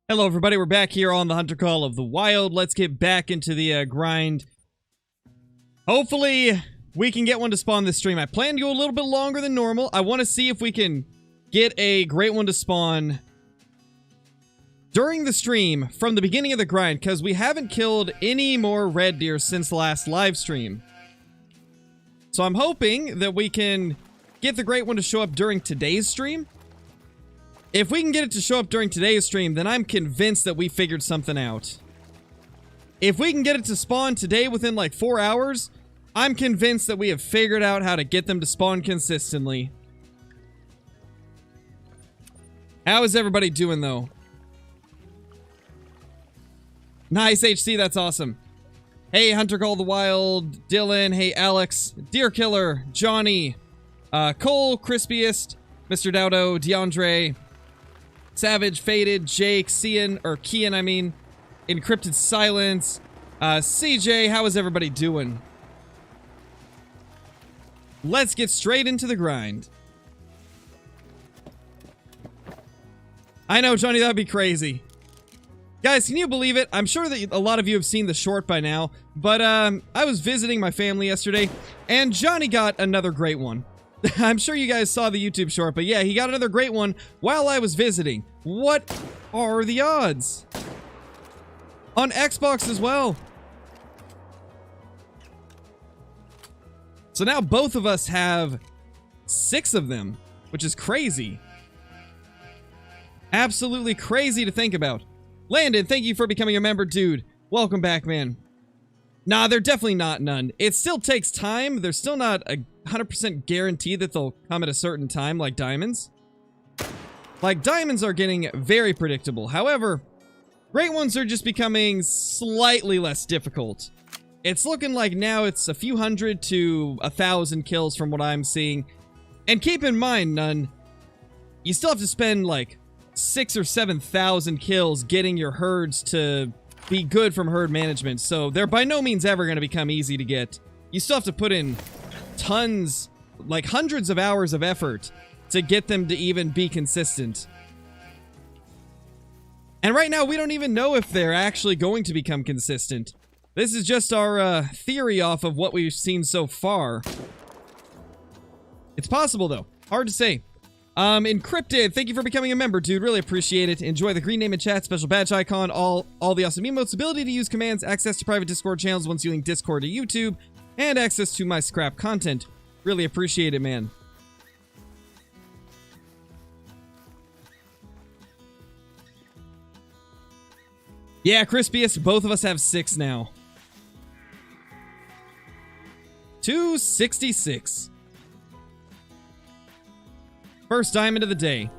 Hello everybody, we're back here on the Hunter Call of the Wild. Let's get back into the grind. Hopefully, we can get one to spawn this stream. I plan to go a little bit longer than normal. I want to see if we can get a great one to spawn during the stream from the beginning of the grind, because we haven't killed any more red deer since the last live stream. So I'm hoping that we can get the great one to show up during today's stream. If we can get it to show up during today's stream, then I'm convinced that we figured something out. If we can get it to spawn today within like 4 hours, I'm convinced that we have figured out how to get them to spawn consistently. How is everybody doing though? Nice, HC, that's awesome. Hey, Hunter Call of the Wild, Dylan, hey, Alex, Deer Killer, Johnny, Cole, Crispiest, Mr. Dowdo, DeAndre, Savage, Faded, Jake, Kian, I mean, Encrypted Silence, CJ, how is everybody doing? Let's get straight into the grind. I know, Johnny, that'd be crazy. Guys, can you believe it? I'm sure that a lot of you have seen the short by now, but I was visiting my family yesterday, and Johnny got another great one. I'm sure you guys saw the YouTube short, but yeah, he got another great one while I was visiting. What are the odds? On Xbox as well. So now both of us have 6 of them, which is crazy. Absolutely crazy to think about. Landon, thank you for becoming a member, dude. Welcome back, man. Nah, they're definitely not none. It still takes time. There's still not a 100% guarantee that they'll come at a certain time like diamonds. Like, diamonds are getting very predictable. However, great ones are just becoming slightly less difficult. It's looking like now it's a few hundred to 1,000 kills from what I'm seeing. And keep in mind, none, you still have to spend like 6,000 or 7,000 kills getting your herds to be good from herd management. So they're by no means ever going to become easy to get. You still have to put in tons, like hundreds of hours of effort to get them to even be consistent. And right now, we don't even know if they're actually going to become consistent. This is just our theory off of what we've seen so far. It's possible, though. Hard to say. Encrypted, thank you for becoming a member, dude. Really appreciate it. Enjoy the green name in chat, special badge icon, all the awesome emotes, ability to use commands, access to private Discord channels once you link Discord to YouTube, and access to my scrap content. Really appreciate it, man. Yeah, Crispiest, both of us have 6 now. 266. First diamond of the day.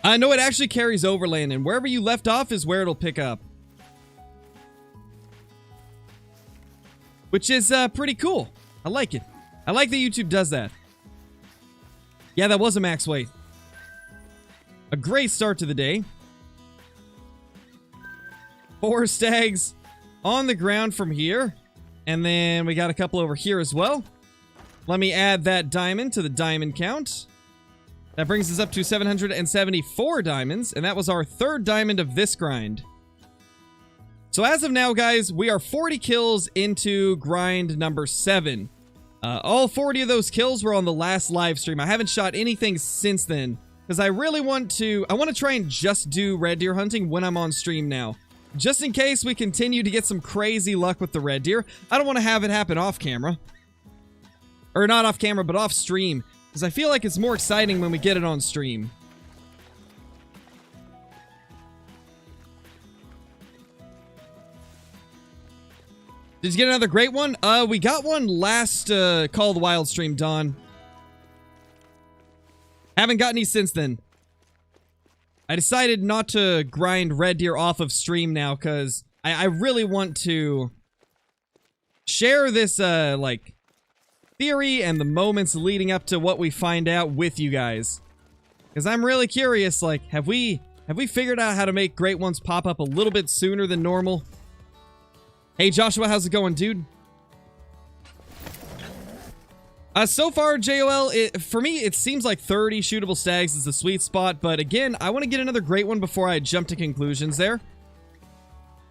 No, it actually carries over, Landon. Wherever you left off is where it'll pick up. Which is pretty cool. I like it. I like that YouTube does that. Yeah, that was a max weight. A great start to the day. 4 stags on the ground from here. And then we got a couple over here as well. Let me add that diamond to the diamond count. That brings us up to 774 diamonds. And that was our 3rd diamond of this grind. So as of now, guys, we are 40 kills into grind number 7. All 40 of those kills were on the last live stream. I haven't shot anything since then. Because I really want to try and just do red deer hunting when I'm on stream now. Just in case we continue to get some crazy luck with the red deer. I don't want to have it happen off camera. Or not off camera, but off stream. Because I feel like it's more exciting when we get it on stream. Did you get another great one? We got one last Call of the Wild stream, Dawn. Haven't got any since then. I decided not to grind red deer off of stream now because I really want to share this like theory and the moments leading up to what we find out with you guys. Because I'm really curious, like, have we figured out how to make great ones pop up a little bit sooner than normal? Hey Joshua, how's it going, dude? So far, JOL, for me, it seems like 30 shootable stags is the sweet spot, but again, I want to get another great one before I jump to conclusions there.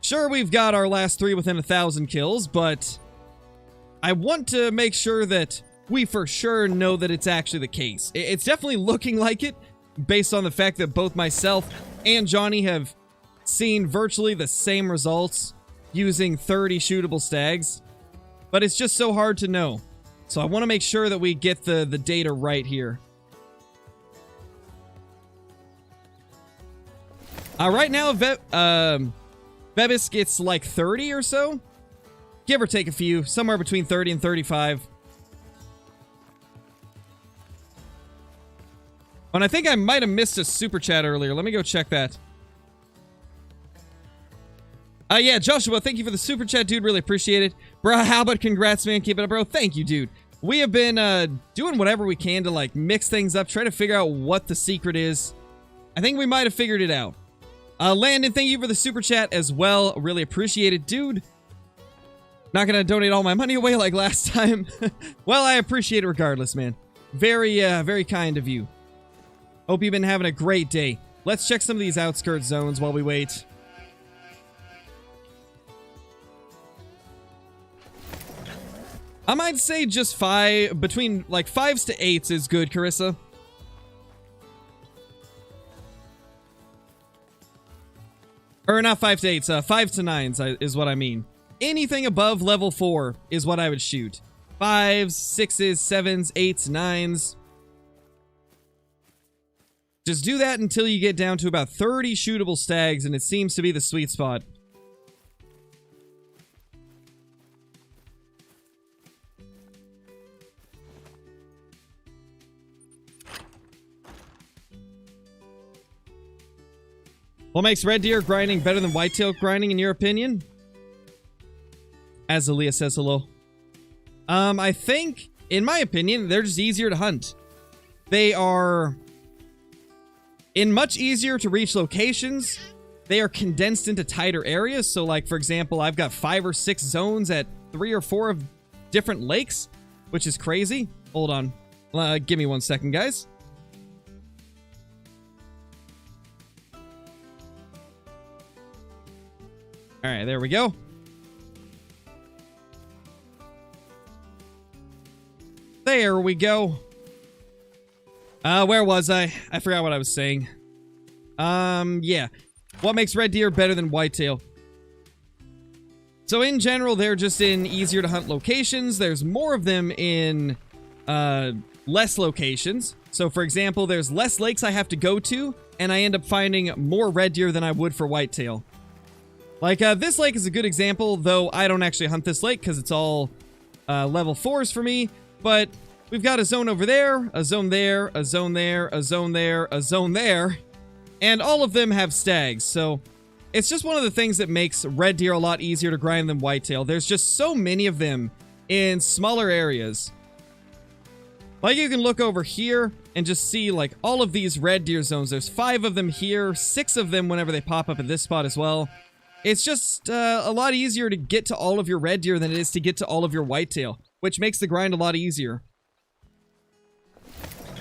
Sure, we've got our last 3 within 1,000 kills, but I want to make sure that we for sure know that it's actually the case. It's definitely looking like it, based on the fact that both myself and Johnny have seen virtually the same results using 30 shootable stags, but it's just so hard to know. So I want to make sure that we get the data right here. Right now, Bebis gets like 30 or so. Give or take a few. Somewhere between 30 and 35. And I think I might have missed a super chat earlier. Let me go check that. Yeah, Joshua, thank you for the super chat, dude. Really appreciate it. Bro, how about congrats, man. Keep it up, bro. Thank you, dude. We have been doing whatever we can to, like, mix things up, try to figure out what the secret is. I think we might have figured it out. Landon, thank you for the super chat as well. Really appreciate it, dude. Not gonna donate all my money away like last time. Well, I appreciate it regardless, man. Very, very kind of you. Hope you've been having a great day. Let's check some of these outskirt zones while we wait. I might say just 5, between like 5s to 8s is good, Carissa. Or not 5 to 8s, 5 to 9s is what I mean. Anything above level 4 is what I would shoot. 5s, 6s, 7s, 8s, 9s. Just do that until you get down to about 30 shootable stags, and it seems to be the sweet spot. What makes red deer grinding better than whitetail grinding, in your opinion? As Aaliyah says hello. I think, in my opinion, they're just easier to hunt. They are in much easier to reach locations. They are condensed into tighter areas. So, like, for example, I've got 5 or 6 zones at 3 or 4 of different lakes, which is crazy. Hold on. Give me 1 second, guys. All right, there we go. There we go. Where was I? I forgot what I was saying. Yeah. What makes red deer better than whitetail? So in general, they're just in easier to hunt locations. There's more of them in less locations. So for example, there's less lakes I have to go to, and I end up finding more red deer than I would for whitetail. Like, this lake is a good example, though I don't actually hunt this lake because it's all level 4s for me. But we've got a zone over there, a zone there, a zone there, a zone there, a zone there. And all of them have stags, so it's just one of the things that makes red deer a lot easier to grind than whitetail. There's just so many of them in smaller areas. Like, you can look over here and just see, like, all of these red deer zones. There's 5 of them here, 6 of them whenever they pop up at this spot as well. It's just a lot easier to get to all of your red deer than it is to get to all of your whitetail, which makes the grind a lot easier.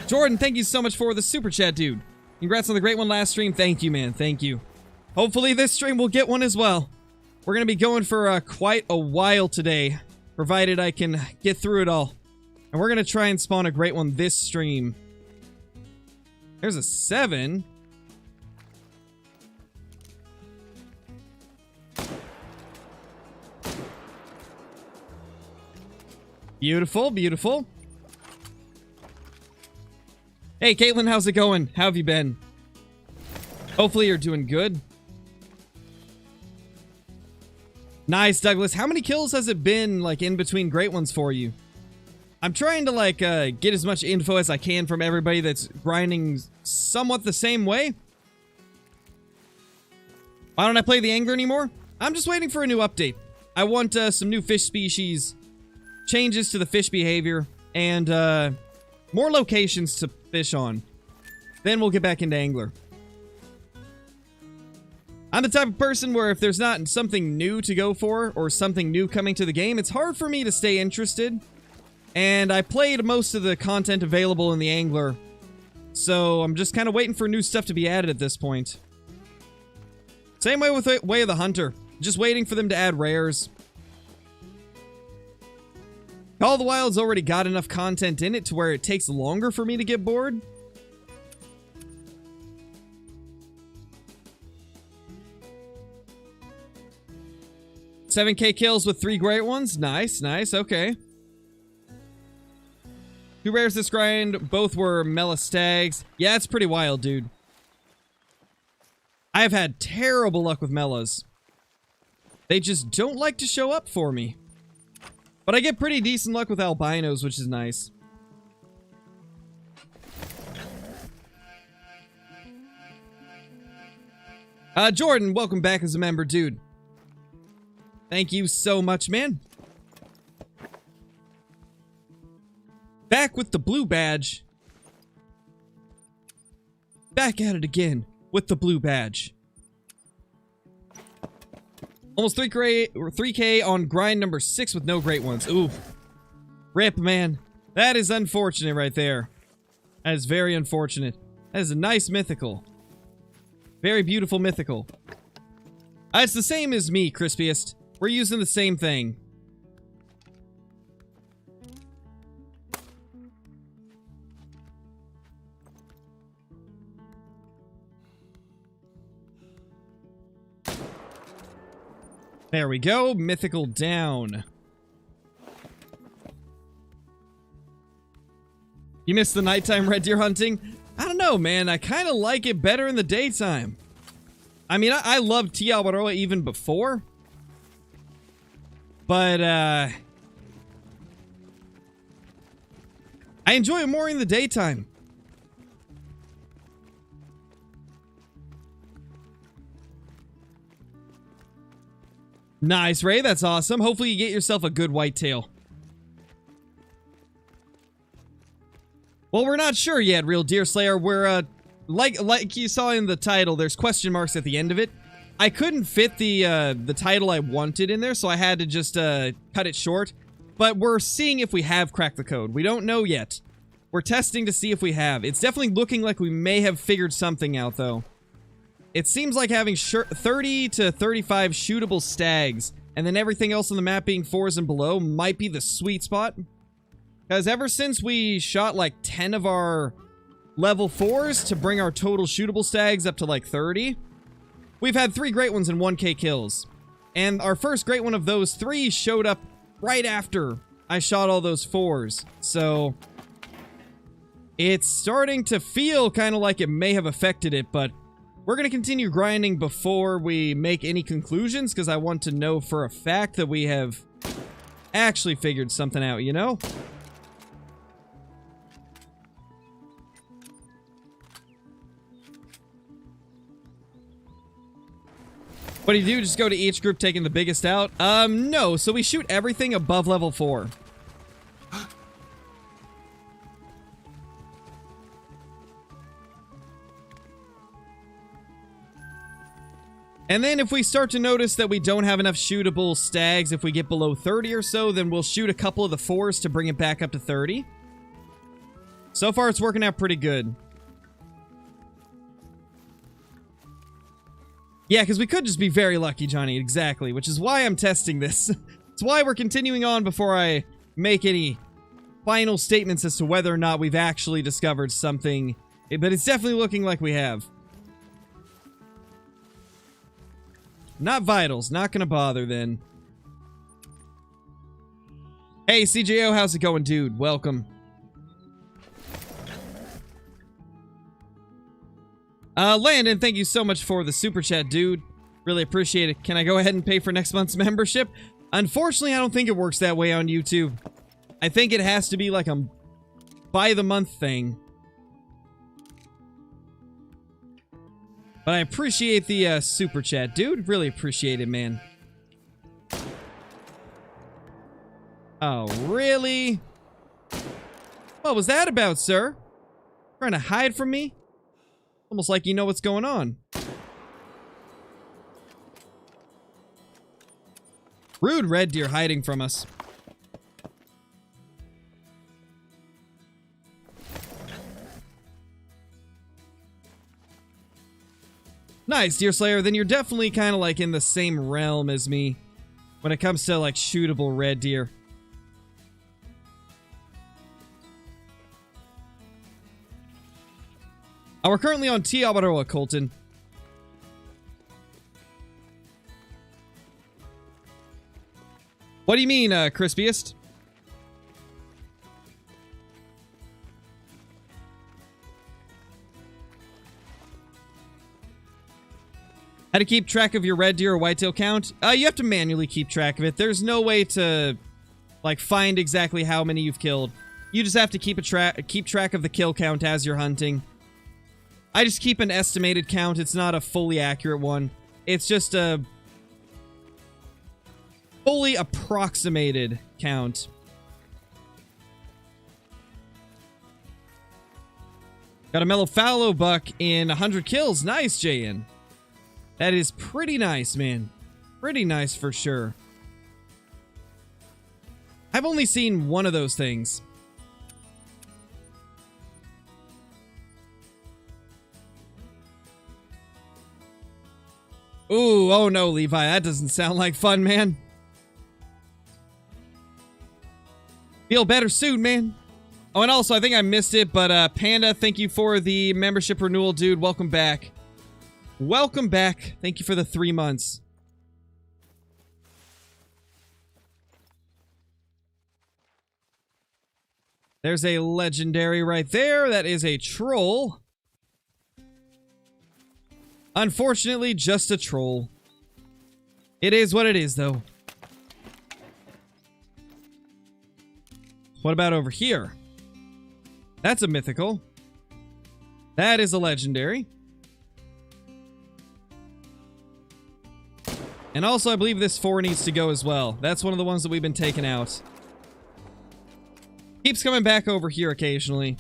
Jordan, thank you so much for the super chat, dude. Congrats on the great one last stream. Thank you, man. Thank you. Hopefully this stream will get one as well. We're going to be going for quite a while today, provided I can get through it all. And we're going to try and spawn a great one this stream. There's a 7. Beautiful, beautiful. Hey, Caitlin, how's it going? How have you been? Hopefully you're doing good. Nice, Douglas. How many kills has it been, like, in between great ones for you? I'm trying to, like, get as much info as I can from everybody that's grinding somewhat the same way. Why don't I play the angler anymore? I'm just waiting for a new update. I want some new fish species, changes to the fish behavior, and more locations to fish on. Then we'll get back into angler. I'm the type of person where if there's not something new to go for, or something new coming to the game, it's hard for me to stay interested. And I played most of the content available in the Angler. So I'm just kind of waiting for new stuff to be added at this point. Same way with Way of the Hunter. Just waiting for them to add rares. Call of the Wild's already got enough content in it to where it takes longer for me to get bored. $7K kills with 3 great ones. Nice, nice, okay. 2 rares this grind. Both were Mela Stags. Yeah, it's pretty wild, dude. I've had terrible luck with Melas. They just don't like to show up for me. But I get pretty decent luck with albinos, which is nice. Jordan, welcome back as a member, dude. Thank you so much, man. Back with the blue badge. Back at it again with the blue badge. Almost 3K on grind number 6 with no great ones. Ooh. Rip, man. That is unfortunate right there. That is very unfortunate. That is a nice mythical. Very beautiful mythical. It's the same as me, Crispiest. We're using the same thing. There we go. Mythical down. You missed the nighttime red deer hunting? I don't know, man. I kind of like it better in the daytime. I mean, I loved T. Alvaroa even before. But, I enjoy it more in the daytime. Nice, Ray. That's awesome. Hopefully you get yourself a good whitetail. Well, we're not sure yet, Real Deer Slayer. We're, like you saw in the title, there's question marks at the end of it. I couldn't fit the title I wanted in there, so I had to just, cut it short. But we're seeing if we have cracked the code. We don't know yet. We're testing to see if we have. It's definitely looking like we may have figured something out, though. It seems like having 30 to 35 shootable stags, and then everything else on the map being 4s and below might be the sweet spot. Because ever since we shot like 10 of our level 4s to bring our total shootable stags up to like 30, we've had 3 great ones and 1K kills. And our first great one of those 3 showed up right after I shot all those 4s. So it's starting to feel kind of like it may have affected it, but we're going to continue grinding before we make any conclusions, because I want to know for a fact that we have actually figured something out, you know? What do you do? Just go to each group taking the biggest out? No. So we shoot everything above level 4. And then if we start to notice that we don't have enough shootable stags, if we get below 30 or so, then we'll shoot a couple of the 4s to bring it back up to 30. So far, it's working out pretty good. Yeah, because we could just be very lucky, Johnny. Exactly, which is why I'm testing this. It's why we're continuing on before I make any final statements as to whether or not we've actually discovered something. But it's definitely looking like we have. Not vitals. Not gonna bother then. Hey, CJO, how's it going, dude? Welcome. Landon, thank you so much for the super chat, dude. Really appreciate it. Can I go ahead and pay for next month's membership? Unfortunately, I don't think it works that way on YouTube. I think it has to be like a by the month thing. But I appreciate the super chat, dude. Really appreciate it, man. Oh, really? What was that about, sir? Trying to hide from me? Almost like you know what's going on. Rude red deer hiding from us. Nice, Deer Slayer. Then you're definitely kind of like in the same realm as me when it comes to like shootable red deer. Oh, we're currently on T. Abaroa, Colton. What do you mean, crispiest? How to keep track of your red deer or whitetail count? You have to manually keep track of it. There's no way to, like, find exactly how many you've killed. You just have to keep track of the kill count as you're hunting. I just keep an estimated count. It's not a fully accurate one. It's just a fully approximated count. Got a mellow fallow buck in 100 kills. Nice, JN. That is pretty nice, man. Pretty nice for sure. I've only seen one of those things. Ooh, oh no, Levi. That doesn't sound like fun, man. Feel better soon, man. Oh, and also, I think I missed it, but Panda, thank you for the membership renewal, dude. Welcome back. Welcome back. Thank you for the 3 months. There's a legendary right there. That is a troll. Unfortunately, just a troll. It is what it is, though. What about over here? That's a mythical. That is a legendary. And also, I believe this 4 needs to go as well. That's one of the ones that we've been taking out. Keeps coming back over here occasionally.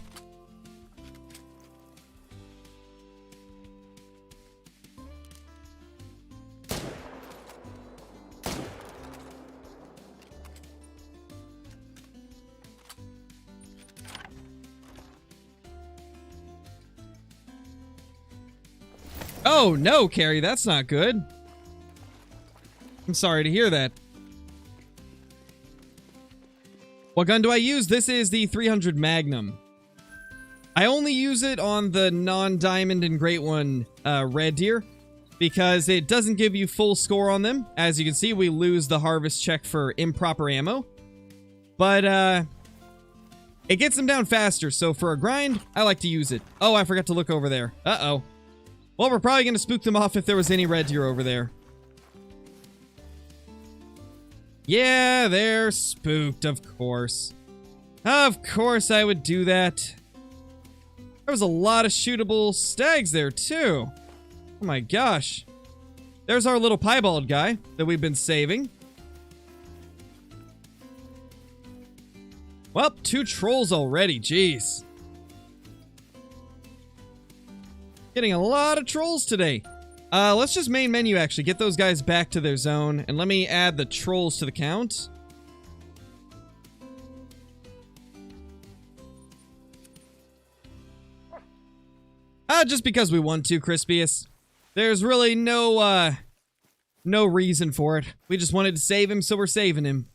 Oh, no, Carrie, that's not good. I'm sorry to hear that. What gun do I use? This is the 300 Magnum. I only use it on the non-diamond and great one red deer because it doesn't give you full score on them. As you can see, we lose the harvest check for improper ammo. But it gets them down faster, so for a grind, I like to use it. Oh, I forgot to look over there. Uh-oh. Well, we're probably going to spook them off if there was any red deer over there. Yeah, they're spooked, of course. Of course I would do that. There was a lot of shootable stags there, too. Oh my gosh. There's our little piebald guy that we've been saving. Well, 2 trolls already, jeez. Getting a lot of trolls today. Let's just main menu, actually. Get those guys back to their zone. And let me add the trolls to the count. Just because we want to, Crispius. There's really no reason for it. We just wanted to save him, so we're saving him.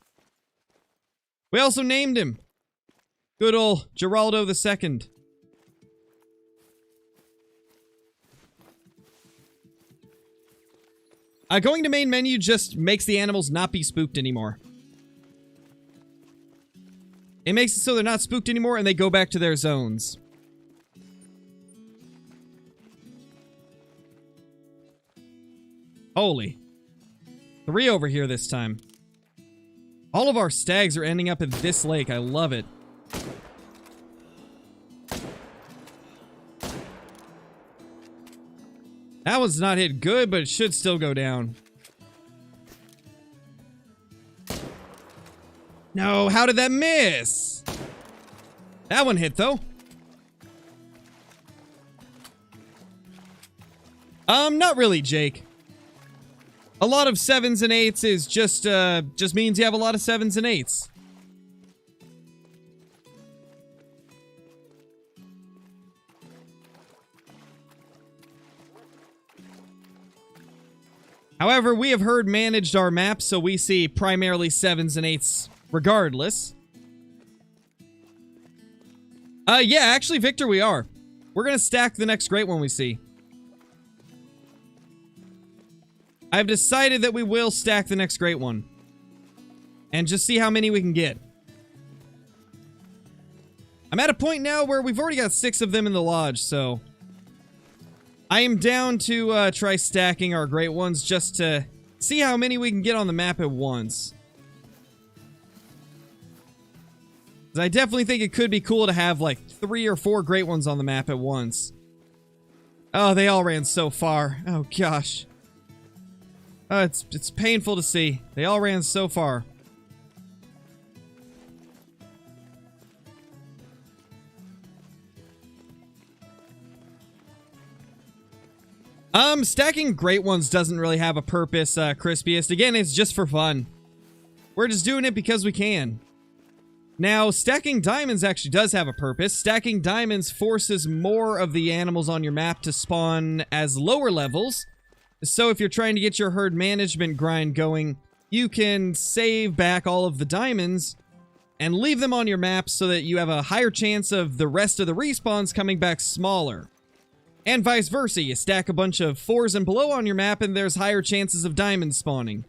We also named him. Good old Geraldo II. Going to main menu just makes the animals not be spooked anymore. It makes it so they're not spooked anymore and they go back to their zones. Holy. 3 over here this time. All of our stags are ending up at this lake. I love it. That one's not hit good, but it should still go down. No, how did that miss? That one hit, though. Not really, Jake. A lot of 7s and 8s is just means you have a lot of 7s and 8s. However, we have herd managed our map, so we see primarily 7s and 8s regardless. Yeah, actually, Victor, we are. We're going to stack the next great one we see. I've decided that we will stack the next great one. And just see how many we can get. I'm at a point now where we've already got 6 of them in the lodge, so... I am down to try stacking our great ones just to see how many we can get on the map at once. I definitely think it could be cool to have like 3 or 4 great ones on the map at once. Oh, they all ran so far. Oh gosh. It's painful to see. They all ran so far. Stacking great ones doesn't really have a purpose, Crispiest. Again, it's just for fun. We're just doing it because we can. Now, stacking diamonds actually does have a purpose. Stacking diamonds forces more of the animals on your map to spawn as lower levels. So if you're trying to get your herd management grind going, you can save back all of the diamonds and leave them on your map so that you have a higher chance of the rest of the respawns coming back smaller. And vice versa, you stack a bunch of 4s and below on your map and there's higher chances of diamonds spawning.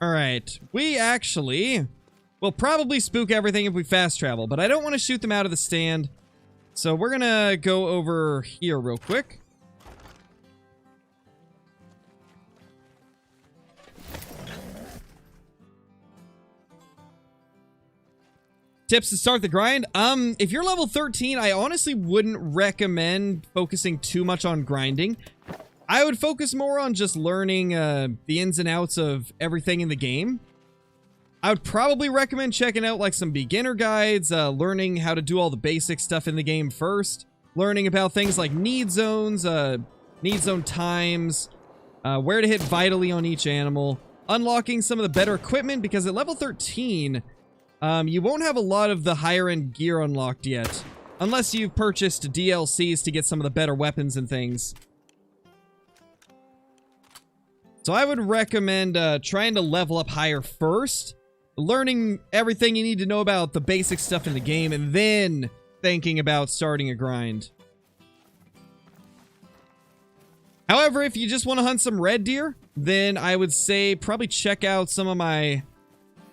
Alright, we actually will probably spook everything if we fast travel, but I don't want to shoot them out of the stand. So we're gonna go over here real quick. Tips to start the grind. If you're level 13, I honestly wouldn't recommend focusing too much on grinding. I would focus more on just learning the ins and outs of everything in the game. I would probably recommend checking out like some beginner guides, learning how to do all the basic stuff in the game first, learning about things like need zones, need zone times, where to hit vitally on each animal, unlocking some of the better equipment, because at level 13, you won't have a lot of the higher end gear unlocked yet, unless you've purchased DLCs to get some of the better weapons and things. So I would recommend trying to level up higher first, learning everything you need to know about the basic stuff in the game, and then thinking about starting a grind. However, if you just want to hunt some red deer, then I would say probably check out some of my,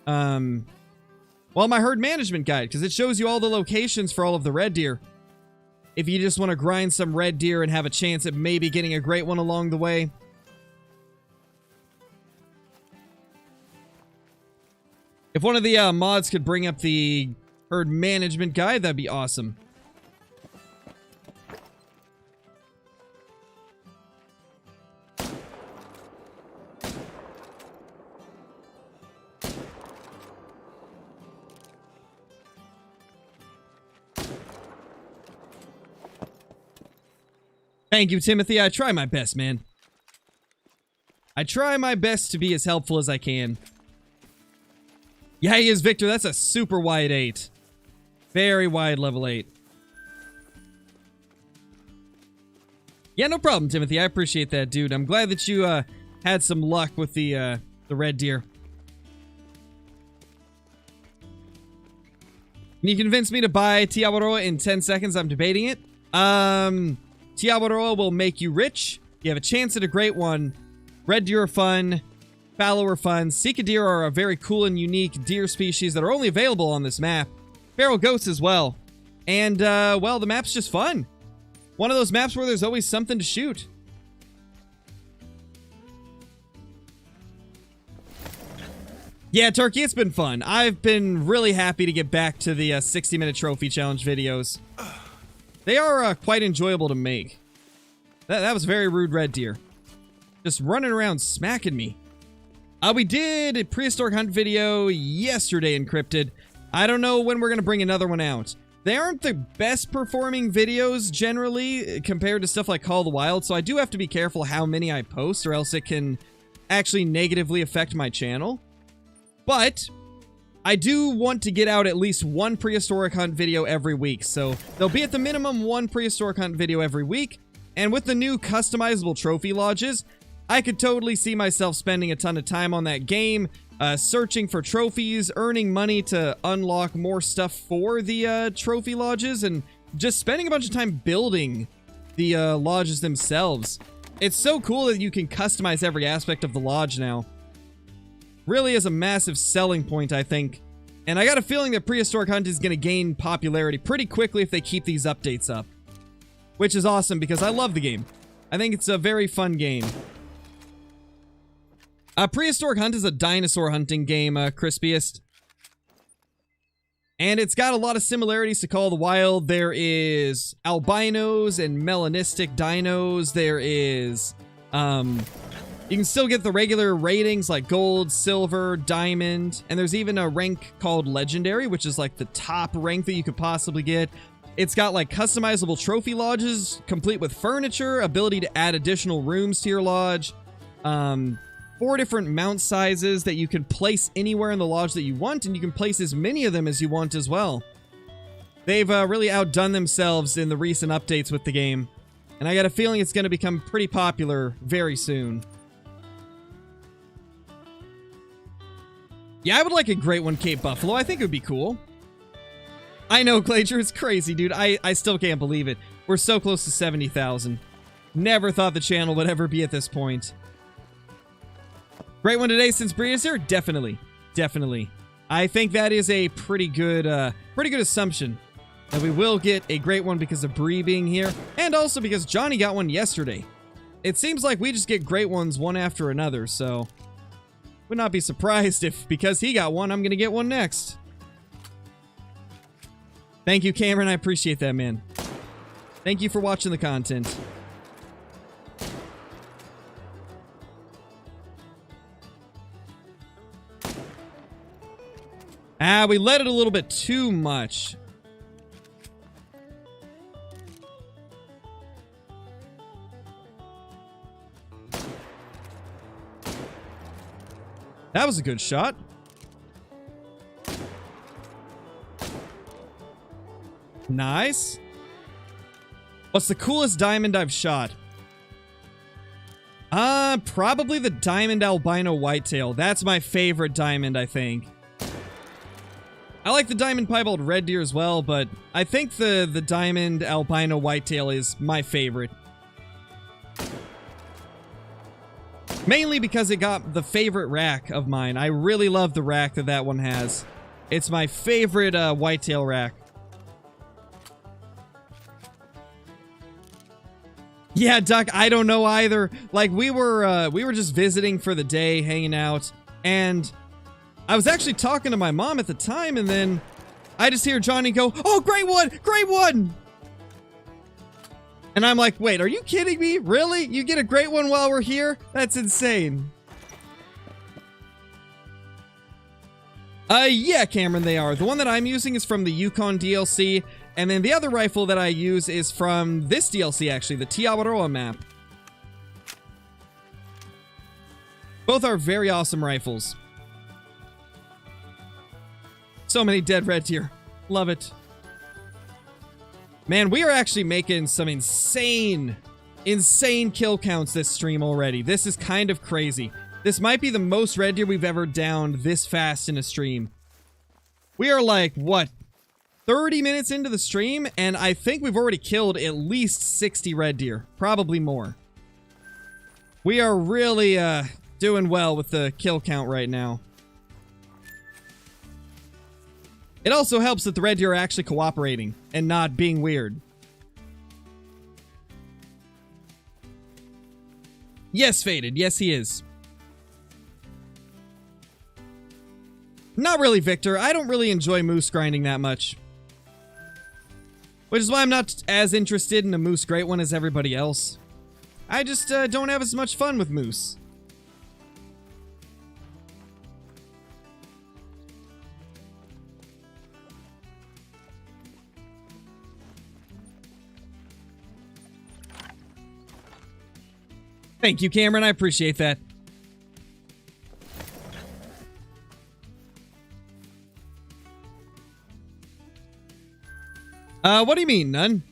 my herd management guide, because it shows you all the locations for all of the red deer. If you just want to grind some red deer and have a chance at maybe getting a great one along the way. If one of the mods could bring up the herd management guide, that'd be awesome. Thank you, Timothy. I try my best, man. I try my best to be as helpful as I can. Yeah, he is, Victor. That's a super wide 8. Very wide level 8. Yeah, no problem, Timothy. I appreciate that, dude. I'm glad that you had some luck with the red deer. Can you convince me to buy Tiawaroa in 10 seconds? I'm debating it. Tiawaroa will make you rich. You have a chance at a great one. Red deer are fun. Fallow are fun. Sika deer are a very cool and unique deer species that are only available on this map. Feral goats as well. And, well, the map's just fun. One of those maps where there's always something to shoot. Yeah, Turkey, it's been fun. I've been really happy to get back to the 60-minute trophy challenge videos. They are quite enjoyable to make. That was very rude red deer. Just running around smacking me. We did a prehistoric hunt video yesterday, Encrypted. I don't know when we're going to bring another one out. They aren't the best performing videos generally compared to stuff like Call of the Wild, so I do have to be careful how many I post or else it can actually negatively affect my channel. But I do want to get out at least one prehistoric hunt video every week, so there'll be at the minimum one prehistoric hunt video every week, and with the new customizable trophy lodges, I could totally see myself spending a ton of time on that game, searching for trophies, earning money to unlock more stuff for the trophy lodges, and just spending a bunch of time building the lodges themselves. It's so cool that you can customize every aspect of the lodge now. Really is a massive selling point, I think. And I got a feeling that Prehistoric Hunt is going to gain popularity pretty quickly if they keep these updates up. Which is awesome because I love the game. I think it's a very fun game. Prehistoric Hunt is a dinosaur hunting game, Crispiest. And it's got a lot of similarities to Call of the Wild. There is albinos and melanistic dinos. There is, you can still get the regular ratings like gold, silver, diamond, and there's even a rank called legendary, which is like the top rank that you could possibly get. It's got like customizable trophy lodges, complete with furniture, ability to add additional rooms to your lodge, 4 different mount sizes that you can place anywhere in the lodge that you want, and you can place as many of them as you want as well. They've really outdone themselves in the recent updates with the game, and I got a feeling it's going to become pretty popular very soon. Yeah, I would like a Great One Cape Buffalo. I think it would be cool. I know, Glacier, it's crazy, dude. I still can't believe it. We're so close to 70,000. Never thought the channel would ever be at this point. Great one today since Bree is here? Definitely. Definitely. I think that is a pretty good assumption. That we will get a great one because of Bree being here, and also because Johnny got one yesterday. It seems like we just get great ones one after another, so would not be surprised if, because he got one, I'm gonna get one next. Thank you, Cameron. I appreciate that, man. Thank you for watching the content. We let it a little bit too much. That was a good shot. Nice. What's the coolest diamond I've shot? Probably the diamond albino whitetail. That's my favorite diamond, I think. I like the diamond piebald red deer as well, but I think the diamond albino whitetail is my favorite. Mainly because it got the favorite rack of mine. I really love the rack that one has. It's my favorite whitetail rack. Yeah, Duck, I don't know either. Like, we were just visiting for the day, hanging out, and I was actually talking to my mom at the time, and then I just hear Johnny go, "Oh, great one! Great one!" And I'm like, wait, are you kidding me? Really? You get a great one while we're here? That's insane. Yeah, Cameron, they are. The one that I'm using is from the Yukon DLC, and then the other rifle that I use is from this DLC, actually, the Tiawaroa map. Both are very awesome rifles. So many dead red deer. Love it. Man, we are actually making some insane kill counts this stream already. This is kind of crazy. This might be the most red deer we've ever downed this fast in a stream. We are like, what, 30 minutes into the stream, and I think we've already killed at least 60 red deer. Probably more. We are really doing well with the kill count right now. It also helps that the red deer are actually cooperating and not being weird. Yes, Faded. Yes, he is. Not really, Victor. I don't really enjoy moose grinding that much. Which is why I'm not as interested in a moose great one as everybody else. I just don't have as much fun with moose. Thank you, Cameron. I appreciate that. What do you mean, none?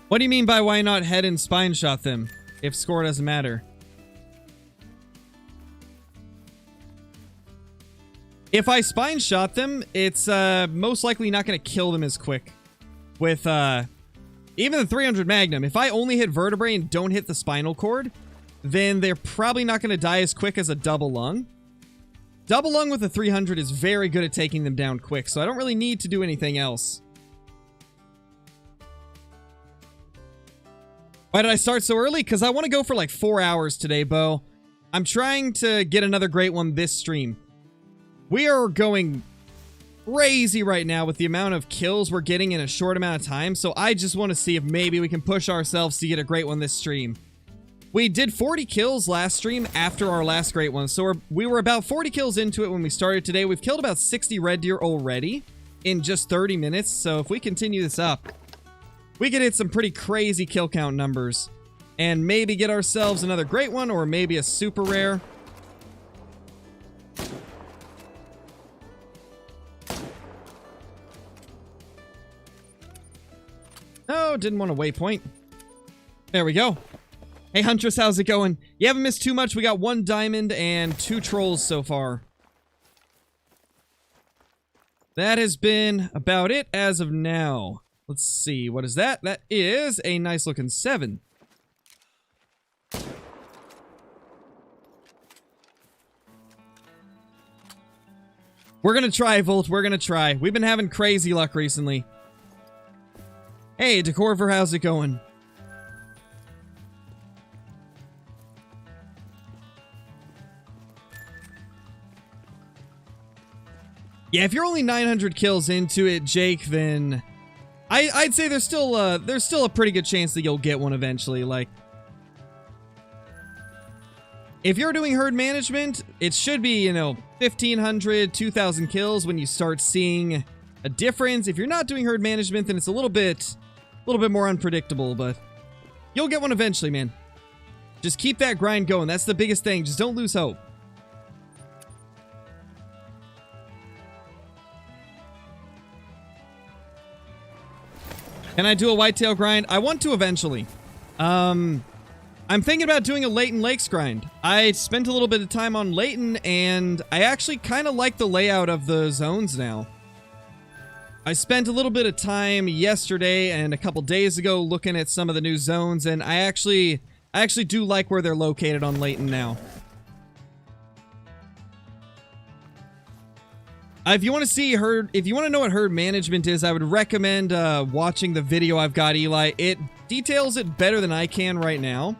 What do you mean by why not head and spine shot them if score doesn't matter? If I spine shot them, it's most likely not going to kill them as quick. With even the 300 Magnum, if I only hit vertebrae and don't hit the spinal cord, then they're probably not going to die as quick as a double lung. Double lung with a 300 is very good at taking them down quick, so I don't really need to do anything else. Why did I start so early? Because I want to go for like 4 hours today, Bo. I'm trying to get another great one this stream. We are going crazy right now with the amount of kills we're getting in a short amount of time, so I just want to see if maybe we can push ourselves to get a great one this stream. We did 40 kills last stream after our last great one, so we were about 40 kills into it when we started today. We've killed about 60 red deer already in just 30 minutes, so if we continue this up, we could hit some pretty crazy kill count numbers and maybe get ourselves another great one or maybe a super rare. Oh, didn't want a waypoint. There we go. Hey, Huntress, how's it going? You haven't missed too much. We got 1 diamond and 2 trolls so far. That has been about it as of now. Let's see. What is that? That is a nice-looking 7. We're gonna try, Volt. We're gonna try. We've been having crazy luck recently. Hey, Decorver, how's it going? Yeah, if you're only 900 kills into it, Jake, then I'd say there's still a pretty good chance that you'll get one eventually. Like, if you're doing herd management, it should be, you know, 1,500, 2,000 kills when you start seeing a difference. If you're not doing herd management, then it's a little bit more unpredictable, but you'll get one eventually, man. Just keep that grind going. That's the biggest thing. Just don't lose hope. Can I do a whitetail grind? I want to eventually. I'm thinking about doing a Leighton Lakes grind. I spent a little bit of time on Leighton, and I actually kind of like the layout of the zones now. I spent a little bit of time yesterday and a couple days ago looking at some of the new zones, and I actually do like where they're located on Leighton now. If you want to know what herd management is, I would recommend watching the video I've got, Eli. It details it better than I can right now.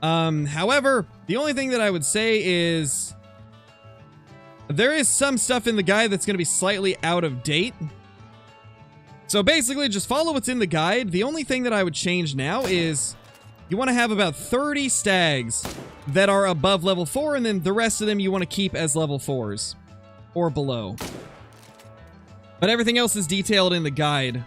However, the only thing that I would say is there is some stuff in the guide that's going to be slightly out of date. So basically, just follow what's in the guide. The only thing that I would change now is you want to have about 30 stags that are above level 4, and then the rest of them you want to keep as level 4s. Or below. But everything else is detailed in the guide.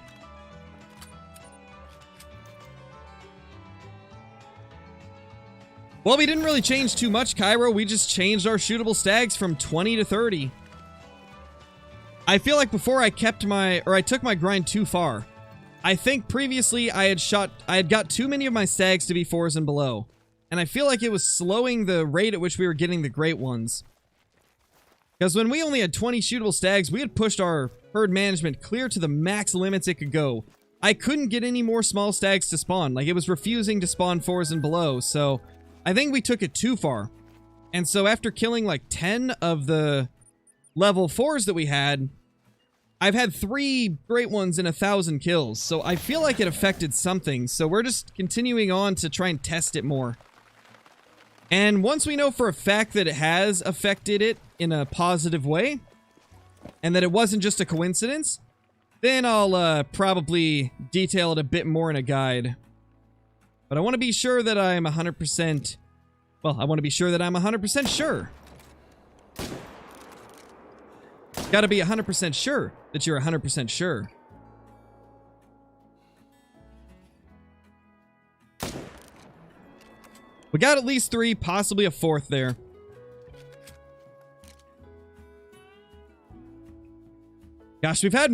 Well, we didn't really change too much, Cairo. We just changed our shootable stags from 20 to 30. I feel like before I took my grind too far. I think previously I had got too many of my stags to be 4s and below. And I feel like it was slowing the rate at which we were getting the great ones. Because when we only had 20 shootable stags, we had pushed our herd management clear to the max limits it could go. I couldn't get any more small stags to spawn. Like, it was refusing to spawn 4s and below, so I think we took it too far. And so after killing like 10 of the level 4s that we had, I've had 3 great ones in 1,000 kills, so I feel like it affected something, so we're just continuing on to try and test it more. And once we know for a fact that it has affected it in a positive way, and that it wasn't just a coincidence, then I'll probably detail it a bit more in a guide. But I want to be sure that I'm 100%... Well, I want to be sure that I'm 100% sure. Gotta be 100% sure that you're 100% sure. We got at least 3, possibly a 4th there. Gosh, we've had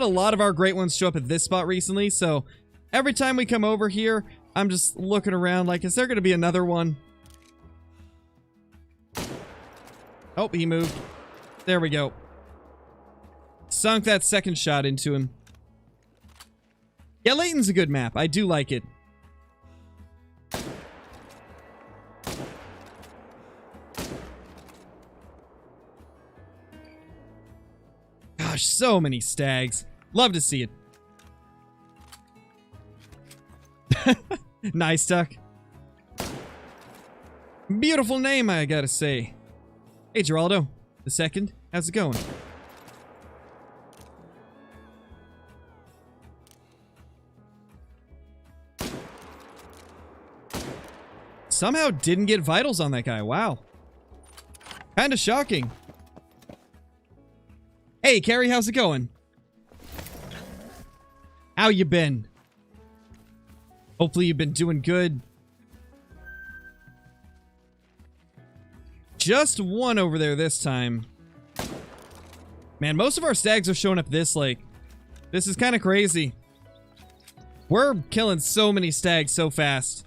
a lot of our great ones show up at this spot recently, so every time we come over here, I'm just looking around like, is there going to be another one? Oh, he moved. There we go. Sunk that second shot into him. Yeah, Layton's a good map. I do like it. Gosh, so many stags. Love to see it. Nice, Duck. Beautiful name, I gotta say. Hey, Geraldo. The second. How's it going? Somehow didn't get vitals on that guy. Wow. Kinda shocking. Hey, Carrie, how's it going? How you been? Hopefully you've been doing good. Just one over there this time. Man, most of our stags are showing up this lake. This is kind of crazy. We're killing so many stags so fast.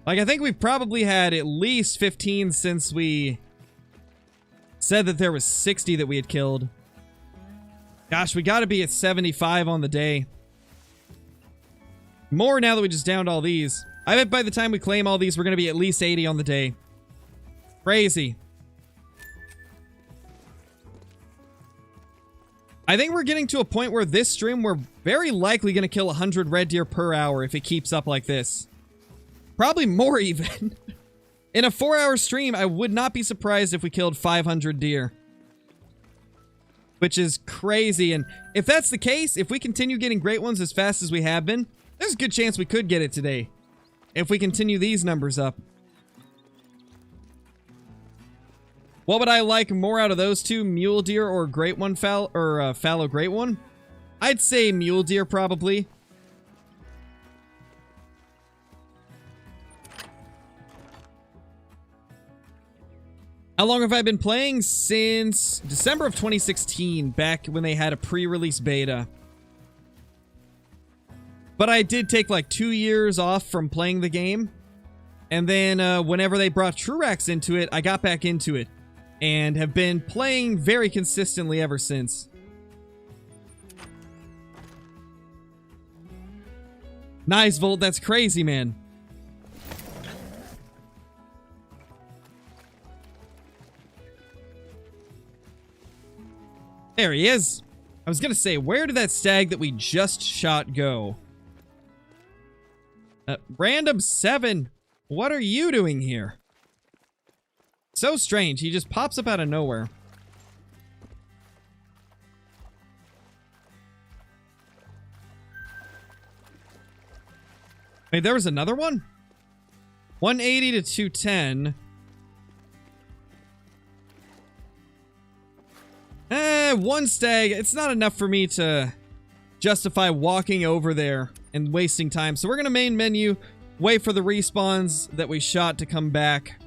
Like, I think we've probably had at least 15 since we said that there was 60 that we had killed. Gosh, we gotta be at 75 on the day. More now that we just downed all these. I bet by the time we claim all these, we're gonna be at least 80 on the day. Crazy. I think we're getting to a point where this stream, we're very likely gonna kill 100 red deer per hour if it keeps up like this. Probably more even. In a 4-hour stream, I would not be surprised if we killed 500 deer. Which is crazy, and if that's the case, if we continue getting great ones as fast as we have been, there's a good chance we could get it today. If we continue these numbers up. What would I like more out of those two? Mule deer or great one fallow great one? I'd say mule deer probably. How long have I been playing? Since December of 2016, back when they had a pre-release beta. But I did take like 2 years off from playing the game. And then whenever they brought Truex into it, I got back into it. And have been playing very consistently ever since. Nice, Volt. That's crazy, man. There he is. I was gonna say, where did that stag that we just shot go? Random 7. What are you doing here? So strange. He just pops up out of nowhere. Wait, there was another one? 180 to 210. One stag. It's not enough for me to justify walking over there and wasting time. So we're going to main menu, wait for the respawns that we shot to come back.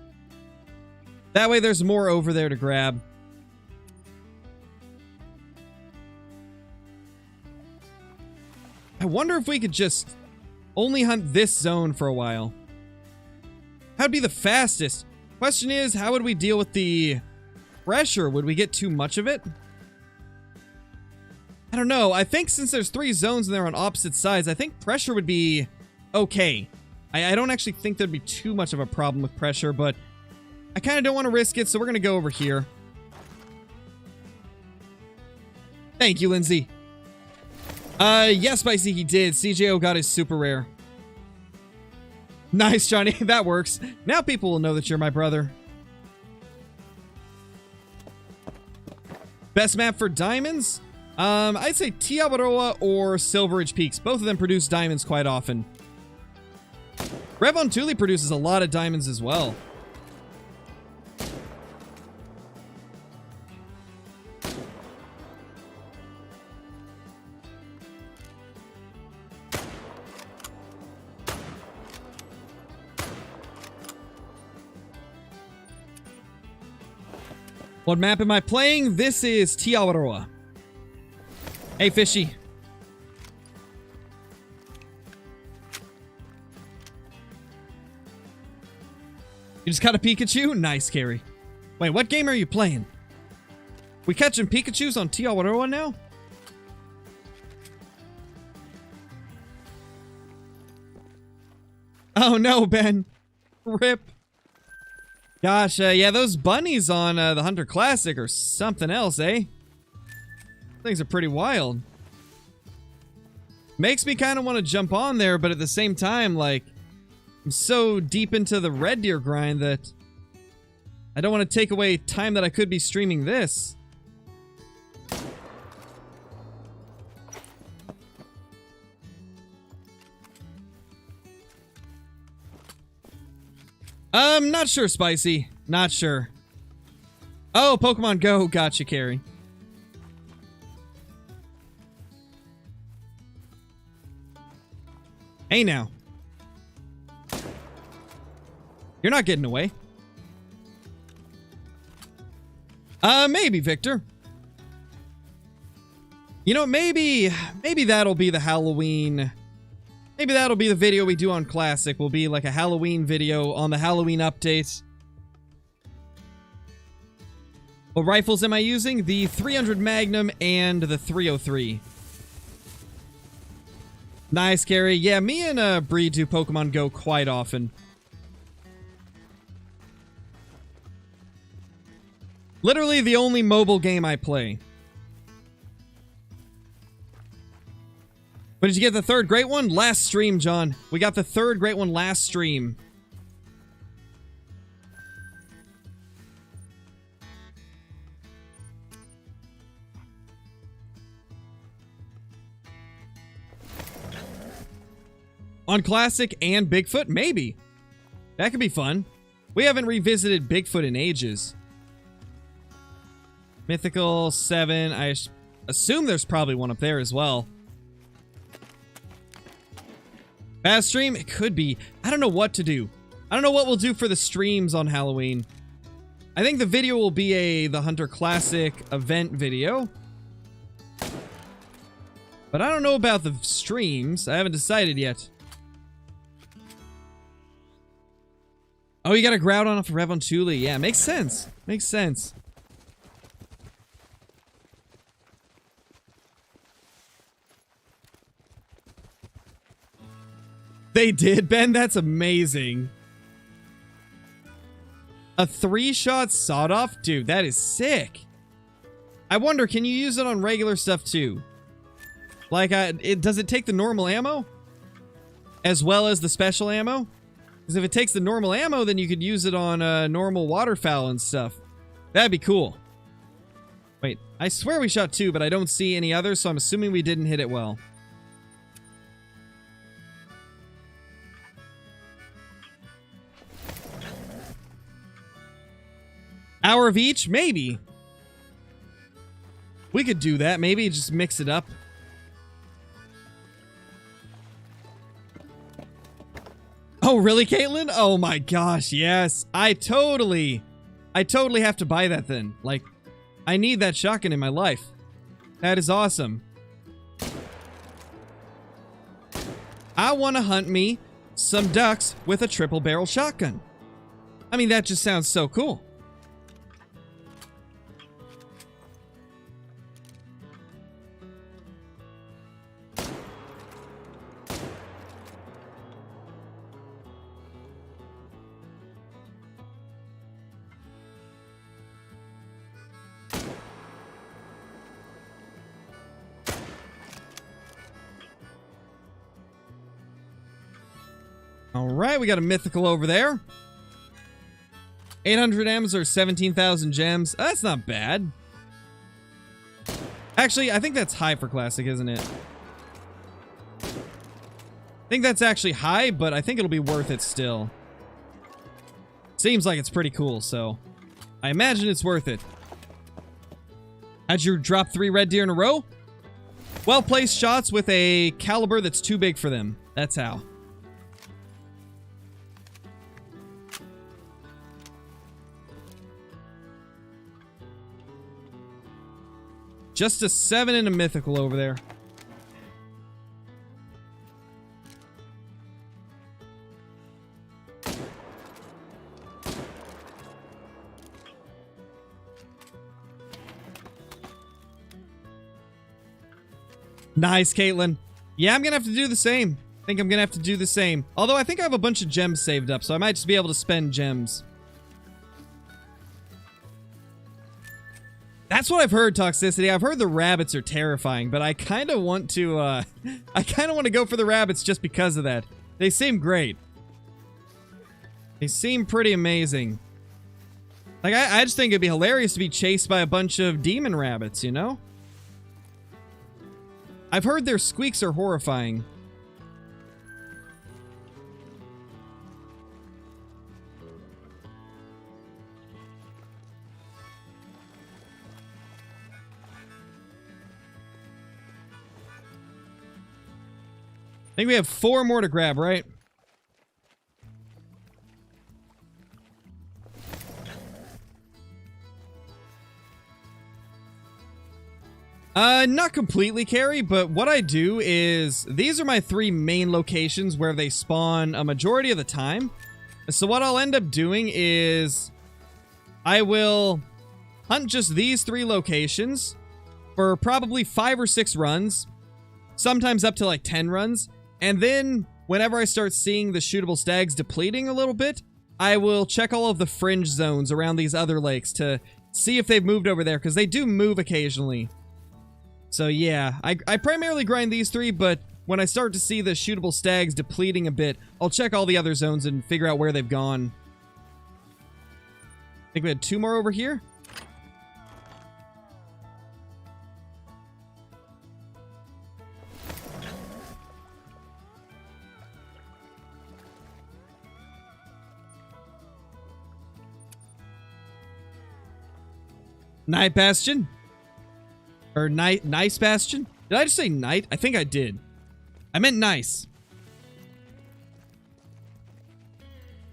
That way there's more over there to grab. I wonder if we could just only hunt this zone for a while. How'd be the fastest? Question is, how would we deal with the pressure? Would we get too much of it? I don't know. I think since there's 3 zones and they're on opposite sides, I think pressure would be okay. I don't actually think there'd be too much of a problem with pressure, but I kind of don't want to risk it, so we're going to go over here. Thank you, Lindsay. Yes, Spicy, he did. CJO got his super rare. Nice, Johnny. That works. Now people will know that you're my brother. Best map for diamonds? I'd say Tiabaroa or Silveridge Peaks. Both of them produce diamonds quite often. Revon Tule produces a lot of diamonds as well. What map am I playing? This is Tiawaroa. Hey, fishy. You just got a Pikachu? Nice, Carrie. Wait, what game are you playing? We catching Pikachus on TL101 now? Oh no, Ben. Rip. Gosh, yeah, those bunnies on the Hunter Classic are something else, eh? Things are pretty wild. Makes me kind of want to jump on there, but at the same time, like, I'm so deep into the Red Deer grind that I don't want to take away time that I could be streaming this. Not sure, Spicy. Not sure. Oh, Pokemon Go. Gotcha, Carrie. Hey, now. You're not getting away. Maybe, Victor. You know, maybe that'll be the Halloween... Maybe that'll be the video we do on Classic. Will be like a Halloween video on the Halloween update. What rifles am I using? The 300 Magnum and the 303. Nice, Carrie. Yeah, me and Bree do Pokemon Go quite often. Literally the only mobile game I play. But did you get the third great one? Last stream, John. We got the third great one last stream. On Classic and Bigfoot? Maybe. That could be fun. We haven't revisited Bigfoot in ages. Mythical 7. I assume there's probably one up there as well. Fast stream? It could be. I don't know what to do. I don't know what we'll do for the streams on Halloween. I think the video will be the Hunter Classic event video. But I don't know about the streams. I haven't decided yet. Oh, you got a Groudon off of Revontuli. Yeah, makes sense. Makes sense. They did, Ben? That's amazing. A 3-shot sawed-off? Dude, that is sick. I wonder, can you use it on regular stuff too? Like, does it take the normal ammo? As well as the special ammo? Because if it takes the normal ammo, then you could use it on normal waterfowl and stuff. That'd be cool. Wait, I swear we shot 2, but I don't see any others, so I'm assuming we didn't hit it well. Hour of each? Maybe. We could do that. Maybe just mix it up. Oh, really, Caitlin? Oh my gosh, yes. I totally have to buy that then. Like, I need that shotgun in my life. That is awesome. I want to hunt me some ducks with a triple barrel shotgun. I mean, that just sounds so cool. Alright, we got a mythical over there. 800 M's or 17,000 gems. That's not bad. Actually, I think that's high for Classic, isn't it? I think that's actually high, but I think it'll be worth it still. Seems like it's pretty cool, so I imagine it's worth it. How'd you drop 3 red deer in a row? Well-placed shots with a caliber that's too big for them. That's how. Just a 7 and a mythical over there. Nice, Caitlin. Yeah, I'm gonna have to do the same. I think I'm gonna have to do the same. Although I think I have a bunch of gems saved up, so I might just be able to spend gems. That's what I've heard, Toxicity. I've heard the rabbits are terrifying, but I kind of want to, I kind of want to go for the rabbits just because of that. They seem great. They seem pretty amazing. Like, I just think it'd be hilarious to be chased by a bunch of demon rabbits, you know? I've heard their squeaks are horrifying. I think we have 4 more to grab, right? Not completely, Carrie, but what I do is, these are my 3 main locations where they spawn a majority of the time. So what I'll end up doing is, I will hunt just these 3 locations for probably 5 or 6 runs, sometimes up to like 10 runs, and then whenever I start seeing the shootable stags depleting a little bit, I will check all of the fringe zones around these other lakes to see if they've moved over there, because they do move occasionally. So yeah, I primarily grind these 3, but when I start to see the shootable stags depleting a bit, I'll check all the other zones and figure out where they've gone. I think we had 2 more over here. Night Bastion. Or nice Bastion? Did I just say night? I think I did. I meant nice.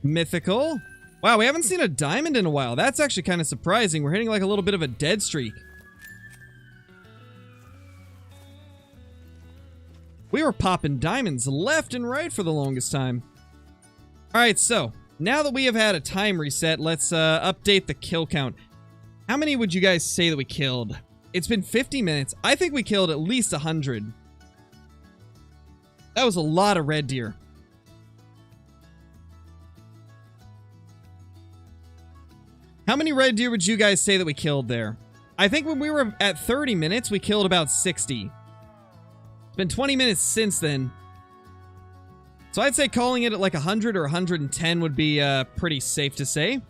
Mythical. Wow, we haven't seen a diamond in a while. That's actually kind of surprising. We're hitting like a little bit of a dead streak. We were popping diamonds left and right for the longest time. Alright, so now that we have had a time reset, let's update the kill count. How many would you guys say that we killed? It's been 50 minutes. I think we killed at least 100. That was a lot of red deer. How many red deer would you guys say that we killed there? I think when we were at 30 minutes, we killed about 60. It's been 20 minutes since then. So I'd say calling it at like 100 or 110 would be pretty safe to say.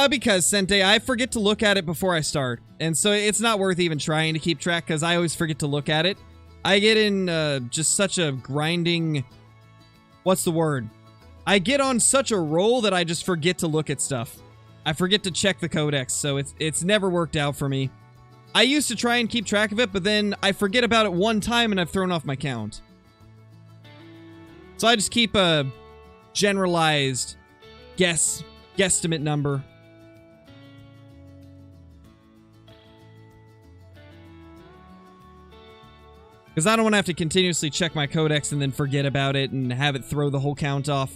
Because, Sente, I forget to look at it before I start. And so it's not worth even trying to keep track, because I always forget to look at it. I get in, just such a grinding... What's the word? I get on such a roll that I just forget to look at stuff. I forget to check the codex, so it's never worked out for me. I used to try and keep track of it, but then I forget about it one time and I've thrown off my count. So I just keep a generalized guesstimate number. Because I don't want to have to continuously check my codex and then forget about it and have it throw the whole count off.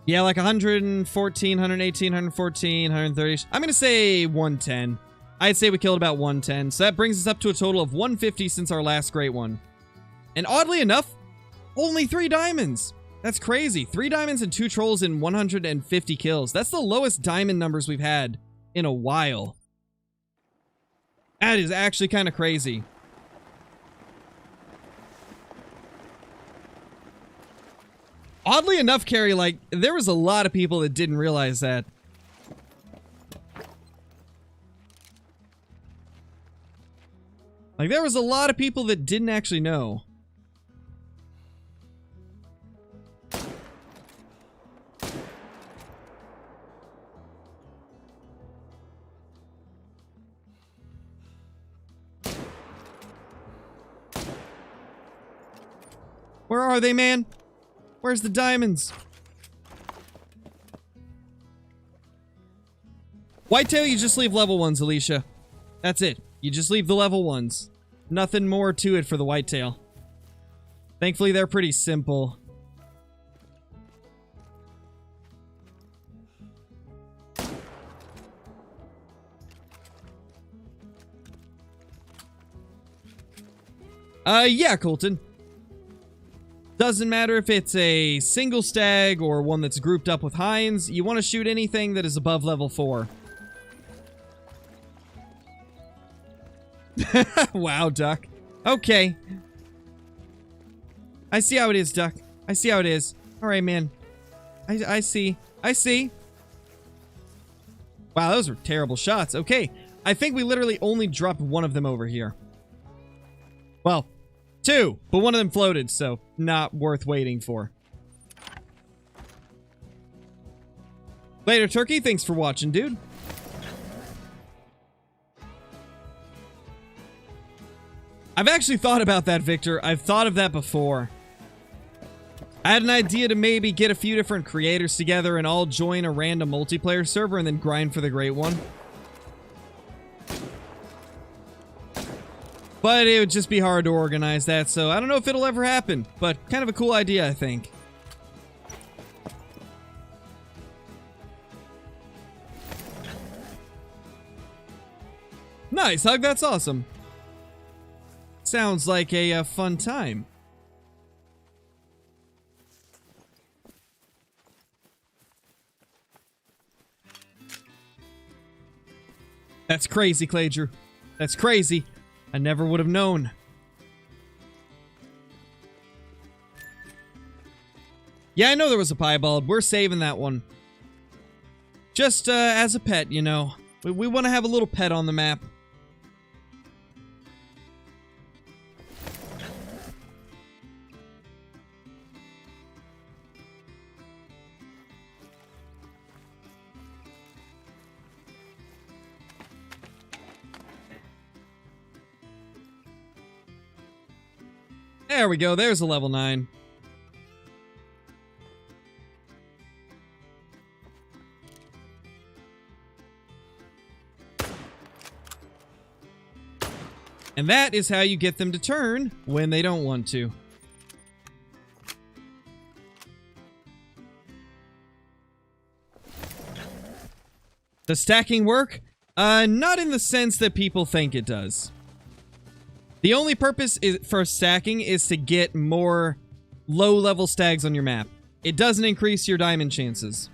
Yeah, like 114, 118, 114, 130. I'm going to say 110. I'd say we killed about 110. So that brings us up to a total of 150 since our last great one. And oddly enough, only 3 diamonds. That's crazy. 3 diamonds and 2 trolls in 150 kills. That's the lowest diamond numbers we've had in a while. That is actually kind of crazy. Oddly enough, Carrie, like, there was a lot of people that didn't realize that. Like, there was a lot of people that didn't actually know. Where are they, man? Where's the diamonds? Whitetail, you just leave level 1s, Alicia. That's it. You just leave the level 1s. Nothing more to it for the whitetail. Thankfully, they're pretty simple. Yeah, Colton. Doesn't matter if it's a single stag or one that's grouped up with hinds. You want to shoot anything that is above level 4. Wow, Duck. Okay. I see how it is, Duck. I see how it is. Alright, man. I see. I see. Wow, those were terrible shots. Okay. I think we literally only dropped one of them over here. Well, 2, but one of them floated, so not worth waiting for. Later, Turkey. Thanks for watching, dude. I've actually thought about that, Victor. I've thought of that before. I had an idea to maybe get a few different creators together and all join a random multiplayer server and then grind for the Great One. But it would just be hard to organize that, so I don't know if it'll ever happen. But kind of a cool idea, I think. Nice, Hug, that's awesome. Sounds like a fun time. That's crazy, Clager. That's crazy. I never would have known. Yeah, I know there was a piebald. We're saving that one. Just as a pet, you know. We want to have a little pet on the map. There we go. There's a level 9. And that is how you get them to turn when they don't want to. Does stacking work? Not in the sense that people think it does. The only purpose for stacking is to get more low-level stags on your map. It doesn't increase your diamond chances.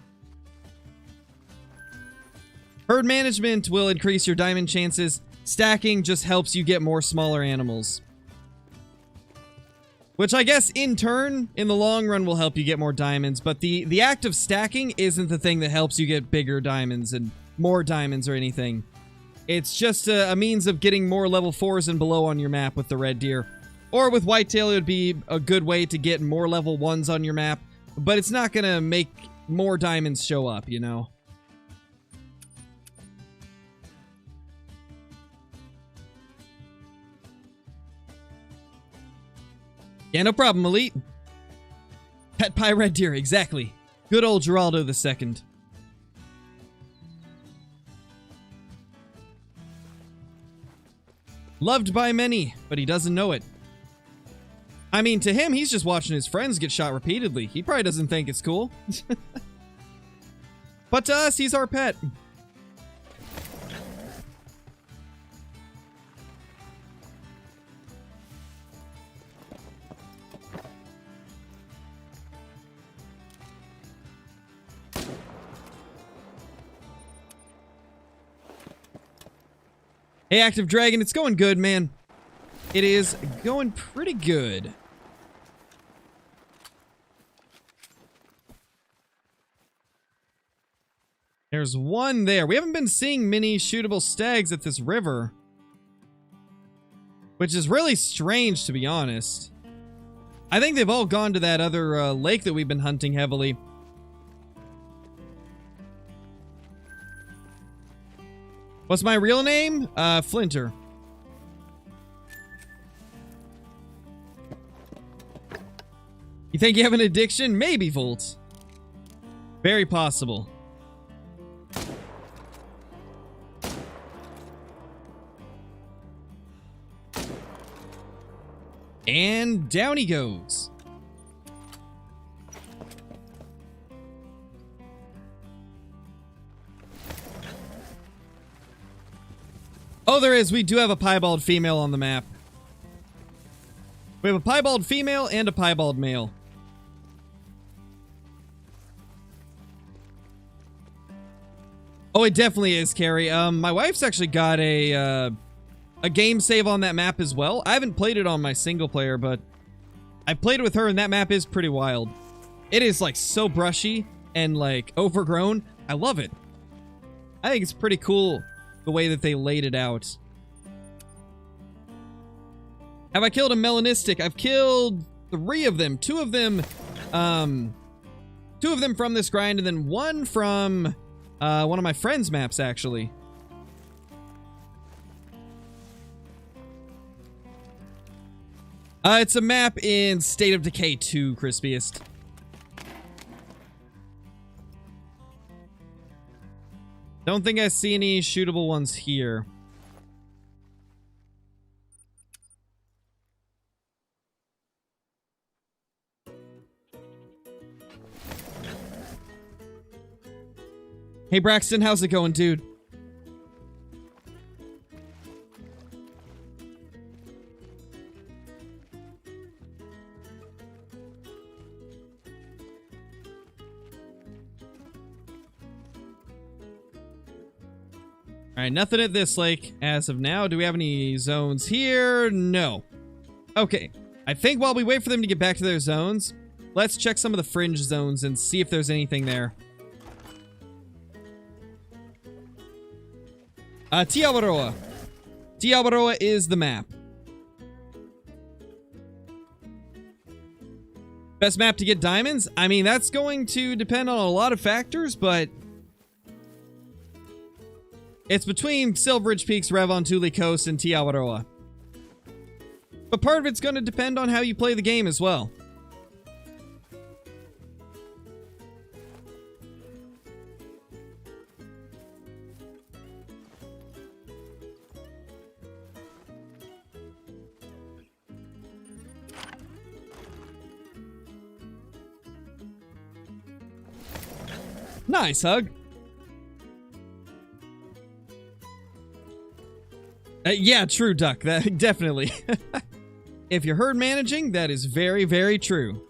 Herd management will increase your diamond chances. Stacking just helps you get more smaller animals. Which I guess, in turn, in the long run, will help you get more diamonds. But the act of stacking isn't the thing that helps you get bigger diamonds and more diamonds or anything. It's just a means of getting more level 4s and below on your map with the red deer. Or with whitetail, it would be a good way to get more level 1s on your map. But it's not going to make more diamonds show up, you know? Yeah, no problem, Elite. Pet pie red deer, exactly. Good old Geraldo II. Loved by many, but he doesn't know it. I mean, to him, he's just watching his friends get shot repeatedly. He probably doesn't think it's cool. But to us, he's our pet. Hey, Active Dragon, it's going good, man. It is going pretty good. There's one there. We haven't been seeing many shootable stags at this river. Which is really strange, to be honest. I think they've all gone to that other lake that we've been hunting heavily. What's my real name? Flinter. You think you have an addiction? Maybe, Volt. Very possible. And down he goes. Oh, there is. We do have a piebald female on the map. We have a piebald female and a piebald male. Oh, it definitely is, Carrie. My wife's actually got a game save on that map as well. I haven't played it on my single player, but I played with her and that map is pretty wild. It is like so brushy and like overgrown. I love it. I think it's pretty cool the way that they laid it out. Have I killed a melanistic? I've killed 3 of them. 2 of them from this grind and then 1 from one of my friend's maps, actually. It's a map in State of Decay 2, Crispiest. Don't think I see any shootable ones here. Hey Braxton, how's it going, dude? Alright, nothing at this lake as of now. Do we have any zones here? No. Okay. I think while we wait for them to get back to their zones, let's check some of the fringe zones and see if there's anything there. Tiawaroa. Tiawaroa is the map. Best map to get diamonds? I mean, that's going to depend on a lot of factors, but it's between Silveridge Peaks, Revon, Tule Coast, and Tiawaroa. But part of it's going to depend on how you play the game as well. Nice, Hug. Yeah, true, Duck. That definitely. If you're herd managing, that is very, very true.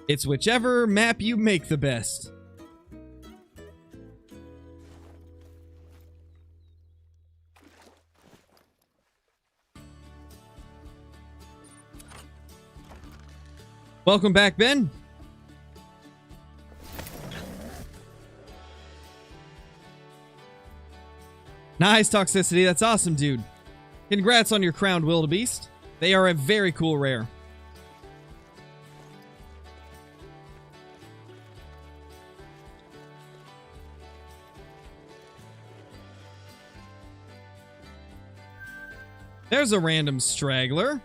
It's whichever map you make the best. Welcome back, Ben. Nice toxicity. That's awesome, dude. Congrats on your crowned wildebeest. They are a very cool rare. There's a random straggler.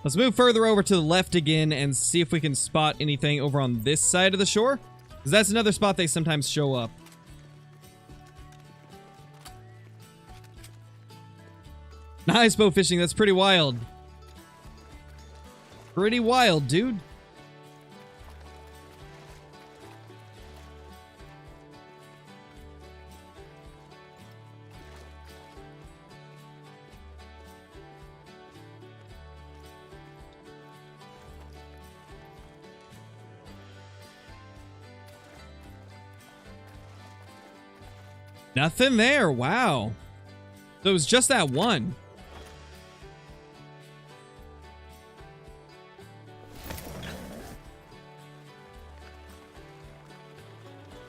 Let's move further over to the left again and see if we can spot anything over on this side of the shore. Because that's another spot they sometimes show up. Nice bow fishing. That's pretty wild. Pretty wild, dude. Nothing there. Wow. So it was just that one.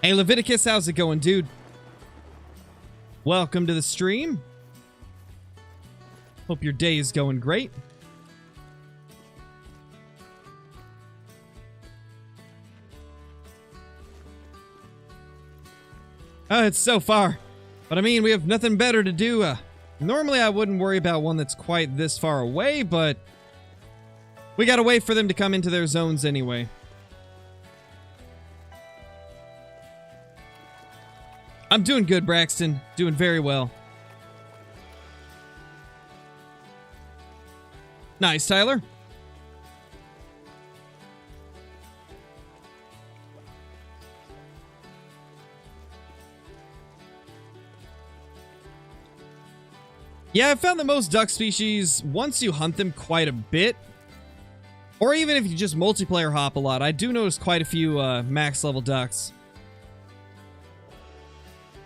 Hey, Leviticus, how's it going, dude? Welcome to the stream. Hope your day is going great. Oh, it's so far. But I mean, we have nothing better to do. Normally I wouldn't worry about one that's quite this far away, but we gotta wait for them to come into their zones anyway. I'm doing good, Braxton. Doing very well. Nice, Tyler. Yeah, I've found that most duck species, once you hunt them quite a bit, or even if you just multiplayer hop a lot, I do notice quite a few max level ducks.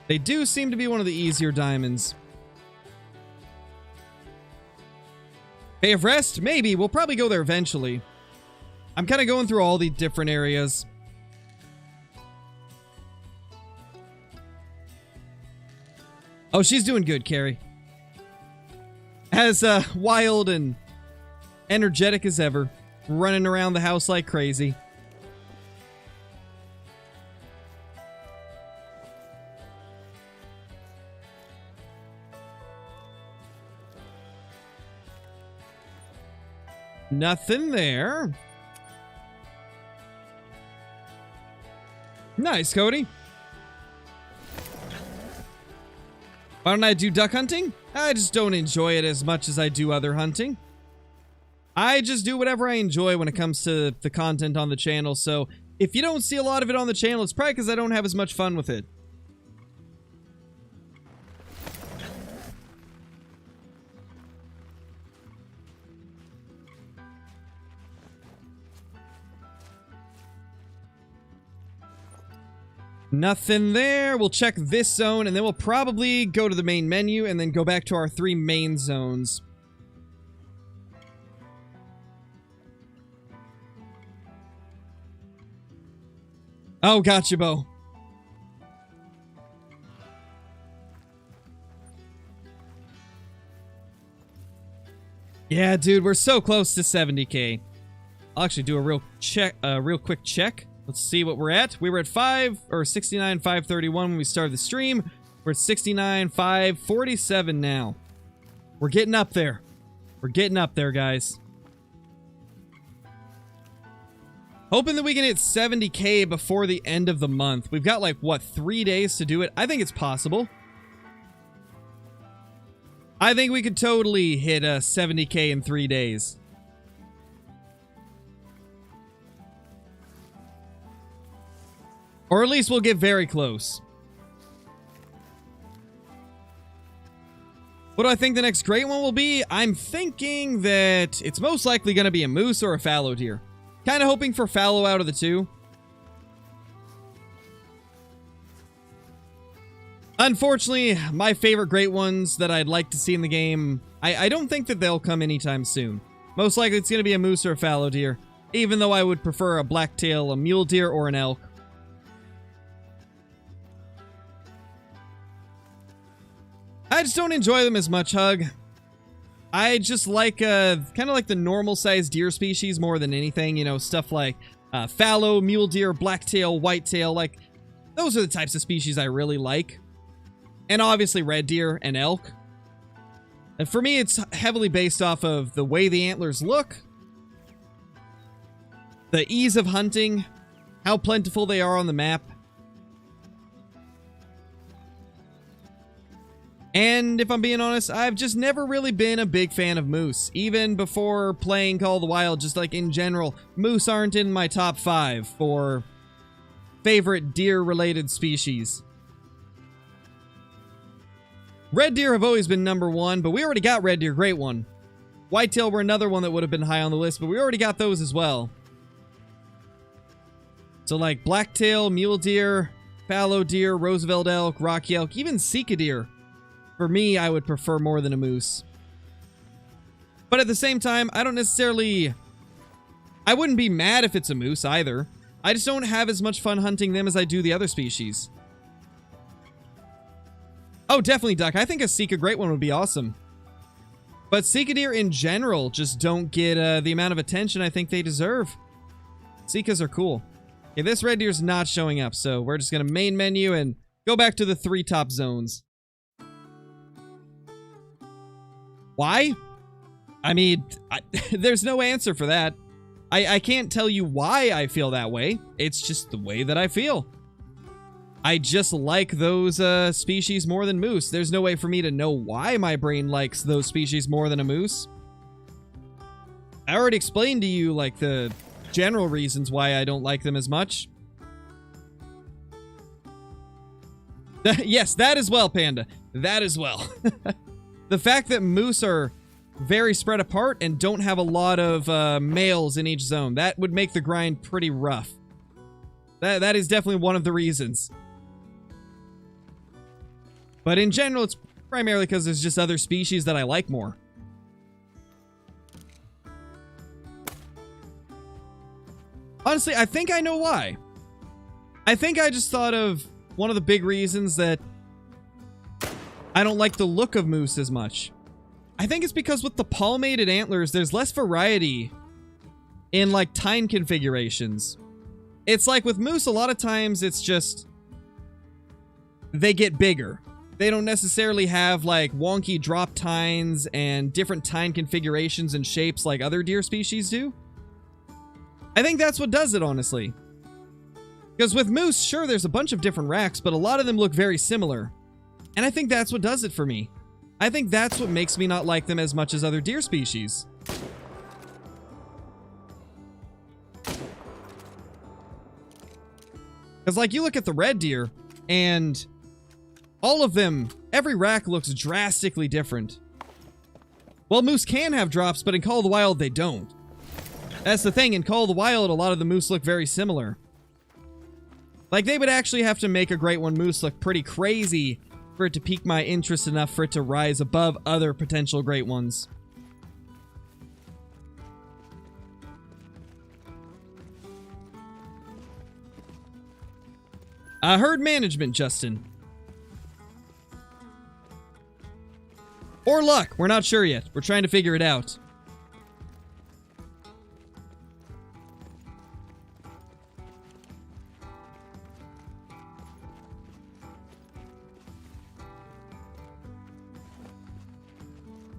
They do seem to be one of the easier diamonds. Bay of Rest? Maybe. We'll probably go there eventually. I'm kind of going through all the different areas. Oh, she's doing good, Carrie. As wild and energetic as ever. Running around the house like crazy. Nothing there. Nice, Cody. Why don't I do duck hunting? I just don't enjoy it as much as I do other hunting. I just do whatever I enjoy when it comes to the content on the channel, so if you don't see a lot of it on the channel, it's probably because I don't have as much fun with it. Nothing there. We'll check this zone, and then we'll probably go to the main menu and then go back to our 3 main zones. Oh, gotcha, Bo. Yeah, dude, we're so close to 70k. I'll actually do a real quick check. Let's see what we're at. We were at 69,531 when we started the stream. We're at 69,547 now. We're getting up there. We're getting up there, guys. Hoping that we can hit 70k before the end of the month. We've got like, what, 3 days to do it? I think it's possible. I think we could totally hit 70k in 3 days. Or at least we'll get very close. What do I think the next great one will be? I'm thinking that it's most likely going to be a moose or a fallow deer. Kind of hoping for fallow out of the two. Unfortunately, my favorite great ones that I'd like to see in the game, I don't think that they'll come anytime soon. Most likely it's going to be a moose or a fallow deer. Even though I would prefer a blacktail, a mule deer, or an elk. I just don't enjoy them as much, Hug. I just like, kind of like the normal-sized deer species more than anything. You know, stuff like fallow, mule deer, blacktail, whitetail. Like, those are the types of species I really like. And obviously red deer and elk. And for me, it's heavily based off of the way the antlers look, the ease of hunting, how plentiful they are on the map. And if I'm being honest, I've just never really been a big fan of moose. Even before playing Call of the Wild, just like in general, moose aren't in my top 5 for favorite deer-related species. Red deer have always been number 1, but we already got red deer, great one. Whitetail were another one that would have been high on the list, but we already got those as well. So like blacktail, mule deer, fallow deer, Roosevelt elk, rocky elk, even Sika deer. For me, I would prefer more than a moose. But at the same time, I don't necessarily... I wouldn't be mad if it's a moose either. I just don't have as much fun hunting them as I do the other species. Oh, definitely duck. I think a Sika great one would be awesome. But Sika deer in general just don't get the amount of attention I think they deserve. Sikas are cool. Okay, this red deer's not showing up, so we're just going to main menu and Go back to the 3 top zones. Why? I mean, there's no answer for that. I can't tell you why I feel that way. It's just the way that I feel. I just like those species more than moose. There's no way for me to know why my brain likes those species more than a moose. I already explained to you, like, the general reasons why I don't like them as much. Yes, that as well, Panda. That as well. The fact that moose are very spread apart and don't have a lot of males in each zone, that would make the grind pretty rough. That is definitely one of the reasons. But in general, it's primarily because there's just other species that I like more. Honestly, I think I know why. I think I just thought of one of the big reasons that I don't like the look of moose as much. I think it's because with the palmated antlers, there's less variety in, like, tine configurations. It's like with moose, a lot of times it's just they get bigger. They don't necessarily have, like, wonky drop tines and different tine configurations and shapes like other deer species do. I think that's what does it, honestly. Because with moose, sure, there's a bunch of different racks, but a lot of them look very similar. And I think that's what does it for me. I think that's what makes me not like them as much as other deer species. Because, like, you look at the red deer, and all of them, every rack looks drastically different. Well, moose can have drops, but in Call of the Wild, they don't. That's the thing, in Call of the Wild, a lot of the moose look very similar. Like, they would actually have to make a Great One moose look pretty crazy for it to pique my interest enough for it to rise above other potential Great Ones. Herd management, Justin. Or luck. We're not sure yet. We're trying to figure it out.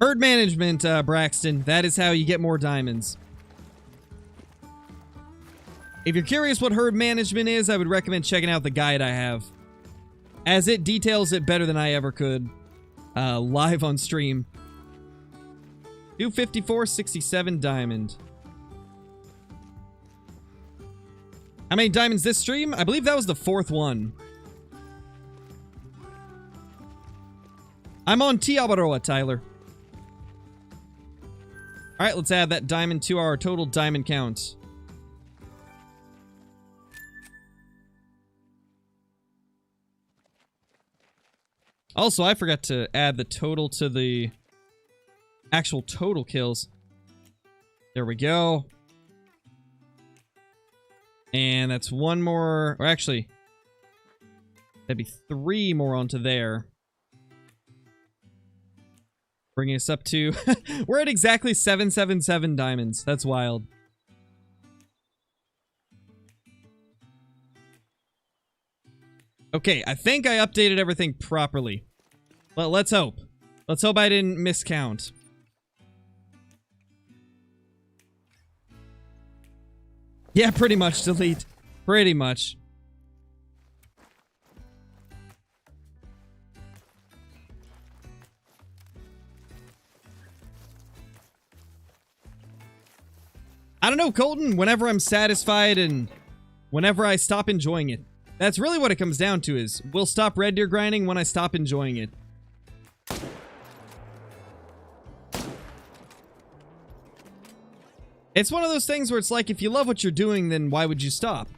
Herd management, Braxton. That is how you get more diamonds. If you're curious what herd management is, I would recommend checking out the guide I have, as it details it better than I ever could live on stream. 254.67 diamond. How many diamonds this stream? I believe that was the 4th one. I'm on Tiabaroa, Tyler. Alright, let's add that diamond to our total diamond count. Also, I forgot to add the total to the actual total kills. There we go. And that's one more, or actually, that'd be 3 more onto there. Bringing us up to... We're at exactly 777 diamonds. That's wild. Okay, I think I updated everything properly. Well, let's hope. Let's hope I didn't miscount. Yeah, pretty much delete. Pretty much. I don't know, Colton. Whenever I'm satisfied and whenever I stop enjoying it. That's really what it comes down to is, we'll stop red deer grinding when I stop enjoying it. It's one of those things where it's like, if you love what you're doing, then why would you stop?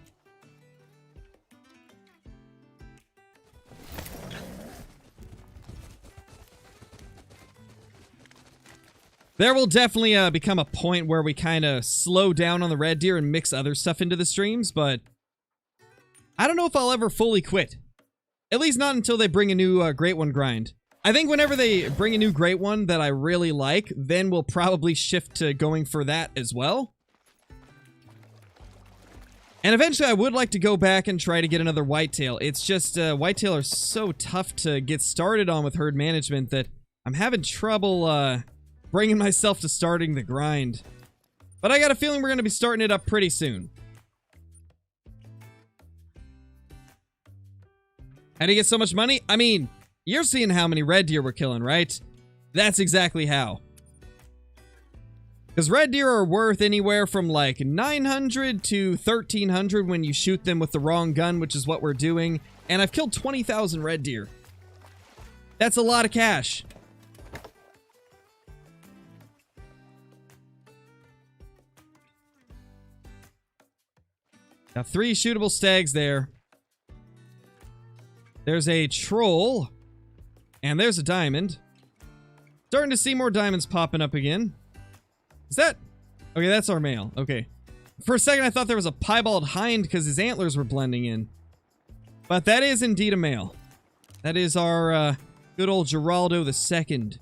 There will definitely become a point where we kind of slow down on the red deer and mix other stuff into the streams, but I don't know if I'll ever fully quit. At least not until they bring a new Great One grind. I think whenever they bring a new Great One that I really like, then we'll probably shift to going for that as well. And eventually I would like to go back and try to get another whitetail. It's just, whitetail are so tough to get started on with herd management that I'm having trouble, bringing myself to starting the grind. But I got a feeling we're going to be starting it up pretty soon. How do you get so much money? I mean, you're seeing how many red deer we're killing, right? That's exactly how. Because red deer are worth anywhere from like 900 to 1300 when you shoot them with the wrong gun, which is what we're doing. And I've killed 20,000 red deer. That's a lot of cash. Got 3 shootable stags there. There's a troll. And there's a diamond. Starting to see more diamonds popping up again. Is that... Okay, that's our male. Okay. For a second, I thought there was a piebald hind because his antlers were blending in. But that is indeed a male. That is our good old Geraldo II.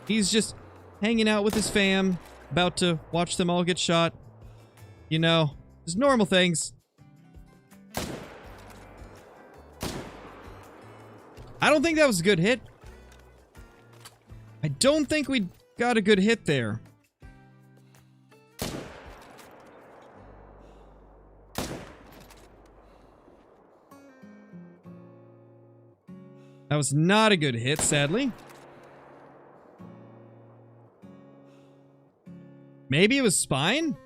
He's just hanging out with his fam, about to watch them all get shot. You know, just normal things. I don't think that was a good hit. I don't think we got a good hit there. That was not a good hit, sadly. Maybe it was spine?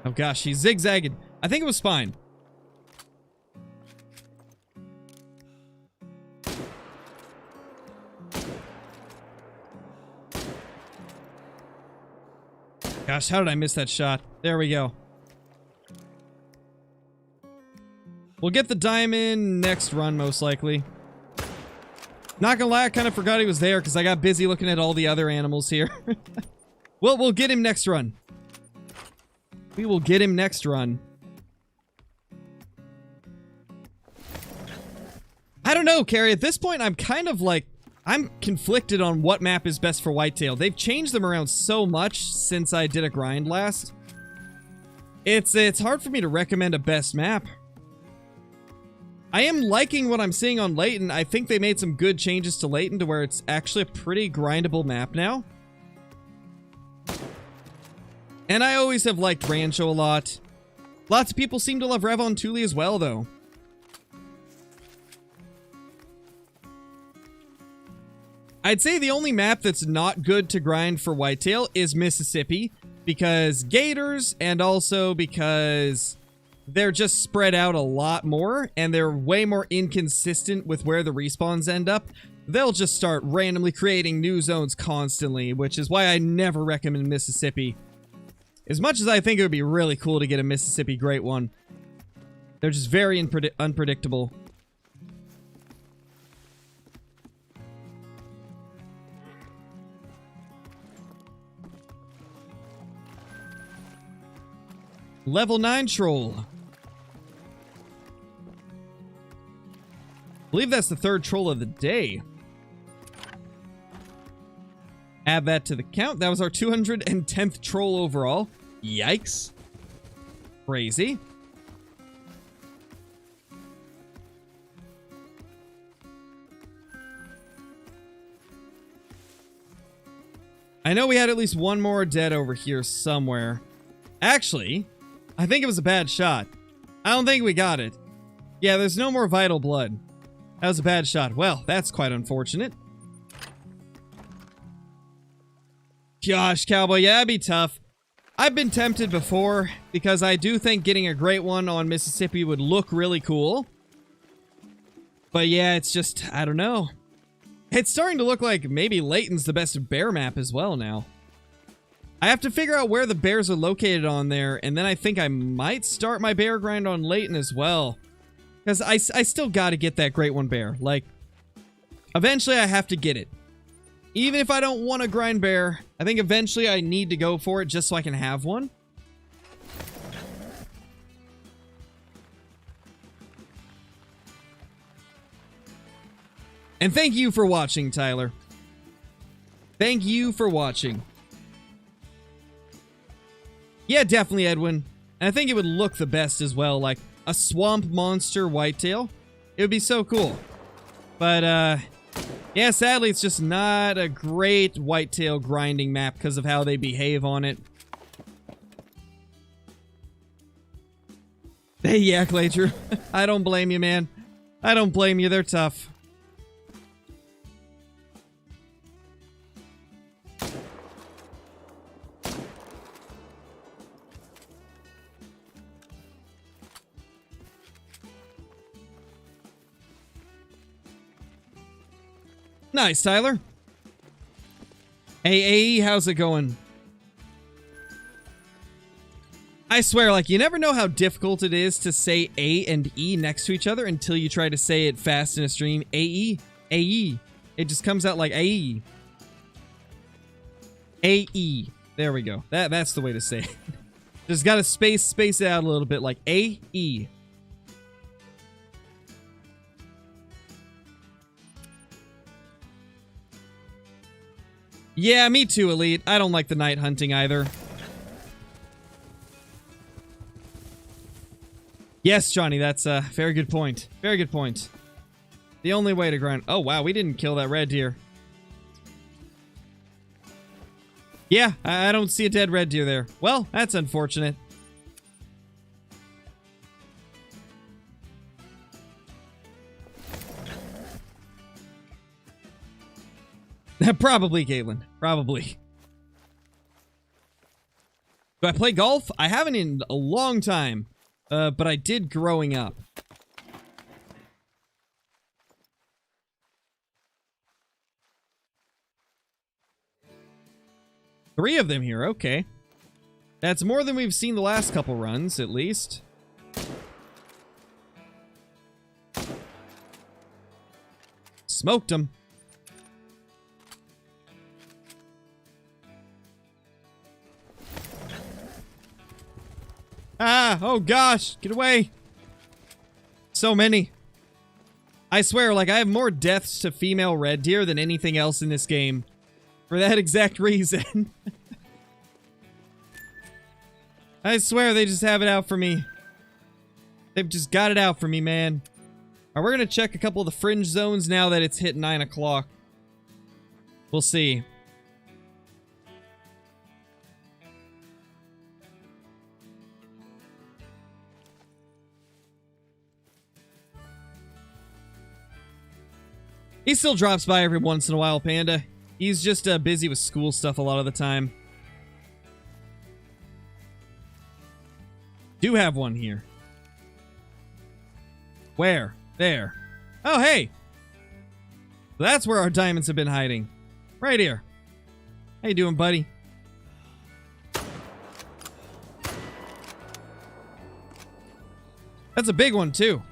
Oh gosh, he's zigzagging. I think it was spine. Gosh, how did I miss that shot? There we go. We'll get the diamond next run, most likely. Not gonna lie, I kind of forgot he was there because I got busy looking at all the other animals here. We'll get him next run. We will get him next run. I don't know, Carrie. At this point, I'm kind of like... I'm conflicted on what map is best for whitetail. They've changed them around so much since I did a grind last. It's hard for me to recommend a best map. I am liking what I'm seeing on Layton. I think they made some good changes to Layton to where it's actually a pretty grindable map now. And I always have liked Rancho a lot. Lots of people seem to love Revon Tule as well, though. I'd say the only map that's not good to grind for whitetail is Mississippi, because gators, and also because they're just spread out a lot more, and they're way more inconsistent with where the respawns end up. They'll just start randomly creating new zones constantly, which is why I never recommend Mississippi. As much as I think it would be really cool to get a Mississippi Great One, they're just very unpredictable. Level 9 troll. I believe that's the 3rd troll of the day. Add that to the count. That was our 210th troll overall. Yikes. Crazy. I know we had at least one more dead over here somewhere. Actually, I think it was a bad shot. I don't think we got it. Yeah, there's no more vital blood. That was a bad shot. Well, that's quite unfortunate. Gosh, cowboy, yeah, that'd be tough. I've been tempted before because I do think getting a great one on Mississippi would look really cool. But yeah, it's just, I don't know. It's starting to look like maybe Layton's the best bear map as well now. I have to figure out where the bears are located on there, and then I think I might start my bear grind on Layton as well. Because I still gotta get that great one bear. Like, eventually I have to get it. Even if I don't want to grind bear, I think eventually I need to go for it just so I can have one. And thank you for watching, Tyler. Thank you for watching. Yeah. Yeah, definitely, Edwin. And I think it would look the best as well, like a swamp monster whitetail. It would be so cool. But, yeah, sadly, it's just not a great whitetail grinding map because of how they behave on it. Hey, yeah, Claytrue. I don't blame you, man. I don't blame you. They're tough. Nice, Tyler. Hey, AE, how's it going? I swear, like, you never know how difficult it is to say A and E next to each other until you try to say it fast in a stream. AE, AE. It just comes out like AE. AE. There we go. That's the way to say it. Just gotta space it out a little bit, like AE. Yeah, me too, Elite. I don't like the night hunting either. Yes, Johnny, that's a very good point. Very good point. The only way to grind... Oh, wow, we didn't kill that red deer. Yeah, I don't see a dead red deer there. Well, that's unfortunate. Probably, Caitlin. Probably. Do I play golf? I haven't in a long time. But I did growing up. Three of them here, okay. That's more than we've seen the last couple runs, at least. Smoked them. Ah, oh gosh, get away. So many. I swear, like, I have more deaths to female red deer than anything else in this game. For that exact reason. I swear, they just have it out for me. They've just got it out for me, man. Alright, we're gonna check a couple of the fringe zones now that it's hit 9 o'clock. We'll see. He still drops by every once in a while, Panda. He's just busy with school stuff a lot of the time. Do have one here. Where? There. Oh, hey! That's where our diamonds have been hiding. Right here. How you doing, buddy? That's a big one, too.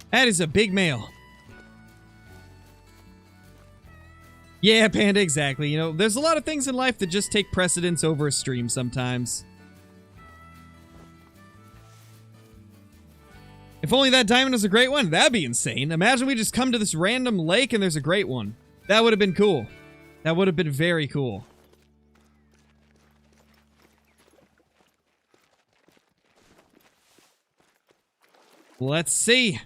That is a big male. Yeah, Panda, exactly. You know, there's a lot of things in life that just take precedence over a stream sometimes. If only that diamond was a great one, that'd be insane. Imagine we just come to this random lake and there's a great one. That would have been cool. That would have been very cool. Let's see.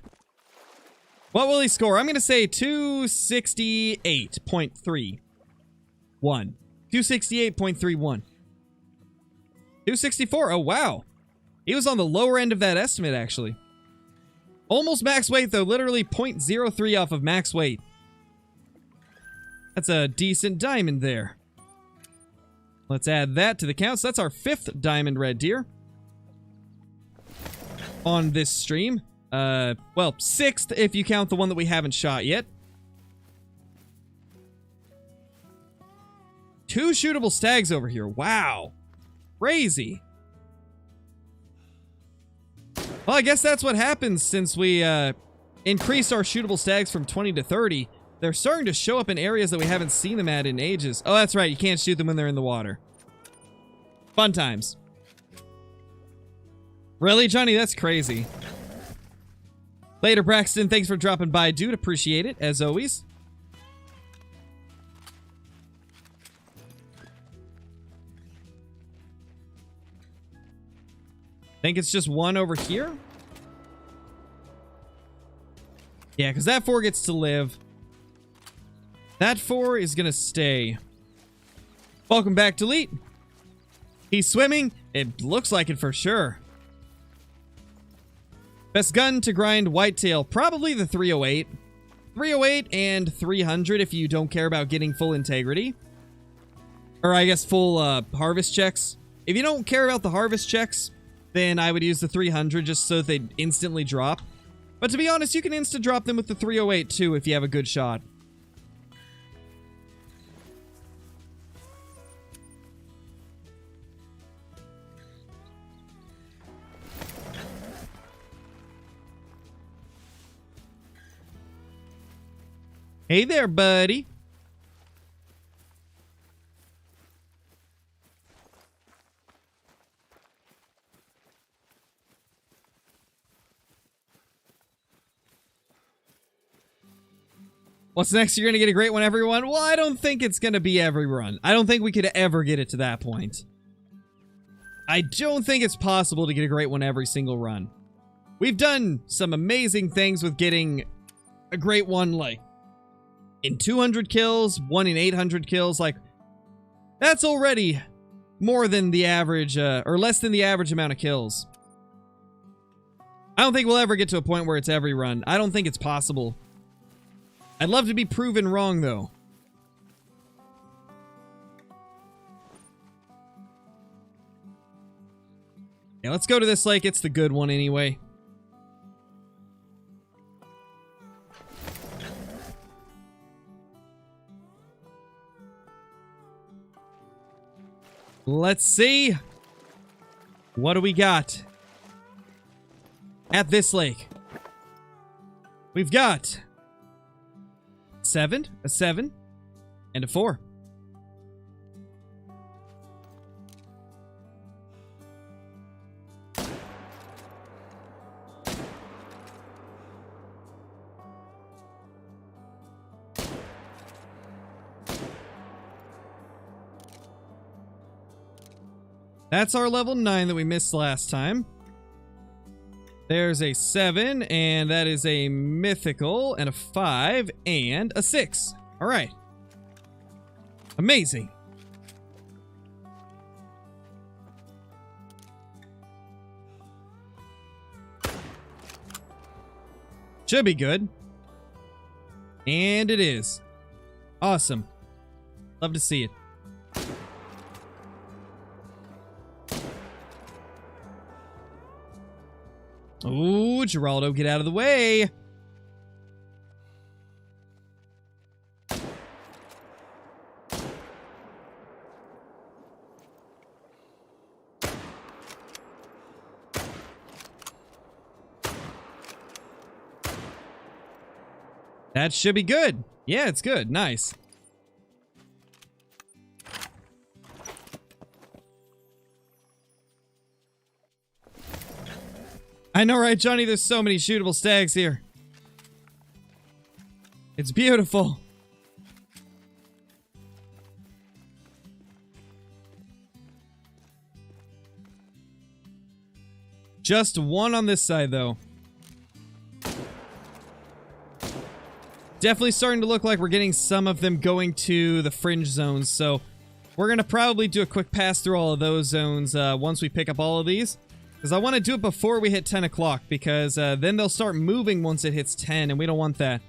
What will he score? I'm going to say 268.31. 268.31. 264. Oh, wow. He was on the lower end of that estimate, actually. Almost max weight, though. Literally 0.03 off of max weight. That's a decent diamond there. Let's add that to the count. So that's our 5th diamond red deer on this stream. Well, 6th if you count the one that we haven't shot yet. 2 shootable stags over here. Wow. Crazy. Well, I guess that's what happens since we increased our shootable stags from 20 to 30. They're starting to show up in areas that we haven't seen them at in ages. Oh, that's right. You can't shoot them when they're in the water. Fun times. Really, Johnny? That's crazy. Later, Braxton. Thanks for dropping by, dude. Appreciate it, as always. Think it's just one over here? Yeah, because that 4 gets to live. That 4 is going to stay. Welcome back, Delete. He's swimming. It looks like it for sure. Best gun to grind whitetail. Probably the 308. 308 and 300 if you don't care about getting full integrity. Or I guess full harvest checks. If you don't care about the harvest checks, then I would use the 300 just so they instantly drop. But to be honest, you can insta drop them with the 308 too if you have a good shot. Hey there, buddy. What's next? You're going to get a great one, everyone? Well, I don't think it's going to be every run. I don't think we could ever get it to that point. I don't think it's possible to get a great one every single run. We've done some amazing things with getting a great one, like, in 200 kills, one in 800 kills. Like, that's already more than the average, or less than the average amount of kills. I don't think we'll ever get to a point where it's every run. I don't think it's possible. I'd love to be proven wrong, though. Yeah, let's go to this lake. It's the good one anyway. Let's see. What do we got at this lake? We've got 7, a 7, and a 4. That's our level 9 that we missed last time. There's a 7, and that is a mythical, and a 5, and a 6. All right. Amazing. Should be good. And it is. Awesome. Love to see it. Ooh, Geraldo, get out of the way. That should be good. Yeah, it's good. Nice. I know, right, Johnny? There's so many shootable stags here. It's beautiful. Just one on this side, though. Definitely starting to look like we're getting some of them going to the fringe zones, so we're going to probably do a quick pass through all of those zones once we pick up all of these. Because I want to do it before we hit 10 o'clock, because then they'll start moving once it hits 10, and we don't want that.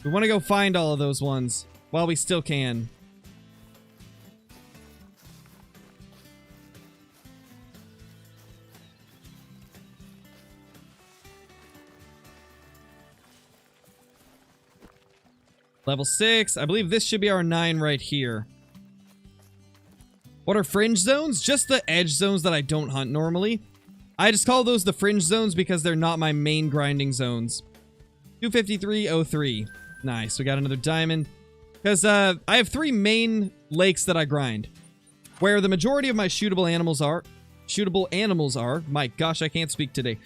We want to go find all of those ones while we still can. Level 6. I believe this should be our 9 right here. What are fringe zones? Just the edge zones that I don't hunt normally. I just call those the fringe zones because they're not my main grinding zones. 253.03. Nice. We got another diamond. Because I have 3 main lakes that I grind. Where the majority of my shootable animals are. My gosh, I can't speak today.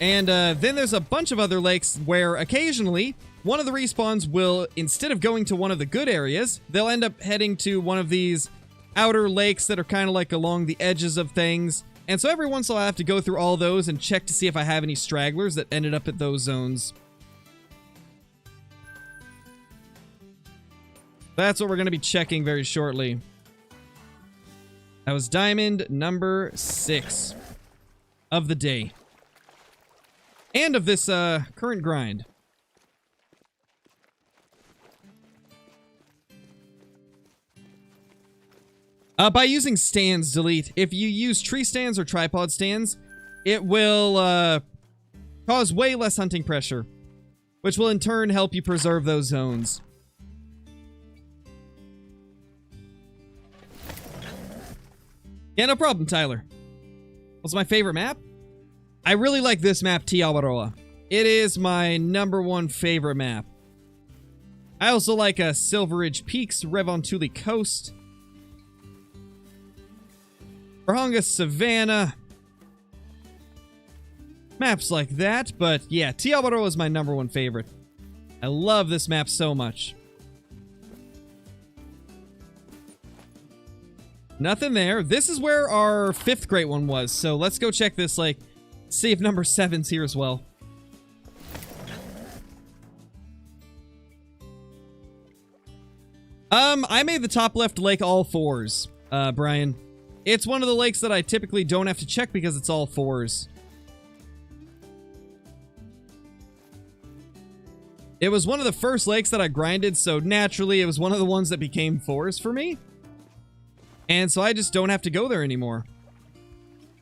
And then there's a bunch of other lakes where occasionally one of the respawns will, instead of going to one of the good areas, they'll end up heading to one of these outer lakes that are kind of like along the edges of things. And so every once in a while I have to go through all those and check to see if I have any stragglers that ended up at those zones. That's what we're going to be checking very shortly. That was diamond number 6 of the day. And of this current grind. By using stands, delete. If you use tree stands or tripod stands, it will cause way less hunting pressure, which will in turn help you preserve those zones. Yeah, no problem, Tyler. What's my favorite map? I really like this map, Tiawaroa. It is my #1 favorite map. I also like Silver Ridge Peaks, Revontuli Coast, Rahonga Savannah. Maps like that, but yeah, Tiawaroa is my #1 favorite. I love this map so much. Nothing there. This is where our 5th great one was, so let's go check this, like, see if number 7's here as well. I made the top left lake all 4s, Brian. It's one of the lakes that I typically don't have to check because it's all 4s. It was one of the first lakes that I grinded, so naturally it was one of the ones that became 4s for me. And so I just don't have to go there anymore.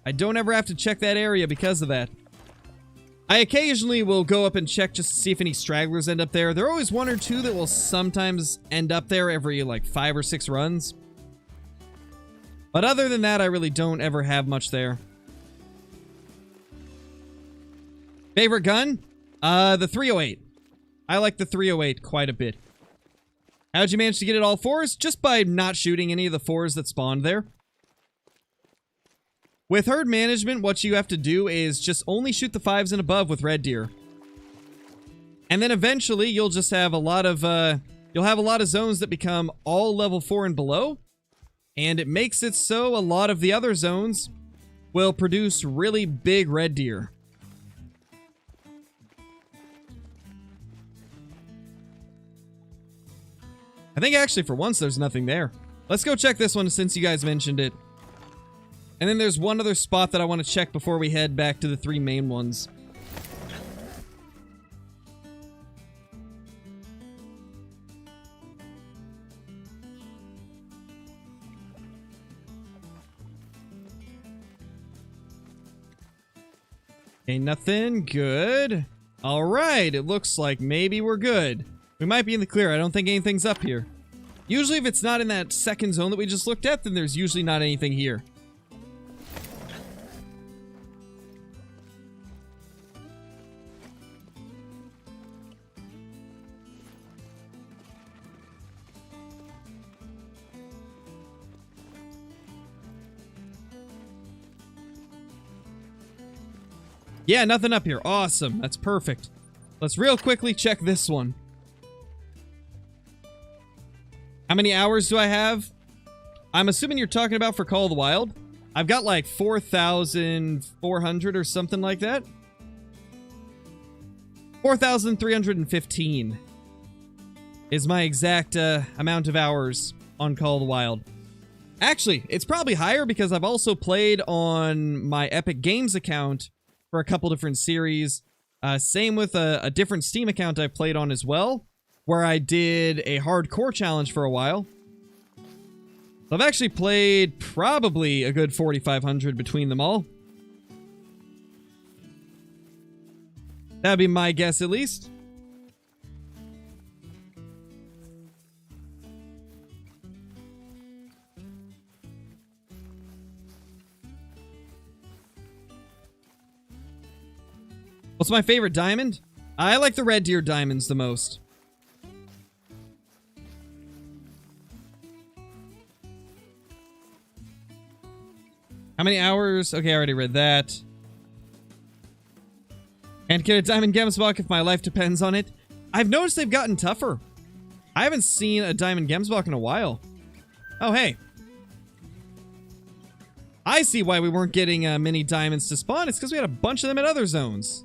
I don't ever have to check that area because of that. I occasionally will go up and check just to see if any stragglers end up there. There are always 1 or 2 that will sometimes end up there every like 5 or 6 runs. But other than that, I really don't ever have much there. Favorite gun? The 308. I like the 308 quite a bit. How'd you manage to get it all 4s? Just by not shooting any of the 4s that spawned there. With herd management, what you have to do is just only shoot the 5s and above with red deer. And then eventually you'll just have a lot of, zones that become all level 4 and below. And it makes it so a lot of the other zones will produce really big red deer. I think actually for once there's nothing there. Let's go check this one since you guys mentioned it. And then there's one other spot that I want to check before we head back to the 3 main ones. Okay, nothing. Good. Alright, it looks like maybe we're good. We might be in the clear. I don't think anything's up here. Usually if it's not in that second zone that we just looked at, then there's usually not anything here. Yeah, nothing up here. Awesome. That's perfect. Let's real quickly check this one. How many hours do I have? I'm assuming you're talking about for Call of the Wild. I've got like 4,400 or something like that. 4,315 is my exact amount of hours on Call of the Wild. Actually, it's probably higher because I've also played on my Epic Games account for a couple different series. Same with a different Steam account I've played on as well, where I did a hardcore challenge for a while. So I've actually played probably a good 4,500 between them all. That'd be my guess at least. What's my favorite diamond? I like the red deer diamonds the most. How many hours? Okay, I already read that. And get a diamond gemsbok if my life depends on it. I've noticed they've gotten tougher. I haven't seen a diamond gemsbok in a while. Oh, hey. I see why we weren't getting many diamonds to spawn. It's because we had a bunch of them at other zones.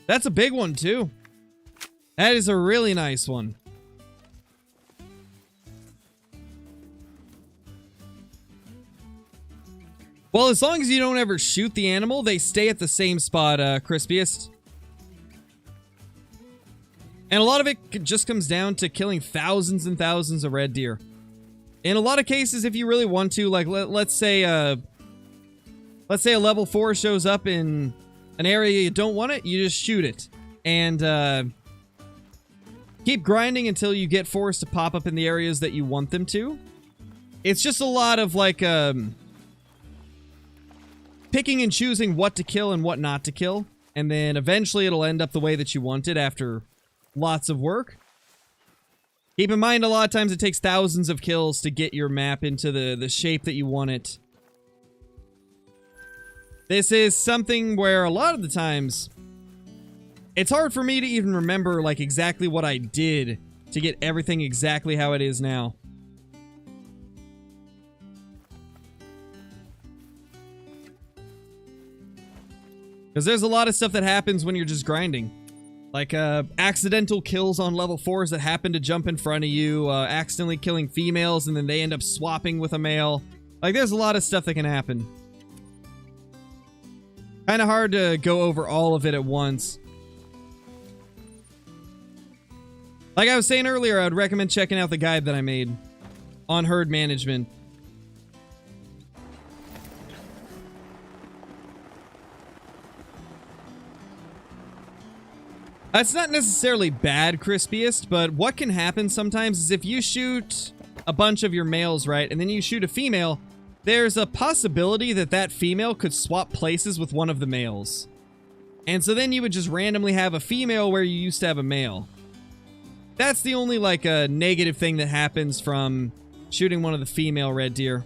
That's a big one, too. That is a really nice one. Well, as long as you don't ever shoot the animal, they stay at the same spot, Crispiest. And a lot of it just comes down to killing thousands and thousands of red deer. In a lot of cases, if you really want to, like, let's say a level 4 shows up in an area you don't want it, you just shoot it. And keep grinding until you get forests to pop up in the areas that you want them to. It's just a lot of, like, picking and choosing what to kill and what not to kill. And then eventually it'll end up the way that you want it after lots of work. Keep in mind, a lot of times it takes thousands of kills to get your map into the shape that you want it. This is something where a lot of the times it's hard for me to even remember, like, exactly what I did to get everything exactly how it is now. Because there's a lot of stuff that happens when you're just grinding. Like, accidental kills on level 4s that happen to jump in front of you, accidentally killing females and then they end up swapping with a male. Like, there's a lot of stuff that can happen. Kind of hard to go over all of it at once. Like I was saying earlier, I would recommend checking out the guide that I made on herd management. That's not necessarily bad, Crispiest, but what can happen sometimes is if you shoot a bunch of your males, right, and then you shoot a female, there's a possibility that that female could swap places with one of the males. And so then you would just randomly have a female where you used to have a male. That's the only, like, negative thing that happens from shooting one of the female red deer.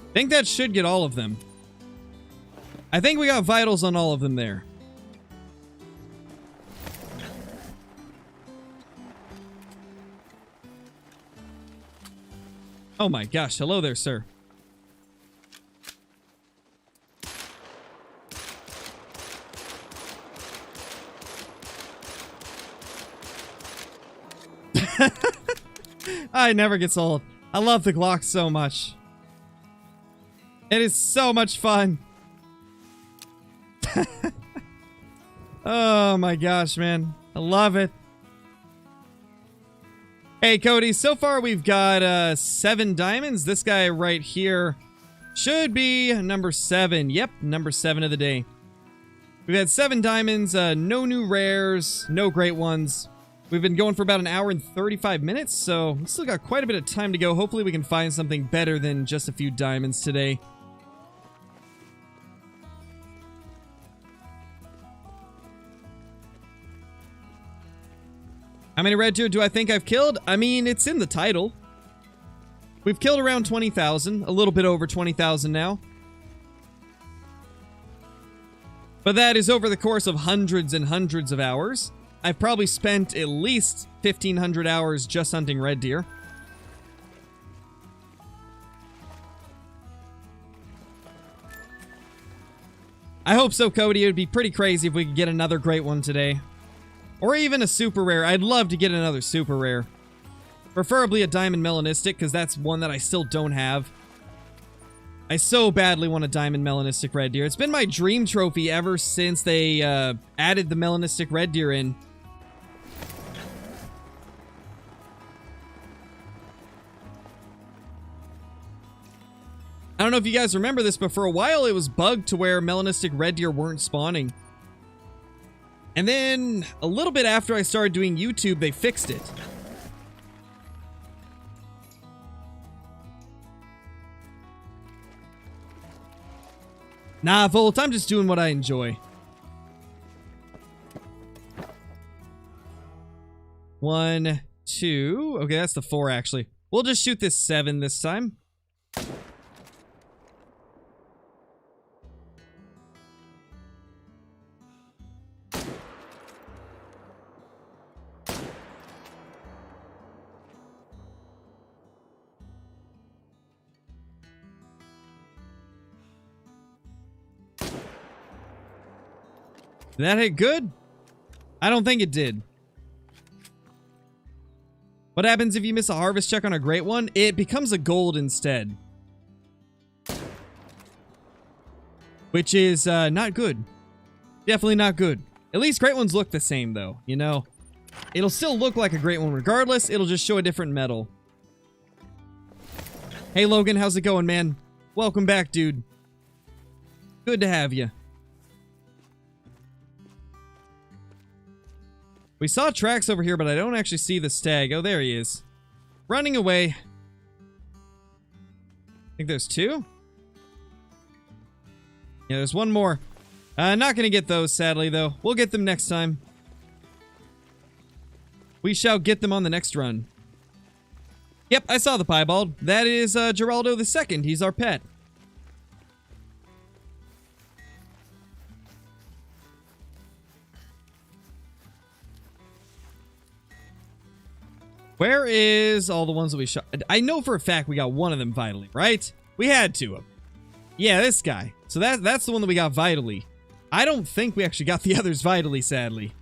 I think that should get all of them. I think we got vitals on all of them there. Oh my gosh, hello there, sir. I never gets old. I love the Glock so much. It is so much fun. Oh my gosh, man. I love it. Hey, Cody, so far we've got 7 diamonds. This guy right here should be number 7. Yep, number 7 of the day. We've had 7 diamonds, no new rares, no great ones. We've been going for about an hour and 35 minutes, so we still got quite a bit of time to go. Hopefully we can find something better than just a few diamonds today. How many red deer do I think I've killed? I mean, it's in the title. We've killed around 20,000, a little bit over 20,000 now. But that is over the course of hundreds and hundreds of hours. I've probably spent at least 1,500 hours just hunting red deer. I hope so, Cody. It would be pretty crazy if we could get another great one today. Or even a super rare. I'd love to get another super rare. Preferably a diamond melanistic, because that's one that I still don't have. I so badly want a diamond melanistic red deer. It's been my dream trophy ever since they added the melanistic red deer in. I don't know if you guys remember this, but for a while it was bugged to where melanistic red deer weren't spawning. And then, a little bit after I started doing YouTube, they fixed it. Nah, Volt, I'm just doing what I enjoy. 1, 2, 2. Okay, that's the 4, actually. We'll just shoot this 7 this time. Did that hit good? I don't think it did. What happens if you miss a harvest check on a great one? It becomes a gold instead. Which is not good. Definitely not good. At least great ones look the same though, you know? It'll still look like a great one regardless, it'll just show a different medal. Hey Logan, how's it going, man? Welcome back, dude. Good to have you. We saw tracks over here, but I don't actually see the stag. Oh, there he is. Running away. I think there's 2. Yeah, there's 1 more. Not gonna get those, sadly, though. We'll get them next time. We shall get them on the next run. Yep, I saw the piebald. That is Geraldo II. He's our pet. Where is all the ones that we shot? I know for a fact we got one of them vitally, right? We had 2 of them. Yeah, this guy. So that's the one that we got vitally. I don't think we actually got the others vitally, sadly.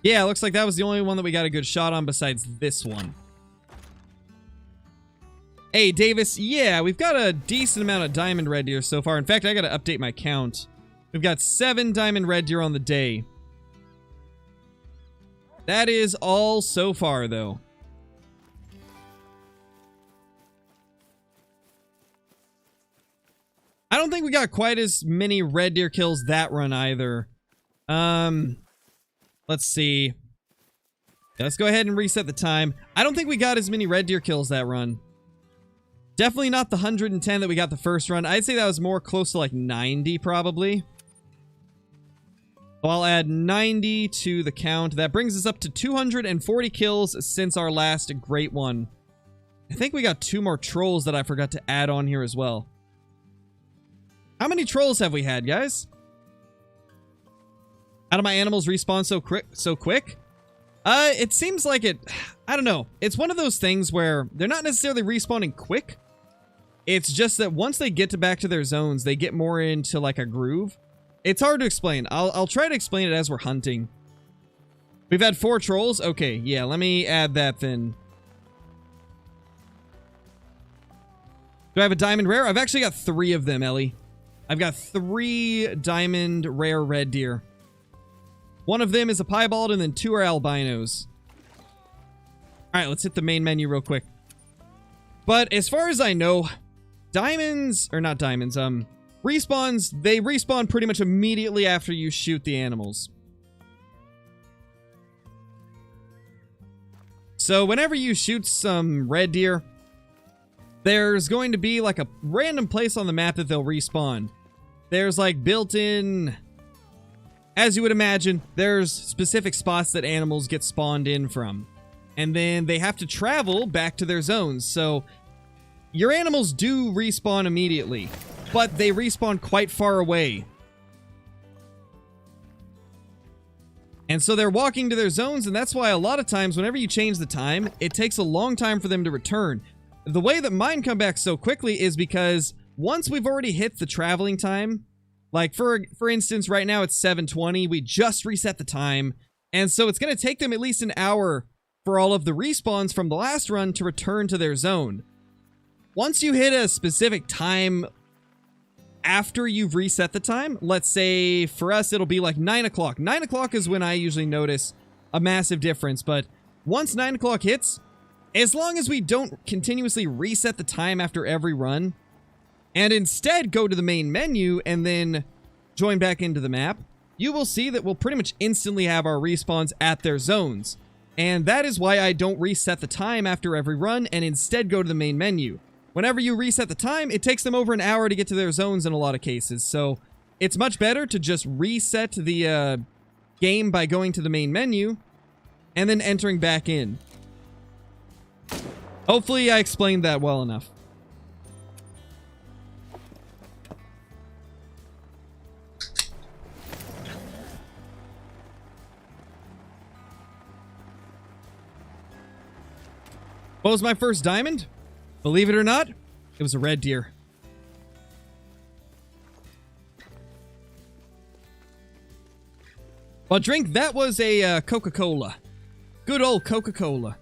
Yeah, looks like that was the only one that we got a good shot on besides this one. Hey, Davis. Yeah, we've got a decent amount of diamond red deer so far. In fact, I got to update my count. We've got 7 diamond red deer on the day. That is all so far, though. I don't think we got quite as many red deer kills that run either. Let's see. Let's go ahead and reset the time. I don't think we got as many red deer kills that run. Definitely not the 110 that we got the first run. I'd say that was more close to like 90 probably. So I'll add 90 to the count. That brings us up to 240 kills since our last great one. I think we got 2 more trolls that I forgot to add on here as well. How many trolls have we had, guys? How do my animals respawn so quick? It seems like it... I don't know. It's one of those things where they're not necessarily respawning quick. It's just that once they get back to their zones, they get more into like a groove. It's hard to explain. I'll try to explain it as we're hunting. We've had 4 trolls. Okay, yeah, let me add that then. Do I have a diamond rare? I've actually got 3 of them, Ellie. I've got 3 diamond rare red deer. One of them is a piebald and then 2 are albinos. Alright, let's hit the main menu real quick. But as far as I know, diamonds, or not diamonds, respawns, they respawn pretty much immediately after you shoot the animals. So whenever you shoot some red deer, there's going to be like a random place on the map that they'll respawn. There's like built-in, as you would imagine, there's specific spots that animals get spawned in from. And then they have to travel back to their zones. So your animals do respawn immediately, but they respawn quite far away. And so they're walking to their zones, and that's why a lot of times whenever you change the time, it takes a long time for them to return. The way that mine come back so quickly is because once we've already hit the traveling time, like for instance, right now it's 7:20, we just reset the time, and so it's going to take them at least an hour for all of the respawns from the last run to return to their zone. Once you hit a specific time after you've reset the time, let's say for us it'll be like 9 o'clock. 9 o'clock is when I usually notice a massive difference, but once 9 o'clock hits, as long as we don't continuously reset the time after every run, and instead go to the main menu and then join back into the map, you will see that we'll pretty much instantly have our respawns at their zones. And that is why I don't reset the time after every run and instead go to the main menu. Whenever you reset the time, it takes them over an hour to get to their zones in a lot of cases. So it's much better to just reset the game by going to the main menu and then entering back in. Hopefully I explained that well enough. What was my first diamond? Believe it or not, it was a red deer. Well, drink, that was a Coca-Cola. Good old Coca-Cola.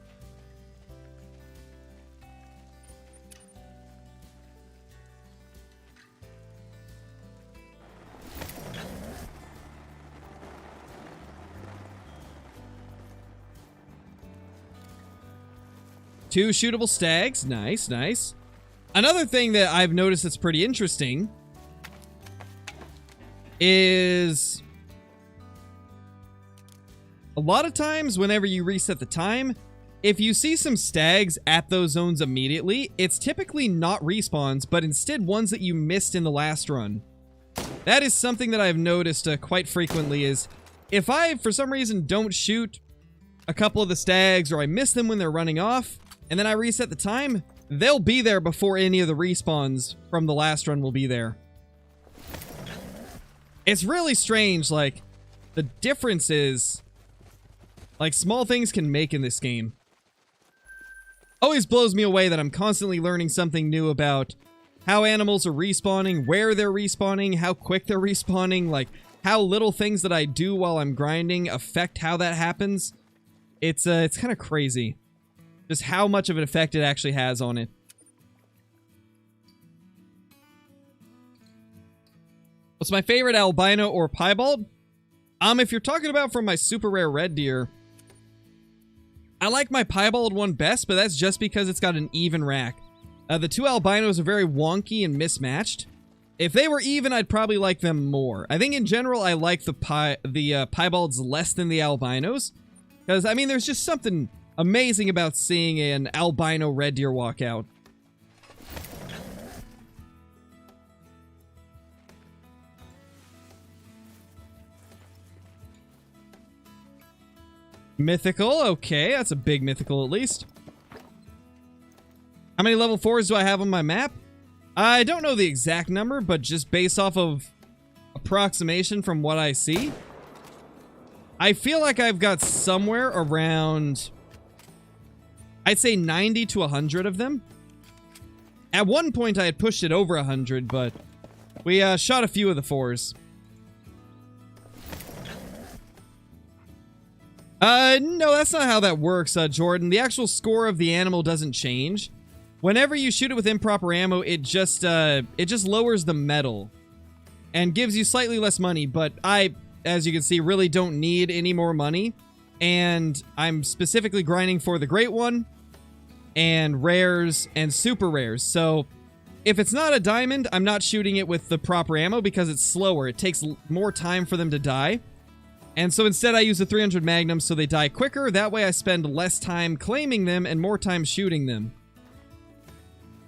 Two shootable stags. Nice, nice. Another thing that I've noticed that's pretty interesting is a lot of times whenever you reset the time, if you see some stags at those zones immediately, it's typically not respawns, but instead ones that you missed in the last run. That is something that I've noticed quite frequently is if I, for some reason, don't shoot a couple of the stags or I miss them when they're running off, and then I reset the time, they'll be there before any of the respawns from the last run will be there. It's really strange, like, the difference is, like, small things can make in this game. Always blows me away that I'm constantly learning something new about how animals are respawning, where they're respawning, how quick they're respawning, like, how little things that I do while I'm grinding affect how that happens. It's kind of crazy. Just how much of an effect it actually has on it. What's my favorite albino or piebald? If you're talking about from my super rare red deer, I like my piebald one best, but that's just because it's got an even rack. The two albinos are very wonky and mismatched. If they were even, I'd probably like them more. I think in general, I like the piebalds less than the albinos. Because, I mean, there's just something amazing about seeing an albino red deer walk out. Mythical, okay, that's a big mythical at least. How many level 4s do I have on my map? I don't know the exact number, but just based off of approximation from what I see, I feel like I've got somewhere around, I'd say 90 to 100 of them. At one point I had pushed it over 100, but we shot a few of the 4s. No, that's not how that works, Jordan. The actual score of the animal doesn't change. Whenever you shoot it with improper ammo, it just lowers the metal and gives you slightly less money, but I, as you can see, really don't need any more money. And I'm specifically grinding for the Great One and rares and super rares. So if it's not a diamond, I'm not shooting it with the proper ammo because it's slower. It takes more time for them to die. And so instead I use the 300 Magnum so they die quicker. That way I spend less time claiming them and more time shooting them.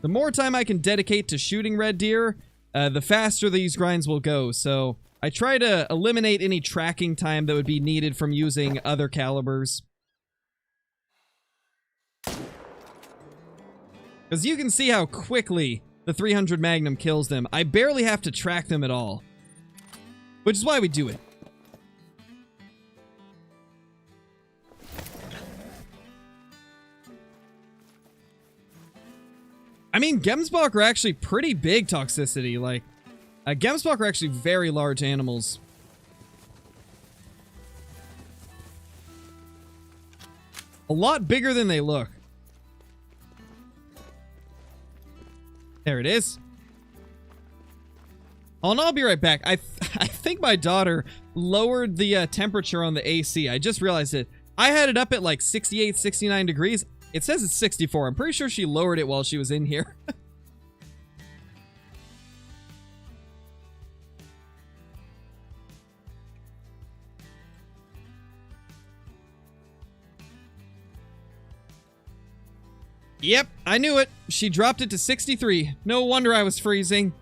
The more time I can dedicate to shooting red deer, the faster these grinds will go. So I try to eliminate any tracking time that would be needed from using other calibers. Because you can see how quickly the 300 Magnum kills them. I barely have to track them at all. Which is why we do it. I mean, Gemsbok are actually pretty big toxicity. Like, Gemsbok are actually very large animals. A lot bigger than they look. There it is. Oh, and I'll be right back. I think my daughter lowered the temperature on the AC. I just realized it. I had it up at like 68, 69 degrees. It says it's 64. I'm pretty sure she lowered it while she was in here. Yep, I knew it. She dropped it to 63. No wonder I was freezing.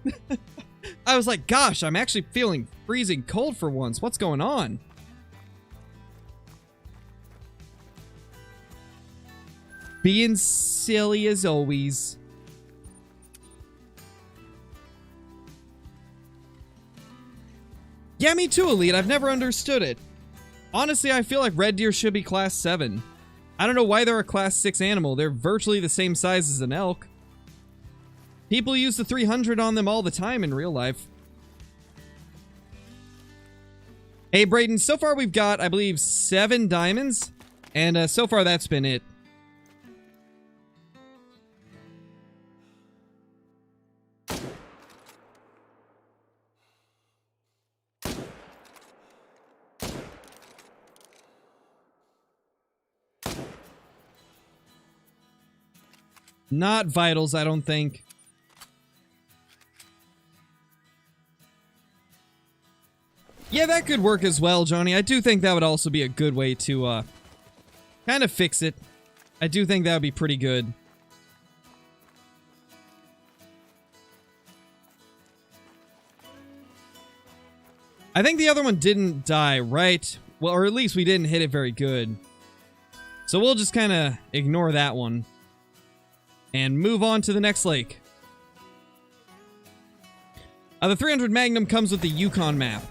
I was like, gosh, I'm actually feeling freezing cold for once. What's going on? Being silly as always. Yeah, me too, Elite. I've never understood it. Honestly, I feel like red deer should be class 7. I don't know why they're a class 6 animal. They're virtually the same size as an elk. People use the 300 on them all the time in real life. Hey, Brayden, so far we've got, I believe, 7 diamonds. And so far that's been it. Not vitals, I don't think. Yeah, that could work as well, Johnny. I do think that would also be a good way to, kind of fix it. I do think that would be pretty good. I think the other one didn't die, right? Well, or at least we didn't hit it very good. So we'll just kind of ignore that one. And move on to the next lake. The 300 Magnum comes with the Yukon map.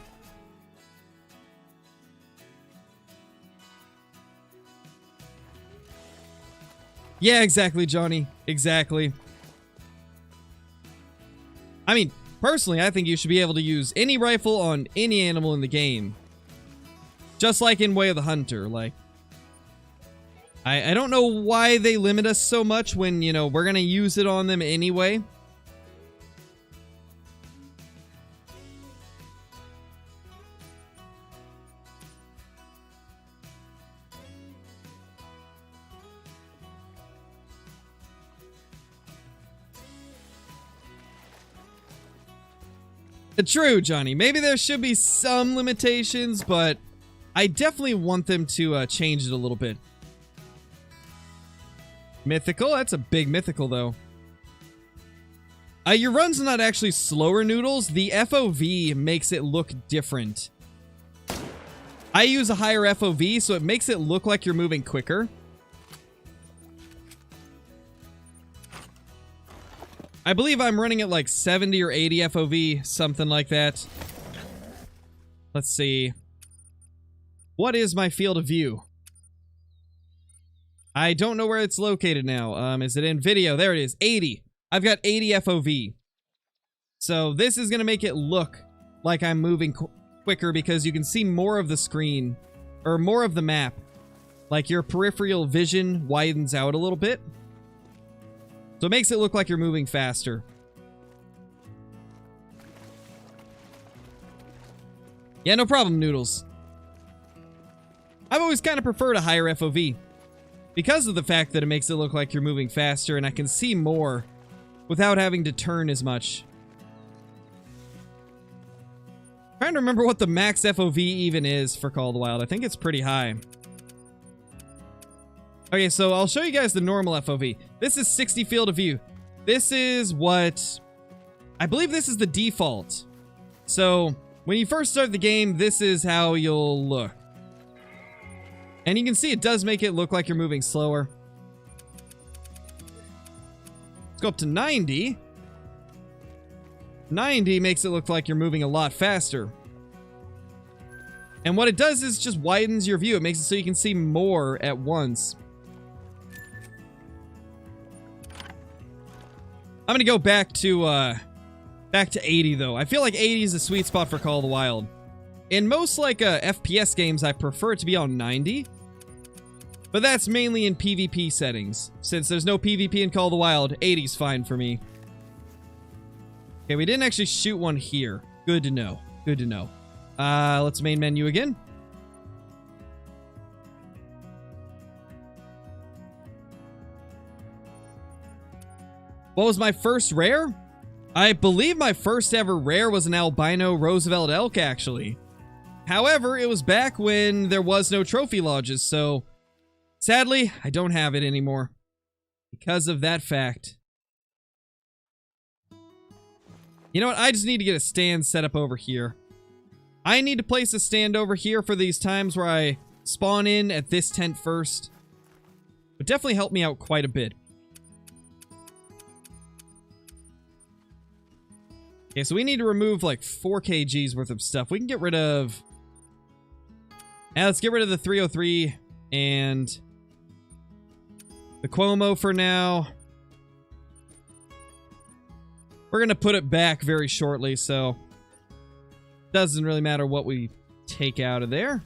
Yeah, exactly, Johnny. Exactly. I mean, personally, I think you should be able to use any rifle on any animal in the game. Just like in Way of the Hunter, like... I don't know why they limit us so much when, you know, we're gonna use it on them anyway. True, Johnny. Maybe there should be some limitations, but I definitely want them to change it a little bit. Mythical? That's a big mythical, though. Your run's not actually slower, Noodles. The FOV makes it look different. I use a higher FOV, so it makes it look like you're moving quicker. I believe I'm running at like 70 or 80 FOV, something like that. Let's see. What is my field of view? I don't know where it's located now. Is it in video? There it is. 80. I've got 80 FOV. So this is going to make it look like I'm moving quicker because you can see more of the screen or more of the map. Like your peripheral vision widens out a little bit. So it makes it look like you're moving faster. Yeah, no problem, Noodles. I've always kind of preferred a higher FOV. Because of the fact that it makes it look like you're moving faster and I can see more without having to turn as much. Trying to remember what the max FOV even is for Call of the Wild. I think it's pretty high. Okay, so I'll show you guys the normal FOV. This is 60 field of view. This is what... I believe this is the default. So, when you first start the game, this is how you'll look. And you can see it does make it look like you're moving slower. Let's go up to 90. 90 makes it look like you're moving a lot faster. And what it does is just widens your view. It makes it so you can see more at once. I'm gonna go back to 80 though. I feel like 80 is a sweet spot for Call of the Wild. In most like FPS games, I prefer it to be on 90. But that's mainly in PvP settings. Since there's no PvP in Call of the Wild, 80's fine for me. Okay, we didn't actually shoot one here. Good to know. Good to know. Let's main menu again. What was my first rare? I believe my first ever rare was an albino Roosevelt elk, actually. However, it was back when there was no trophy lodges, so sadly, I don't have it anymore because of that fact. You know what? I just need to get a stand set up over here. I need to place a stand over here for these times where I spawn in at this tent first. Would definitely help me out quite a bit. Okay, so we need to remove like 4 kgs worth of stuff. We can get rid of... Now let's get rid of the 303 and the Cuomo for now. We're going to put it back very shortly, so doesn't really matter what we take out of there.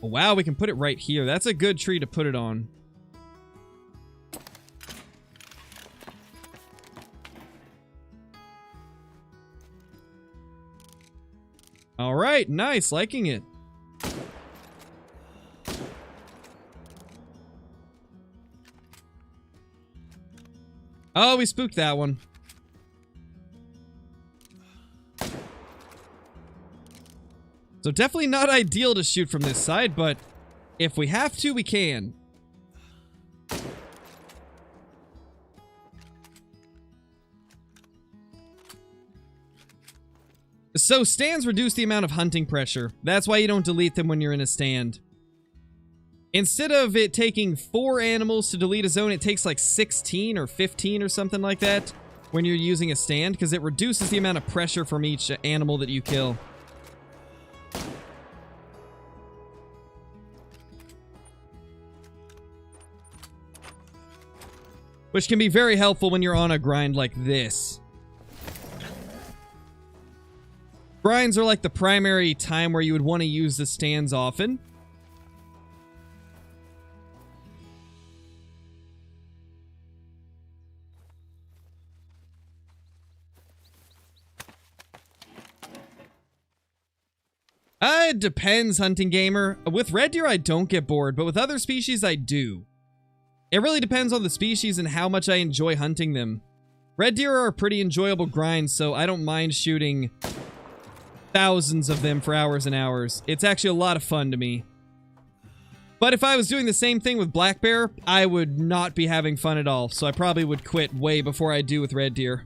Oh, wow, we can put it right here. That's a good tree to put it on. All right, nice, liking it. Oh, we spooked that one. So definitely not ideal to shoot from this side, but if we have to, we can. So stands reduce the amount of hunting pressure. That's why you don't delete them when you're in a stand. Instead of it taking 4 animals to delete a zone, it takes like 16 or 15 or something like that when you're using a stand, because it reduces the amount of pressure from each animal that you kill. Which can be very helpful when you're on a grind like this. Grinds are like the primary time where you would want to use the stands often. It depends, Hunting Gamer. With red deer, I don't get bored, but with other species, I do. It really depends on the species and how much I enjoy hunting them. Red deer are a pretty enjoyable grind, so I don't mind shooting thousands of them for hours and hours. It's actually a lot of fun to me. But if I was doing the same thing with black bear, I would not be having fun at all, so I probably would quit way before I do with red deer.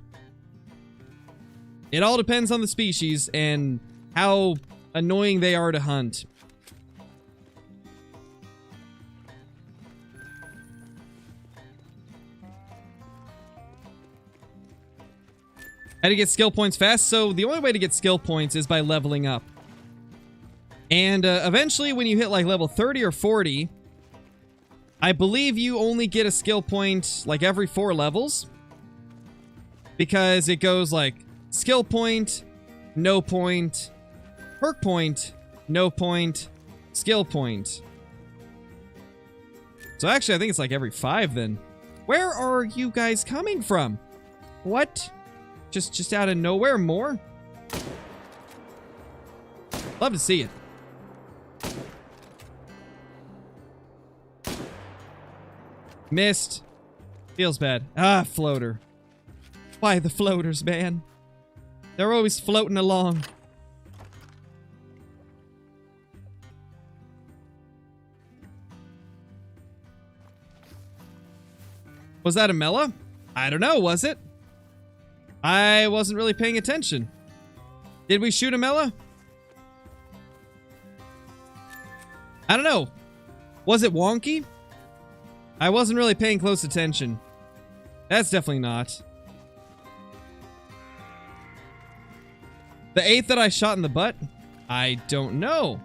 It all depends on the species and how annoying they are to hunt. How to get skill points fast? So the only way to get skill points is by leveling up. And eventually when you hit like level 30 or 40, I believe you only get a skill point like every 4 levels. Because it goes like skill point, no point, perk point, no point, skill point. So actually I think it's like every 5 then. Where are you guys coming from? What? Just out of nowhere, more? Love to see it. Missed. Feels bad. Ah, floater. Why the floaters, man? They're always floating along. Was that a Mela? I don't know, was it? I wasn't really paying attention. Did we shoot a Mela? I don't know. Was it wonky? I wasn't really paying close attention. That's definitely not. The 8th that I shot in the butt? I don't know.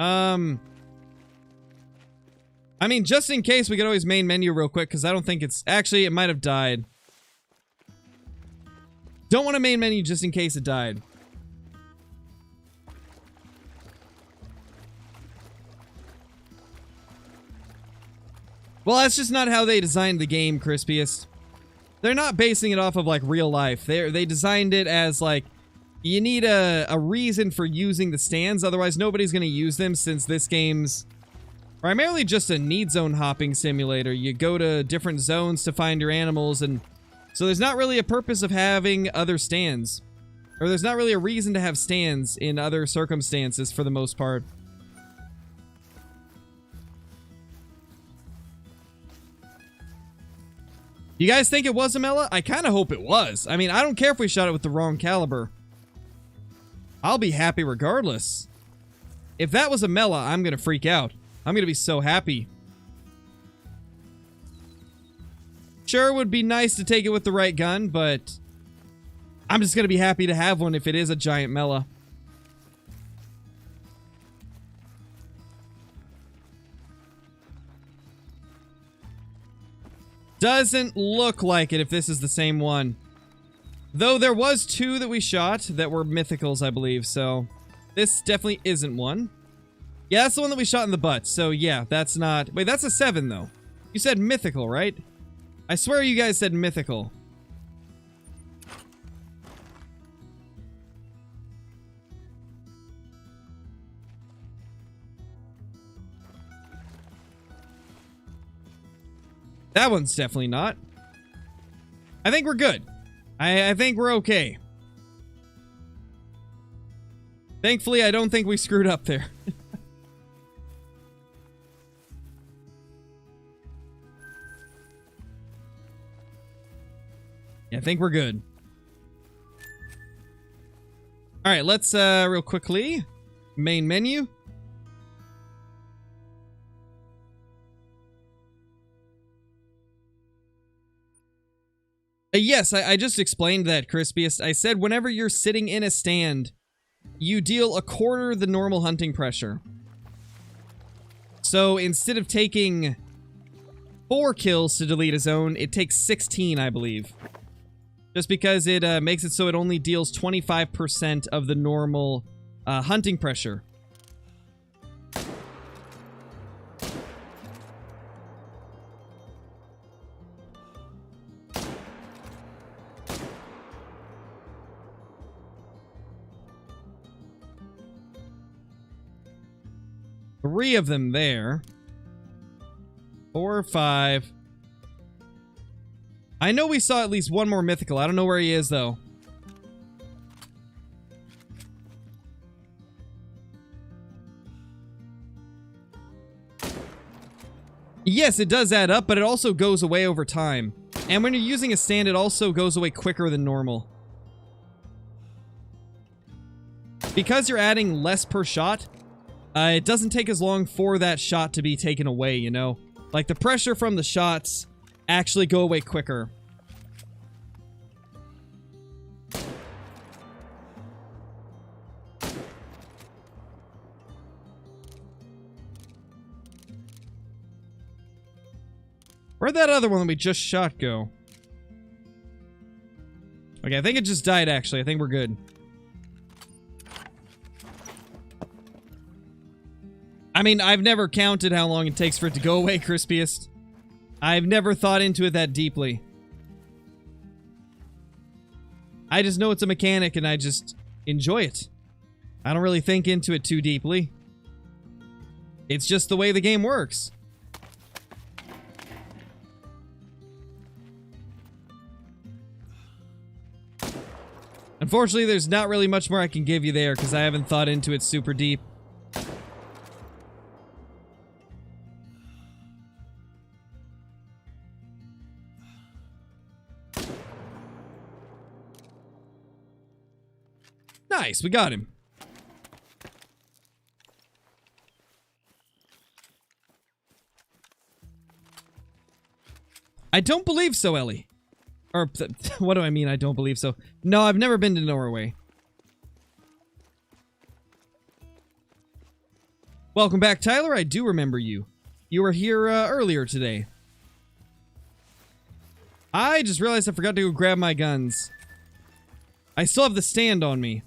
I mean, just in case, we could always main menu real quick, because I don't think it's... Actually, it might have died. Don't want to main menu just in case it died. Well, that's just not how they designed the game, Crispiest. They're not basing it off of, like, real life. They designed it as, like, you need a reason for using the stands, otherwise nobody's going to use them, since this game's primarily just a need zone hopping simulator. You go to different zones to find your animals, and so there's not really a purpose of having other stands. Or there's not really a reason to have stands in other circumstances for the most part. You guys think it was a Mela? I kind of hope it was. I mean, I don't care if we shot it with the wrong caliber. I'll be happy regardless. If that was a Mela, I'm going to freak out. I'm going to be so happy. Sure, it would be nice to take it with the right gun, but I'm just going to be happy to have one if it is a giant Mela. Doesn't look like it if this is the same one. Though there was 2 that we shot that were mythicals, I believe, so this definitely isn't one. Yeah, that's the one that we shot in the butt, so yeah, that's not... Wait, that's a 7, though. You said mythical, right? I swear you guys said mythical. That one's definitely not. I think we're good. I think we're okay. Thankfully, I don't think we screwed up there. Yeah, I think we're good. Alright, let's real quickly. Main menu. Yes, I just explained that, Crispiest. I said whenever you're sitting in a stand, you deal 1/4 the normal hunting pressure. So instead of taking 4 kills to delete a zone, it takes 16, I believe. Just because it makes it so it only deals 25% of the normal hunting pressure. Three of them there. 4 or 5. I know we saw at least one more mythical. I don't know where he is, though. Yes, it does add up, but it also goes away over time. And when you're using a stand, it also goes away quicker than normal. Because you're adding less per shot, it doesn't take as long for that shot to be taken away, you know? Like, the pressure from the shots actually go away quicker. Where'd that other one that we just shot go? Okay, I think it just died, actually. I think we're good. I mean, I've never counted how long it takes for it to go away, Crispiest. I've never thought into it that deeply. I just know it's a mechanic and I just enjoy it. I don't really think into it too deeply. It's just the way the game works. Unfortunately, there's not really much more I can give you there because I haven't thought into it super deep. Nice, we got him. I don't believe so, Ellie. Or, what do I mean, I don't believe so? No, I've never been to Norway. Welcome back, Tyler. I do remember you. You were here earlier today. I just realized I forgot to go grab my guns. I still have the stand on me.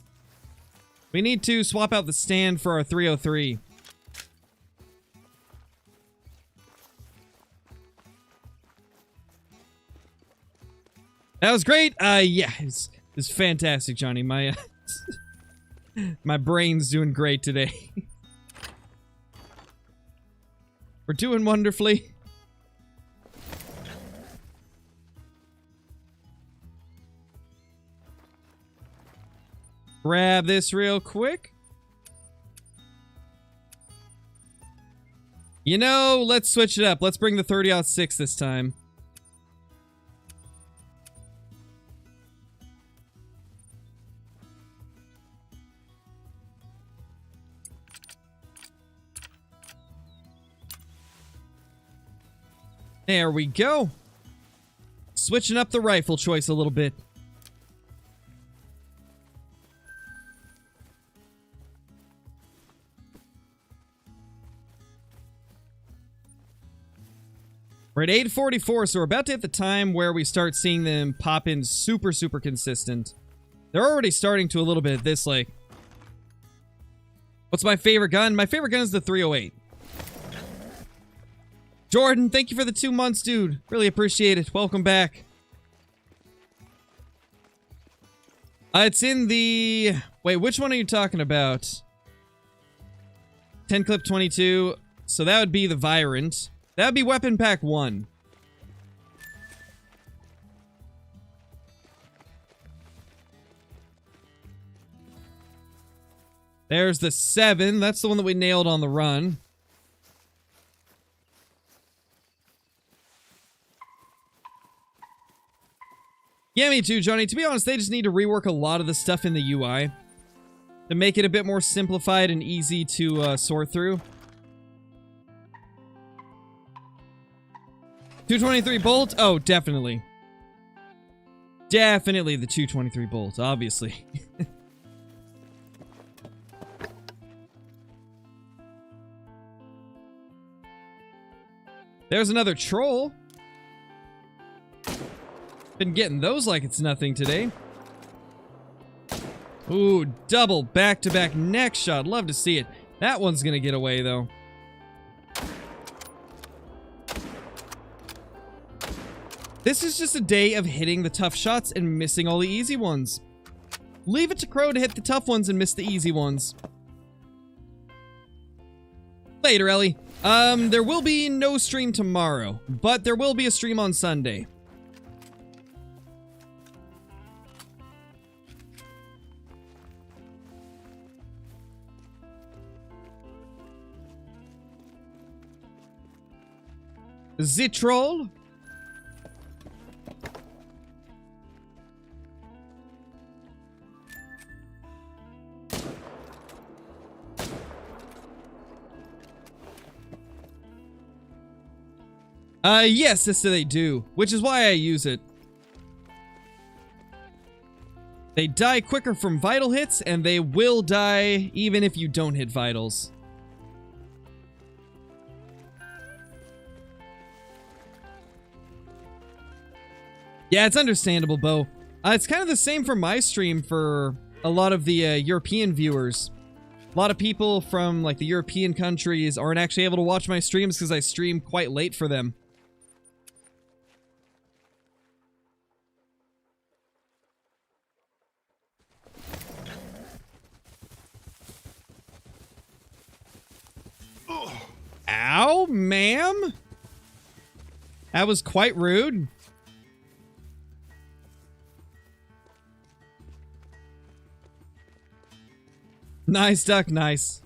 We need to swap out the stand for our 303. That was great. Yeah, it's fantastic, Johnny. My my brain's doing great today. We're doing wonderfully. Grab this real quick. You know, let's switch it up. Let's bring the 30-06 this time. There we go. Switching up the rifle choice a little bit. We're at 844, so we're about to hit the time where we start seeing them pop in super, super consistent. They're already starting to a little bit at this, like... What's my favorite gun? My favorite gun is the 308. Jordan, thank you for the 2 months, dude. Really appreciate it. Welcome back. It's in the... Wait, which one are you talking about? 10 clip 22. So that would be the Virant. That would be weapon pack 1. There's the 7. That's the one that we nailed on the run. Yeah, me too, Johnny. To be honest, they just need to rework a lot of the stuff in the UI to make it a bit more simplified and easy to sort through. 223 bolt? Oh, definitely. Definitely the 223 bolt, obviously. There's another troll. Been getting those like it's nothing today. Ooh, double back-to-back neck shot. Love to see it. That one's gonna get away, though. This is just a day of hitting the tough shots and missing all the easy ones. Leave it to Crow to hit the tough ones and miss the easy ones. Later, Ellie. There will be no stream tomorrow, but there will be a stream on Sunday. Zitrol. Yes, this they do, which is why I use it. They die quicker from vital hits, and they will die even if you don't hit vitals. Yeah, it's understandable, Bo. It's kind of the same for my stream for a lot of the European viewers. A lot of people from like the European countries aren't actually able to watch my streams because I stream quite late for them. Ow, ma'am? That was quite rude. Nice, Duck, nice.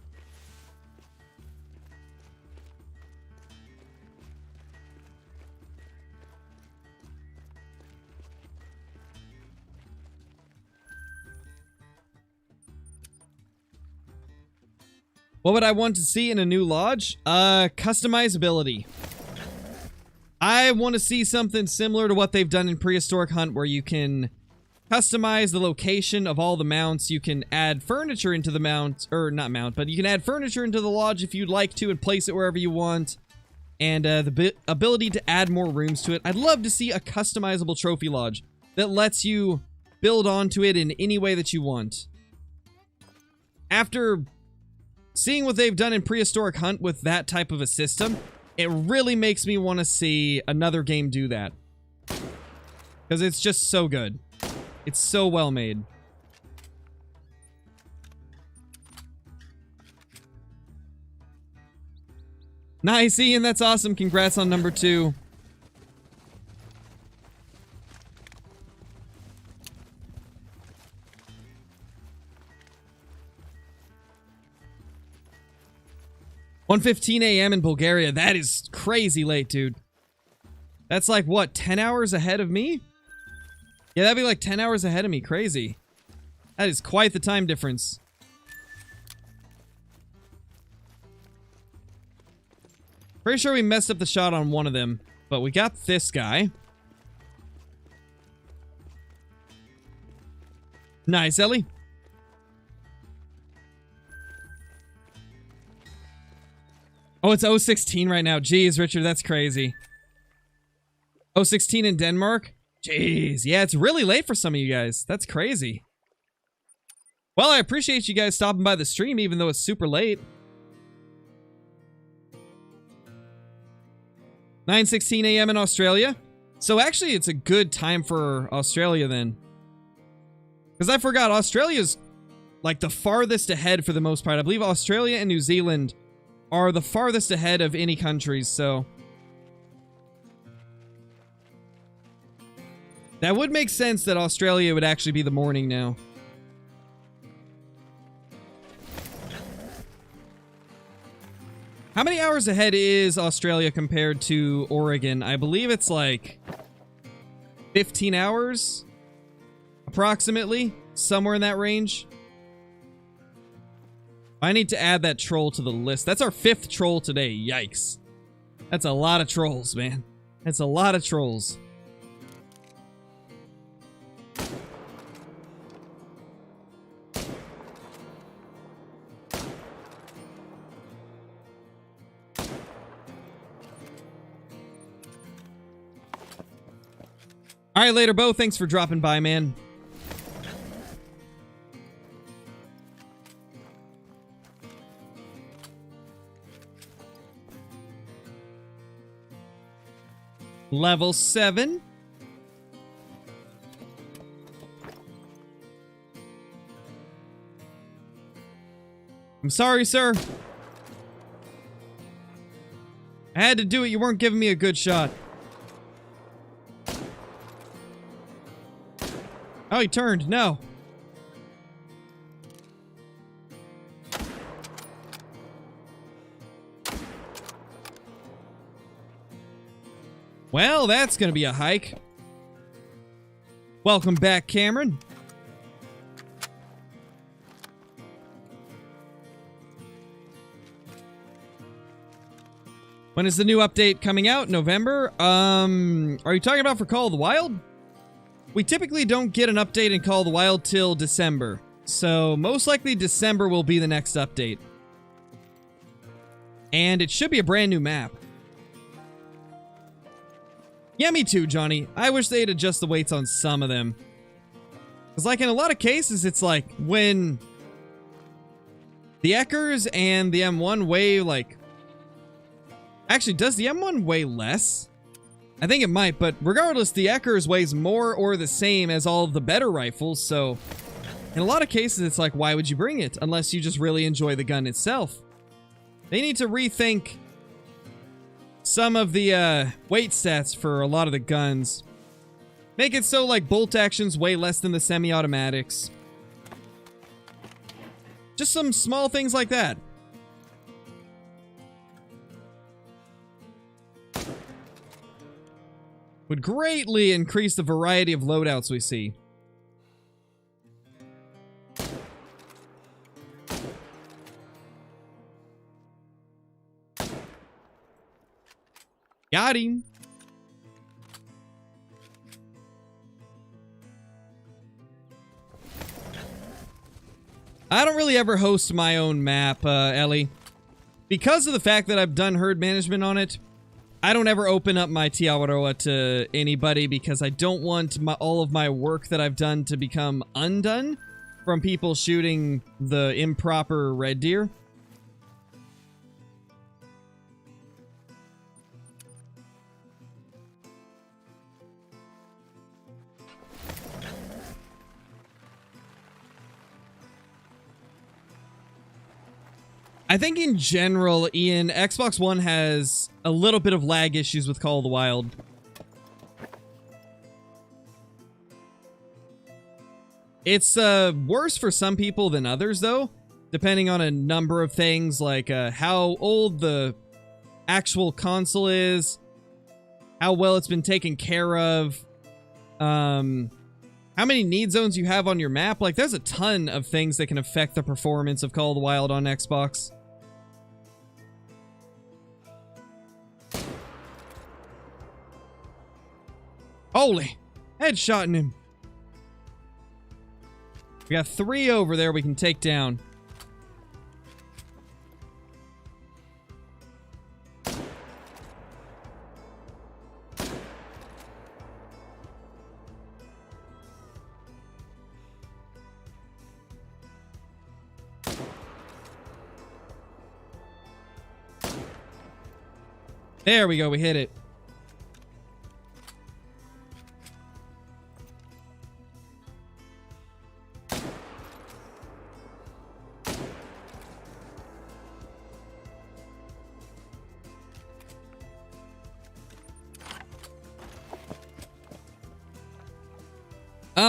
What would I want to see in a new lodge? Customizability. I want to see something similar to what they've done in Prehistoric Hunt, where you can customize the location of all the mounts. You can add furniture into the mount, or not mount, but you can add furniture into the lodge if you'd like to and place it wherever you want. And the ability to add more rooms to it. I'd love to see a customizable trophy lodge that lets you build onto it in any way that you want. After seeing what they've done in Prehistoric Hunt with that type of a system, it really makes me want to see another game do that. Because it's just so good. It's so well made. Nice, Ian. That's awesome. Congrats on number 2. "1:15 a.m. in Bulgaria." That is crazy late, dude. That's like, what, 10 hours ahead of me? Yeah, that'd be like 10 hours ahead of me. Crazy. That is quite the time difference. Pretty sure we messed up the shot on one of them. But we got this guy. Nice, Ellie. Oh, it's 016 right now. Jeez, Richard, that's crazy. 016 in Denmark? Jeez. Yeah, it's really late for some of you guys. That's crazy. Well, I appreciate you guys stopping by the stream, even though it's super late. 9:16 a.m. in Australia. So actually, it's a good time for Australia then. Because I forgot, Australia's like the farthest ahead for the most part. I believe Australia and New Zealand are the farthest ahead of any countries, so that would make sense that Australia would actually be the morning now. How many hours ahead is Australia compared to Oregon? I believe it's like 15 hours, approximately, somewhere in that range. I need to add that troll to the list. That's our 5th troll today. Yikes. That's a lot of trolls, man. That's a lot of trolls. All right, later, Bo. Thanks for dropping by, man. Level 7. I'm sorry, sir. I had to do it. You weren't giving me a good shot. Oh, he turned. No. Well, that's gonna be a hike. Welcome back, Cameron. When is the new update coming out? November? Are you talking about for Call of the Wild? We typically don't get an update in Call of the Wild till December. So, most likely December will be the next update. And it should be a brand new map. Yeah, me too, Johnny. I wish they'd adjust the weights on some of them. Because, like, in a lot of cases, it's like when the Eckers and the M1 weigh, like... Actually, does the M1 weigh less? I think it might, but regardless, the Eckers weighs more or the same as all of the better rifles, so... In a lot of cases, it's like, why would you bring it? Unless you just really enjoy the gun itself. They need to rethink some of the weight stats for a lot of the guns. Make it so like bolt actions weigh less than the semi-automatics. Just some small things like that. Would greatly increase the variety of loadouts we see. Got him. I don't really ever host my own map, Ellie. Because of the fact that I've done herd management on it, I don't ever open up my Te Awaroa to anybody because I don't want all of my work that I've done to become undone from people shooting the improper red deer. I think in general, Ian, Xbox One has a little bit of lag issues with Call of the Wild. It's worse for some people than others, though, depending on a number of things, like how old the actual console is, how well it's been taken care of, how many need zones you have on your map. Like, there's a ton of things that can affect the performance of Call of the Wild on Xbox. Holy. Headshotting him. We got 3 over there we can take down. There we go, we hit it.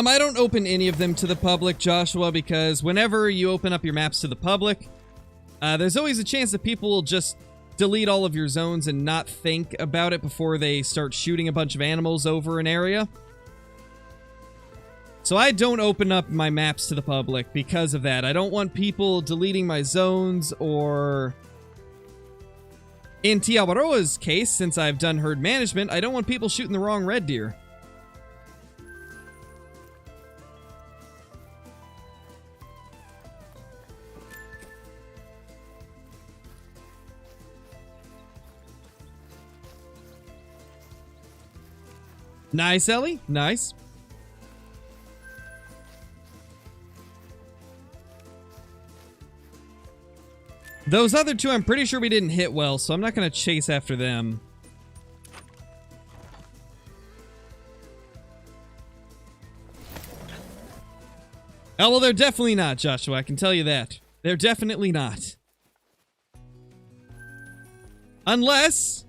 I don't open any of them to the public, Joshua, because whenever you open up your maps to the public, there's always a chance that people will just delete all of your zones and not think about it before they start shooting a bunch of animals over an area. So I don't open up my maps to the public because of that. I don't want people deleting my zones, or in Tiawaroa's case, since I've done herd management, I don't want people shooting the wrong red deer. Nice, Ellie. Nice. Those other 2, I'm pretty sure we didn't hit well, so I'm not going to chase after them. Oh, well, they're definitely not, Joshua. I can tell you that. They're definitely not. Unless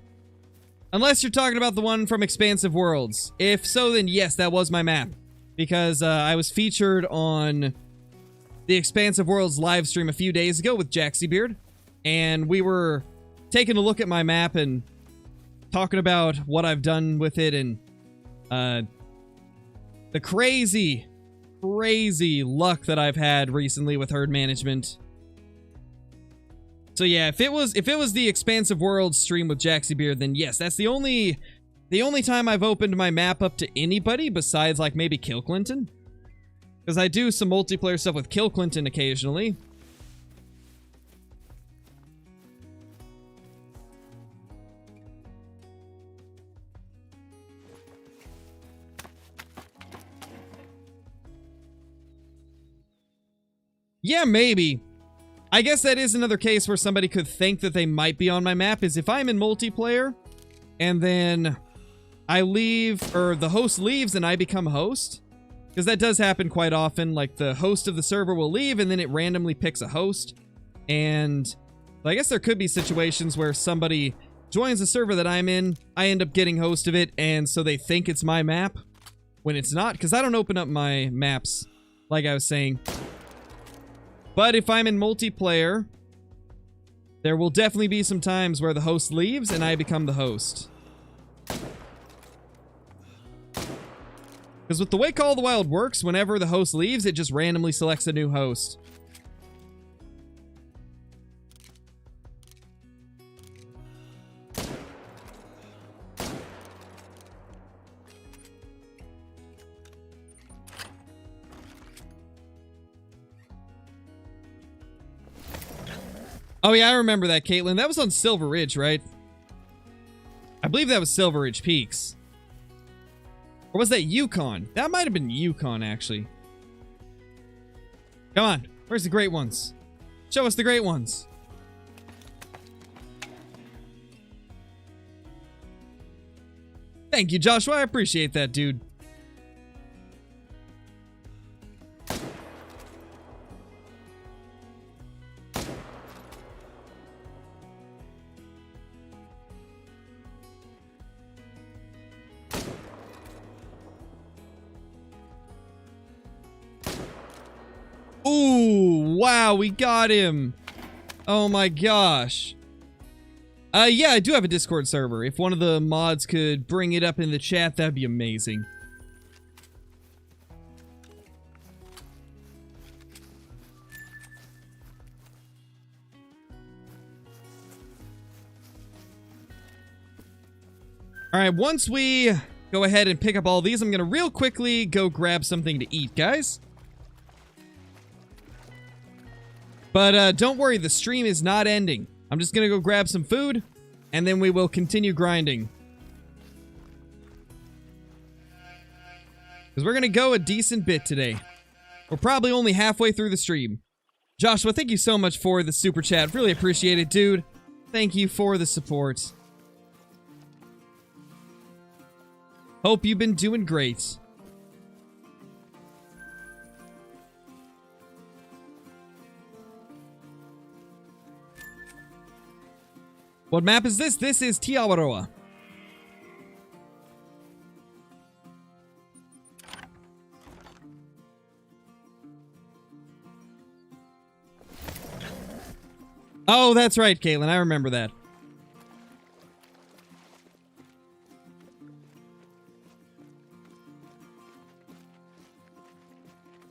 you're talking about the one from Expansive Worlds. If so, then yes, that was my map. Because I was featured on the Expansive Worlds live stream a few days ago with Jaxie Beard. And we were taking a look at my map and talking about what I've done with it, and the crazy luck that I've had recently with herd management. So yeah, if it was the Expansive Worlds stream with Jaxie Beard, then yes, that's the only time I've opened my map up to anybody besides like maybe Kill Clinton. Because I do some multiplayer stuff with Kill Clinton occasionally. Yeah, maybe. I guess that is another case where somebody could think that they might be on my map, is if I'm in multiplayer and then I leave, or the host leaves and I become host. Because that does happen quite often. Like, the host of the server will leave and then it randomly picks a host. And I guess there could be situations where somebody joins the server that I'm in, I end up getting host of it, and so they think it's my map when it's not. Because I don't open up my maps, like I was saying. But if I'm in multiplayer, there will definitely be some times where the host leaves and I become the host. Because with the way Call of the Wild works, whenever the host leaves, it just randomly selects a new host. Oh yeah, I remember that, Caitlin. That was on Silver Ridge, right? I believe that was Silver Ridge Peaks. Or was that Yukon? That might have been Yukon, actually. Come on. Where's the great ones? Show us the great ones. Thank you, Joshua. I appreciate that, dude. Ooh, wow, we got him. Oh my gosh. Yeah, I do have a Discord server. If one of the mods could bring it up in the chat, that'd be amazing. Alright, once we go ahead and pick up all these. I'm going to real quickly go grab something to eat, guys. But don't worry, the stream is not ending. I'm just going to go grab some food, and then we will continue grinding. Because we're going to go a decent bit today. We're probably only halfway through the stream. Joshua, thank you so much for the super chat. Really appreciate it, dude. Thank you for the support. Hope you've been doing great. What map is this? This is Tiawaroa. Oh, that's right, Caitlin. I remember that.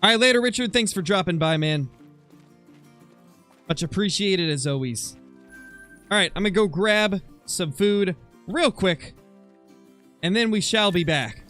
Alright, later, Richard. Thanks for dropping by, man. Much appreciated, as always. Alright, I'm gonna go grab some food real quick, and then we shall be back.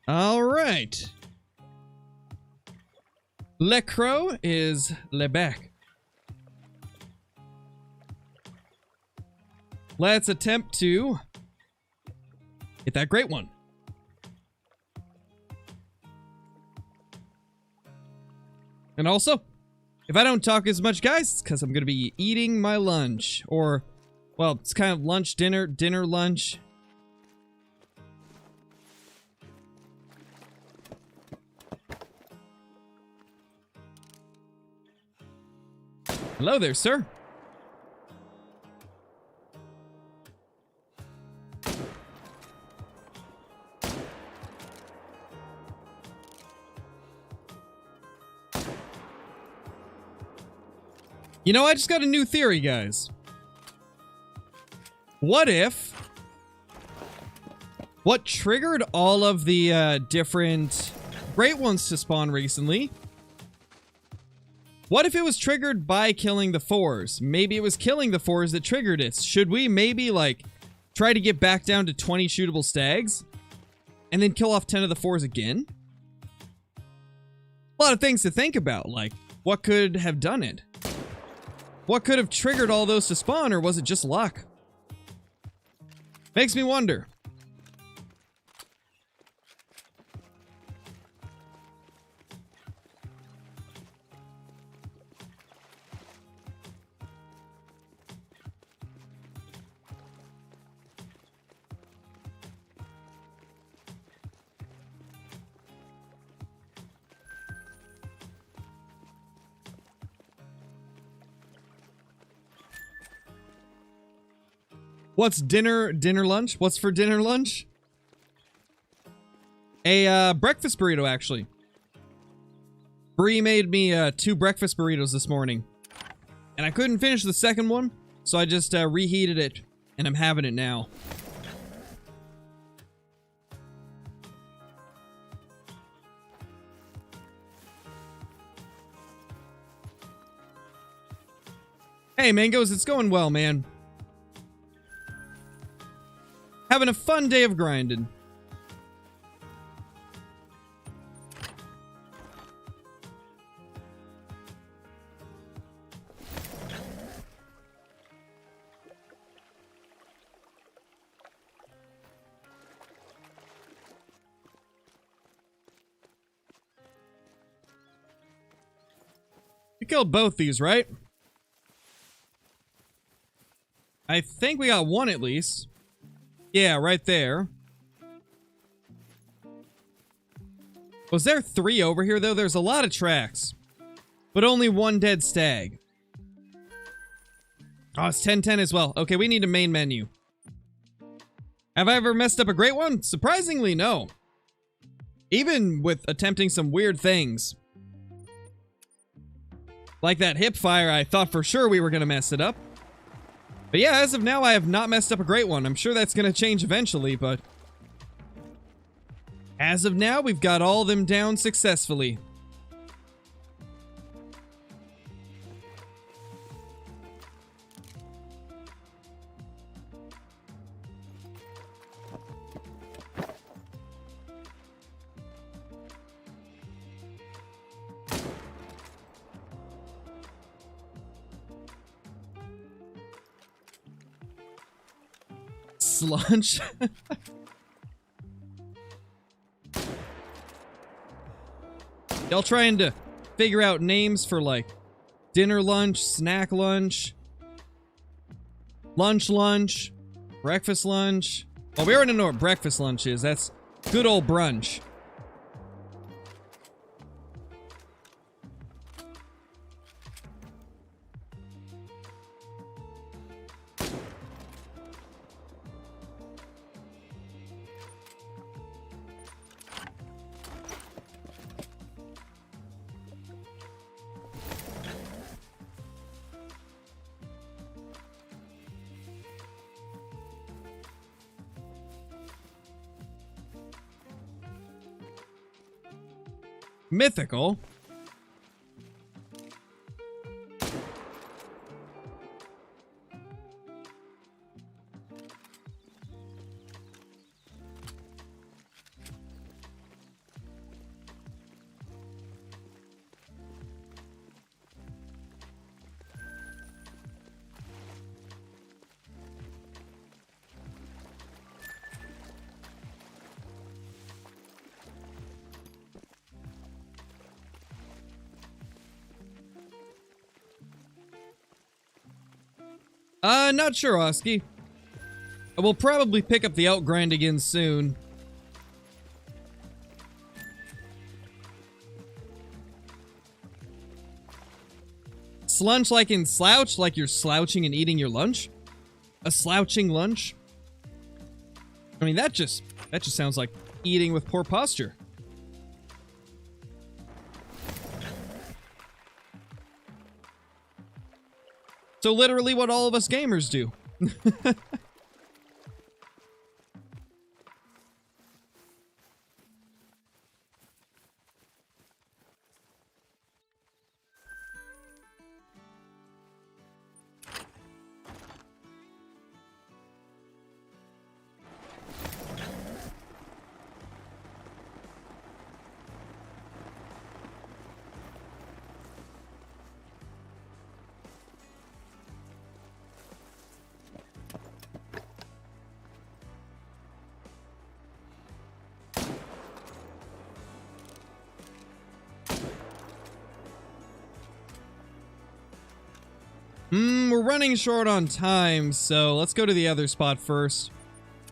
All right. Le Croc is Le Bec. Let's attempt to get that great one. And also, if I don't talk as much, guys, it's because I'm going to be eating my lunch. Or, well, it's kind of lunch, dinner, lunch. Hello there, sir. You know, I just got a new theory, guys. What if... What triggered all of the different Great Ones to spawn recently? What if it was triggered by killing the 4s? Maybe it was killing the 4s that triggered it. Should we maybe, like, try to get back down to 20 shootable stags? And then kill off 10 of the 4s again? A lot of things to think about, like, what could have done it? What could have triggered all those to spawn, or was it just luck? Makes me wonder. What's dinner lunch? What's for dinner lunch? A breakfast burrito, actually. Bree made me 2 breakfast burritos this morning. And I couldn't finish the second one, so I just reheated it, and I'm having it now. Hey, Mangoes, it's going well, man. Having a fun day of grinding. We killed both these, right? I think we got one at least. Yeah, right there. Was there 3 over here, though? There's a lot of tracks. But only 1 dead stag. Oh, it's 10-10 as well. Okay, we need a main menu. Have I ever messed up a great one? Surprisingly, no. Even with attempting some weird things. Like that hip fire, I thought for sure we were going to mess it up. But yeah, as of now, I have not messed up a great one. I'm sure that's going to change eventually, but... as of now, we've got all of them down successfully. Lunch. Y'all trying to figure out names for like dinner lunch, snack lunch, lunch, breakfast lunch. Well, we already know what breakfast lunch is. That's good old brunch. Mythical. Not sure, Oski. We'll probably pick up the outgrind again soon. Slunch like in slouch, like you're slouching and eating your lunch? A slouching lunch? I mean, that just sounds like eating with poor posture. So literally what all of us gamers do. We're running short on time, so let's go to the other spot first,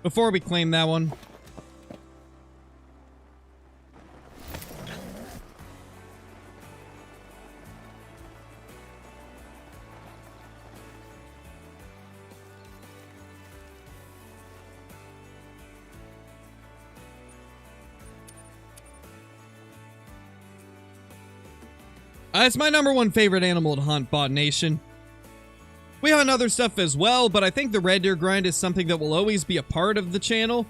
before we claim that one. It's my #1 favorite animal to hunt, Bot Nation. We hunt other stuff as well, but I think the red deer grind is something that will always be a part of the channel.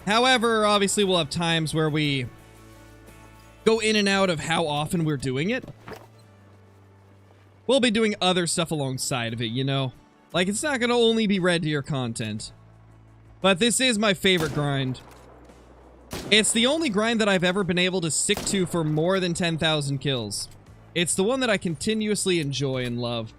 However, obviously we'll have times where we go in and out of how often we're doing it. We'll be doing other stuff alongside of it, you know? Like, it's not going to only be red deer content. But this is my favorite grind. It's the only grind that I've ever been able to stick to for more than 10,000 kills. It's the one that I continuously enjoy and love.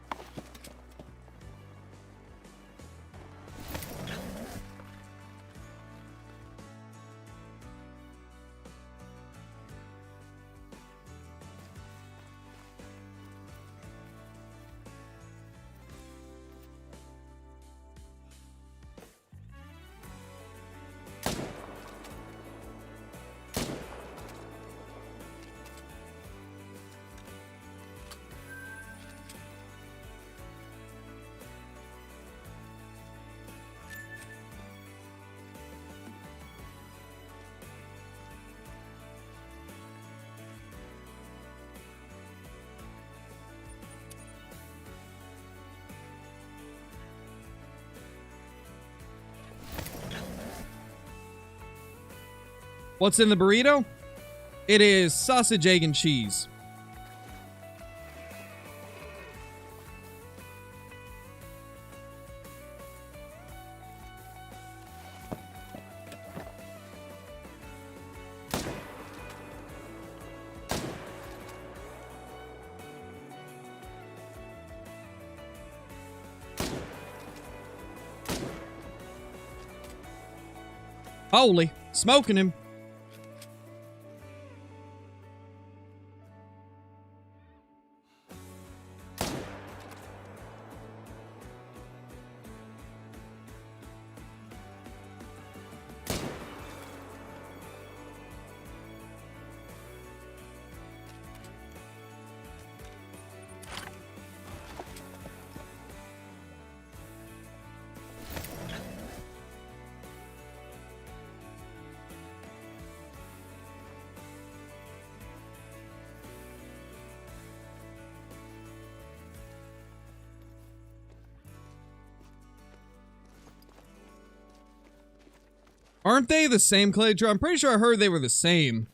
What's in the burrito? It is sausage, egg, and cheese. Holy, smoking him. Aren't they the same, Claytro? I'm pretty sure I heard they were the same.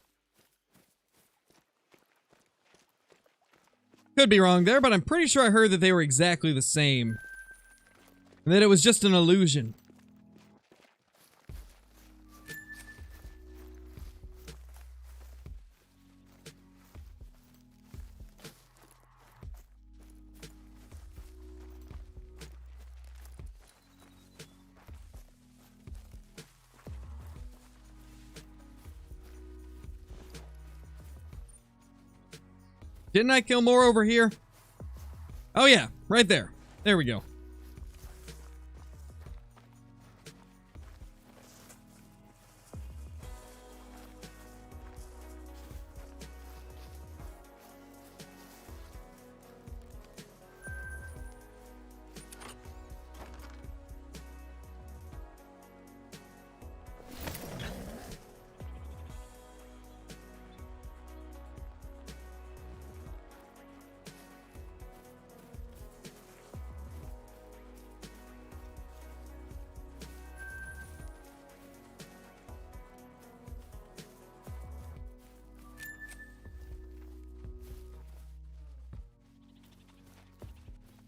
Could be wrong there, but I'm pretty sure I heard that they were exactly the same. And that it was just an illusion. Didn't I kill more over here? Oh yeah, right there. There we go.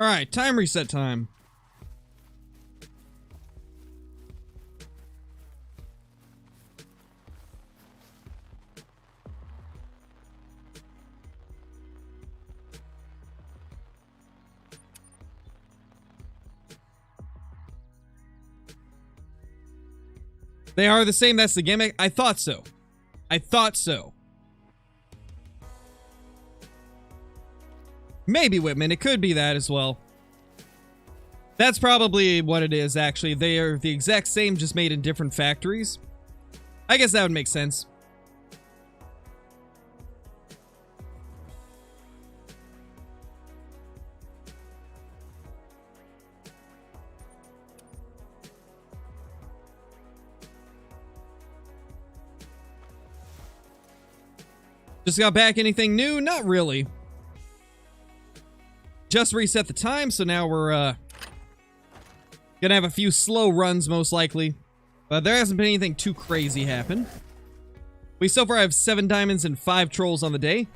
Alright, time reset time. They are the same, that's the gimmick? I thought so. I thought so. Maybe Whitman, it could be that as well. That's probably what it is, actually. They are the exact same, just made in different factories. I guess that would make sense. Just got back. Anything new? Not really. Just reset the time, so now we're gonna have a few slow runs, most likely. But there hasn't been anything too crazy happen. We so far have 7 diamonds and 5 trolls on the day.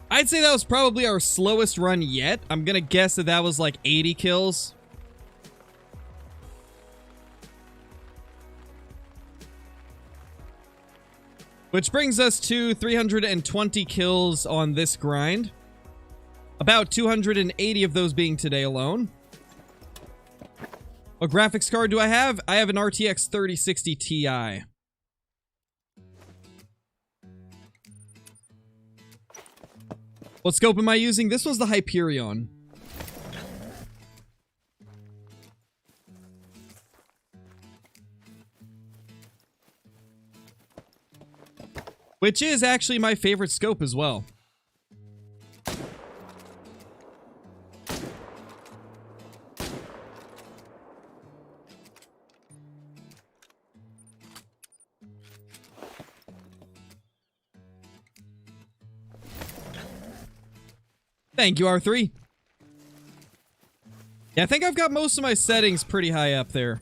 I'd say that was probably our slowest run yet. I'm gonna guess that that was like 80 kills. Which brings us to 320 kills on this grind. About 280 of those being today alone. What graphics card do I have? I have an RTX 3060 Ti. What scope am I using? This was the Hyperion. Which is actually my favorite scope as well. Thank you, R3. Yeah, I think I've got most of my settings pretty high up there.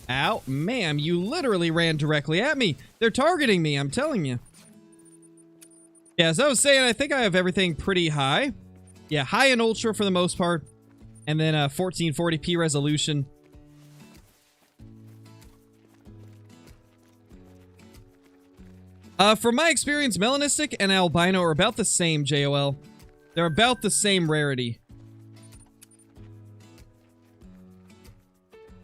Ow, ma'am, you literally ran directly at me. They're targeting me, I'm telling you. Yeah, as I was saying, I think I have everything pretty high. Yeah, high and ultra for the most part. And then 1440p resolution. From my experience, melanistic and albino are about the same, JOL. They're about the same rarity.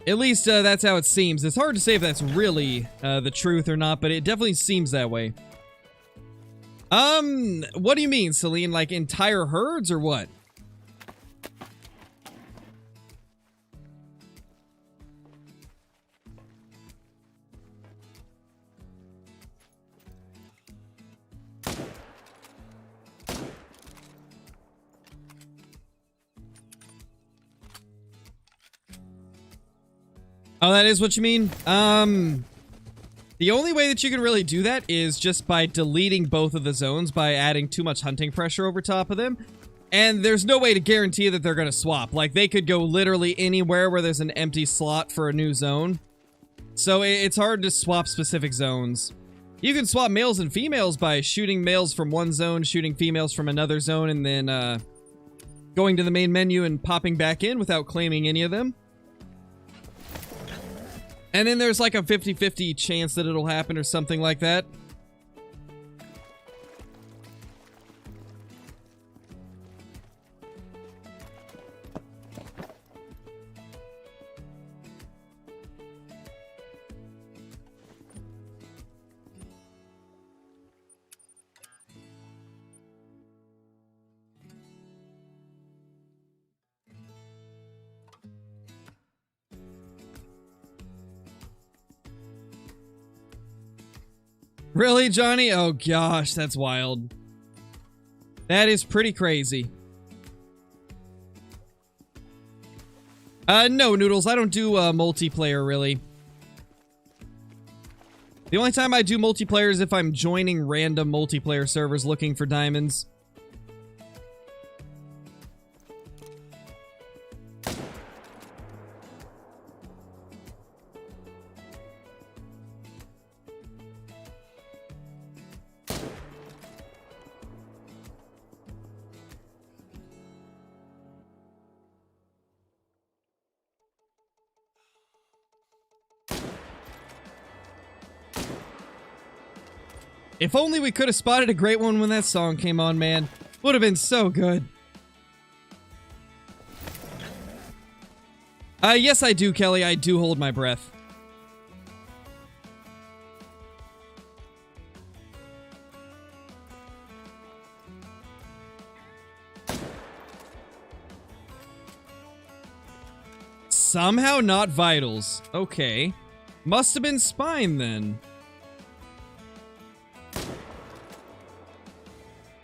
At least, that's how it seems. It's hard to say if that's really the truth or not, but it definitely seems that way. What do you mean, Celine? Like entire herds or what? Oh, that is what you mean? The only way that you can really do that is just by deleting both of the zones by adding too much hunting pressure over top of them. And there's no way to guarantee that they're going to swap. Like, they could go literally anywhere where there's an empty slot for a new zone. So it's hard to swap specific zones. You can swap males and females by shooting males from one zone, shooting females from another zone, and then going to the main menu and popping back in without claiming any of them. And then there's like a 50-50 chance that it'll happen or something like that. Really, Johnny? Oh gosh, that's wild. That is pretty crazy. No, Noodles, I don't do multiplayer, really. The only time I do multiplayer is if I'm joining random multiplayer servers looking for diamonds. If only we could have spotted a great one when that song came on, man. Would have been so good. Yes, I do, Kelly. I do hold my breath. Somehow not vitals. Okay. Must have been spine, then.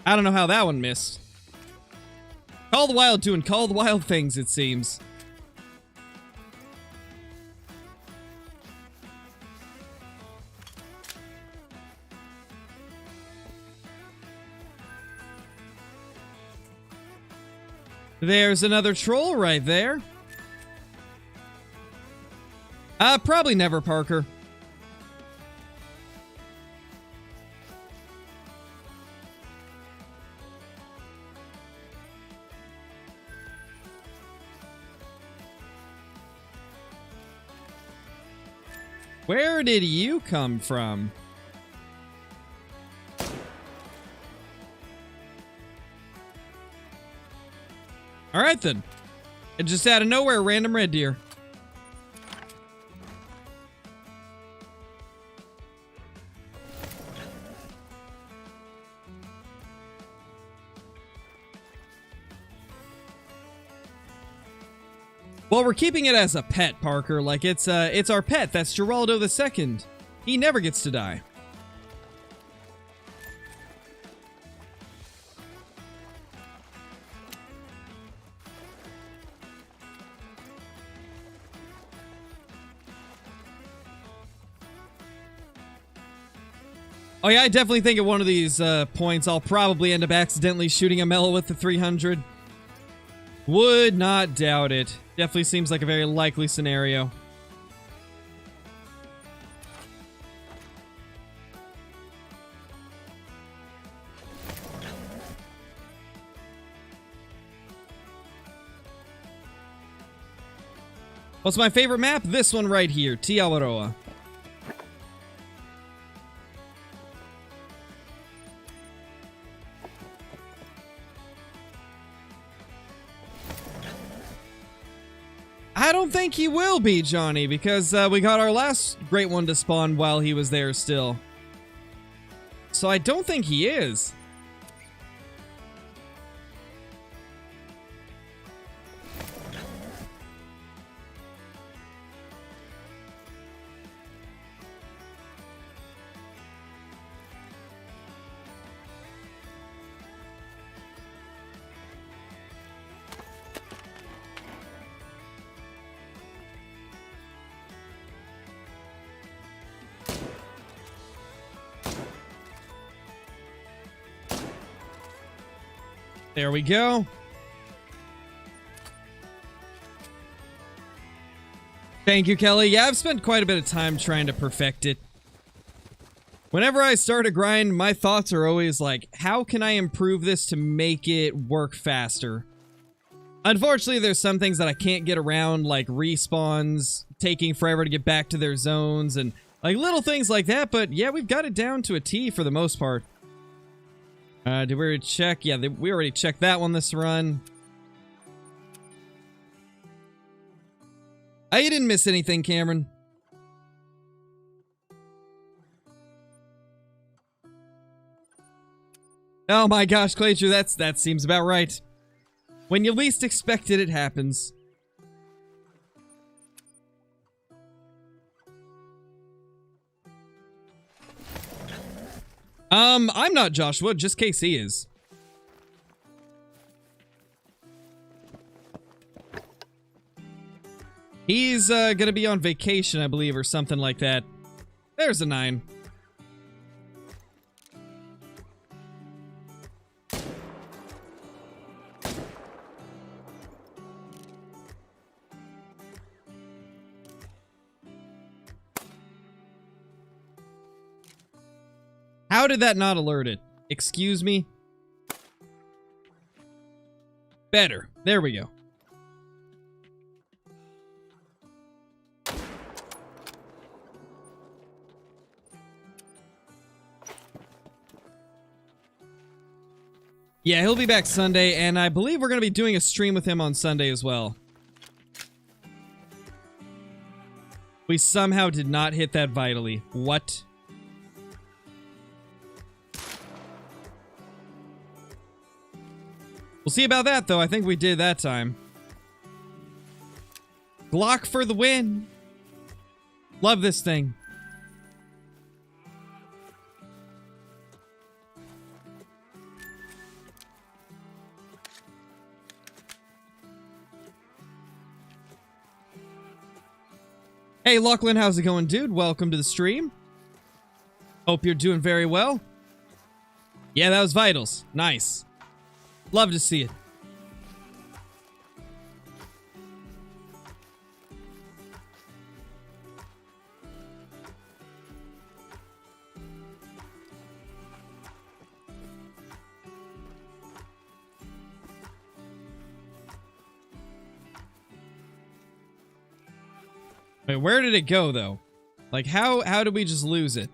I don't know how that one missed. Call the Wild doing Call the Wild things, it seems. There's another troll right there. Probably never, Parker. Where did you come from? Alright then. It just out of nowhere, random red deer. Well, we're keeping it as a pet, Parker. Like, it's our pet. That's Geraldo II. He never gets to die. Oh yeah, I definitely think at one of these points I'll probably end up accidentally shooting a Mellow with the 300. Would not doubt it. Definitely seems like a very likely scenario. What's my favorite map? This one right here, Tiawaroa. I don't think he will be, Johnny, because we got our last great one to spawn while he was there still. So I don't think he is. There we go. Thank you, Kelly. Yeah, I've spent quite a bit of time trying to perfect it. Whenever I start a grind, my thoughts are always like, how can I improve this to make it work faster? Unfortunately, there's some things that I can't get around, like respawns, taking forever to get back to their zones, and like little things like that, but yeah, we've got it down to a T for the most part. Did we already check? Yeah, we already checked that one this run. You didn't miss anything, Cameron. Oh my gosh, Clayture, that seems about right. When you least expect it, it happens. I'm not Joshua, just KC is. He's, gonna be on vacation, I believe, or something like that. There's a 9. How did that not alert it? Excuse me? Better. There we go. Yeah, he'll be back Sunday, and I believe we're going to be doing a stream with him on Sunday as well. We somehow did not hit that vitally. What? We'll see about that, though. I think we did that time. Glock for the win. Love this thing. Hey, Lachlan, how's it going, dude? Welcome to the stream. Hope you're doing very well. Yeah, that was vitals. Nice. Love to see it. Wait, where did it go, though? Like, how did we just lose it?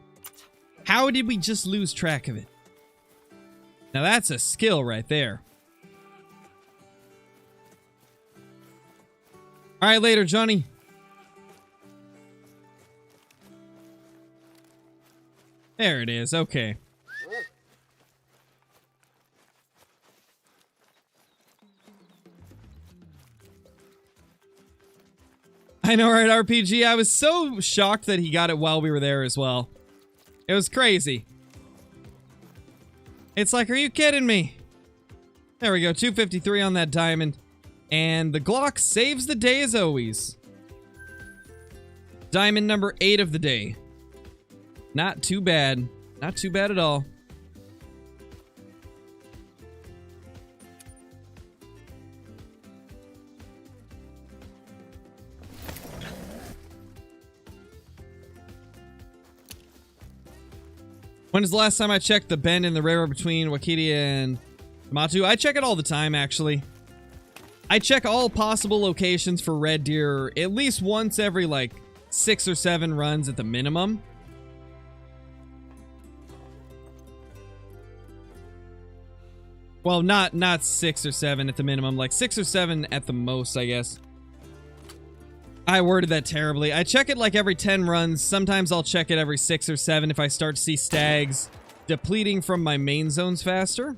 How did we just lose track of it? Now that's a skill right there. All right, later, Johnny. There it is. Okay. I know, right, RPG? I was so shocked that he got it while we were there as well. It was crazy. It's like, are you kidding me? There we go, 253 on that diamond. And the Glock saves the day as always. Diamond number 8 of the day. Not too bad. Not too bad at all. When is the last time I checked the bend in the river between Wakiti and Matu? I check it all the time, actually. I check all possible locations for red deer at least once every, like, 6 or 7 runs at the minimum. Well, not 6 or 7 at the minimum, like 6 or 7 at the most, I guess. I worded that terribly. I check it like every 10 runs. Sometimes I'll check it every 6 or 7 if I start to see stags depleting from my main zones faster.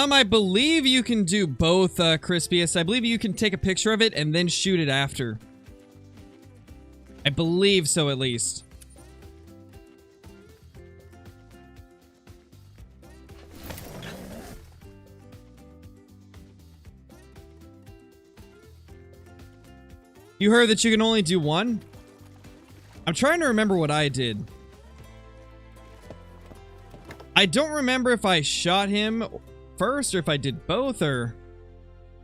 I believe you can do both, Crispiest. I believe you can take a picture of it and then shoot it after. I believe so, at least. You heard that you can only do one? I'm trying to remember what I did. I don't remember if I shot him first or if I did both, or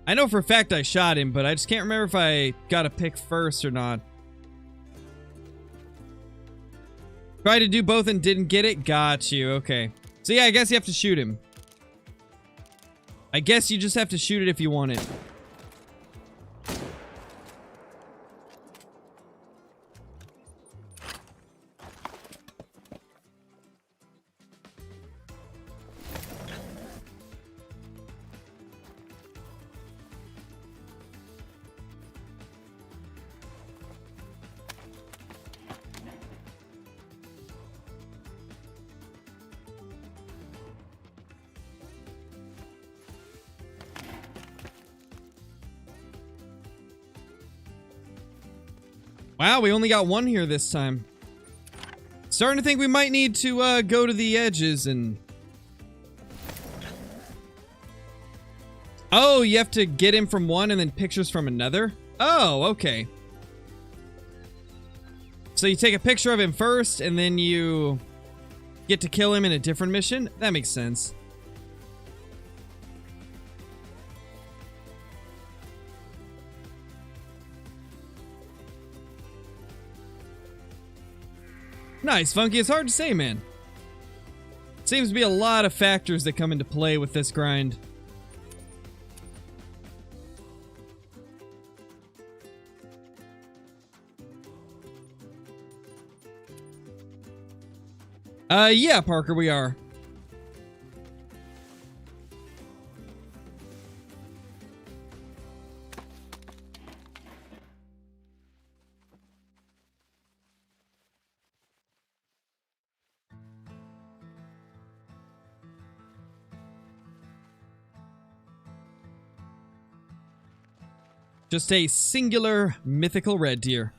I know for a fact I shot him, but I just can't remember if I got a pick first or not. Tried to do both and didn't get it. Got you. Okay. So yeah, I guess you have to shoot him. I guess you just have to shoot it if you want it. Wow, we only got one here this time. Starting to think we might need to go to the edges and... Oh, you have to get him from one and then pictures from another? Oh, okay. So you take a picture of him first and then you get to kill him in a different mission? That makes sense. Nice, Funky. It's hard to say, man. Seems to be a lot of factors that come into play with this grind. Yeah, Parker, we are. Just a singular mythical red deer.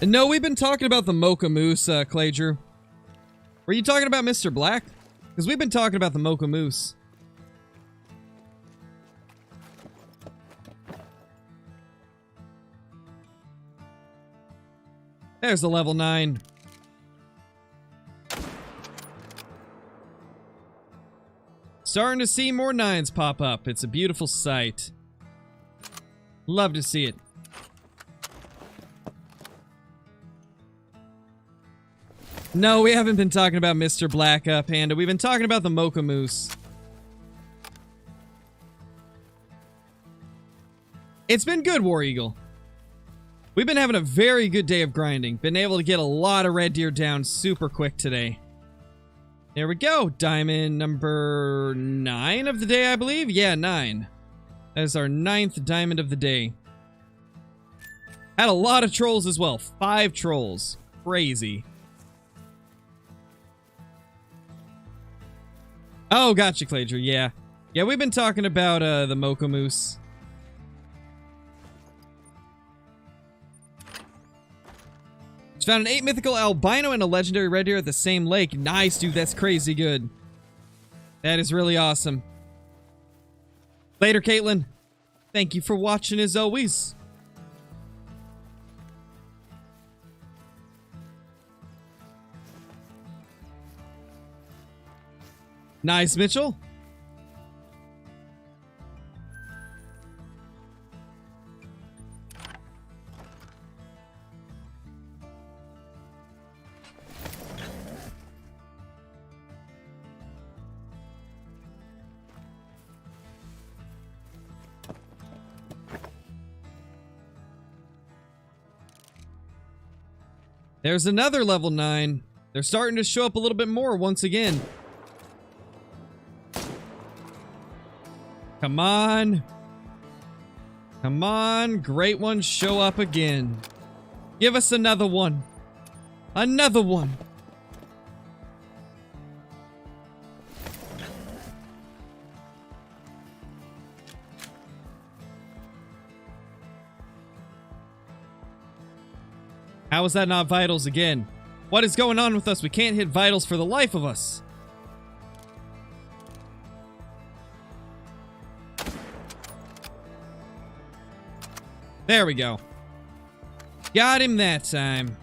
No, we've been talking about the Mocha Moose, Clager. Were you talking about Mr. Black? Because we've been talking about the Mocha Moose. There's the level 9. Starting to see more 9s pop up. It's a beautiful sight. Love to see it. No, we haven't been talking about Mr. Black, Panda. We've been talking about the Mocha Moose. It's been good, War Eagle. We've been having a very good day of grinding. Been able to get a lot of red deer down super quick today. There we go. Diamond number 9 of the day, I believe. Yeah, 9. That is our 9th diamond of the day. Had a lot of trolls as well. 5 trolls. Crazy. Oh, gotcha, Clager. Yeah. Yeah, we've been talking about the Mocha Moose. Just found an 8 mythical albino and a legendary red deer at the same lake. Nice, dude. That's crazy good. That is really awesome. Later, Caitlin. Thank you for watching as always. Nice, Mitchell. There's another level 9. They're starting to show up a little bit more once again. Come on. Come on. Great ones show up again. Give us another one. Another one. How is that not vitals again? What is going on with us? We can't hit vitals for the life of us. There we go. Got him that time.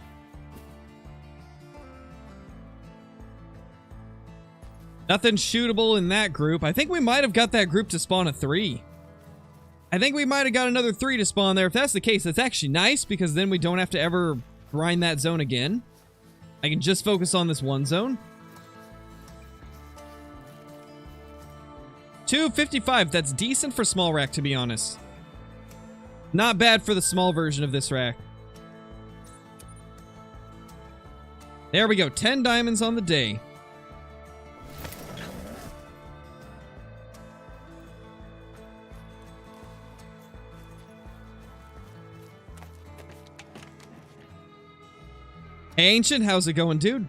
Nothing shootable in that group. I think we might have got that group to spawn a 3. I think we might have got another 3 to spawn there. If that's the case, that's actually nice because then we don't have to ever grind that zone again. I can just focus on this one zone. 255. That's decent for small rack, to be honest. Not bad for the small version of this rack. There we go. 10 diamonds on the day. Hey, Ancient, how's it going, dude?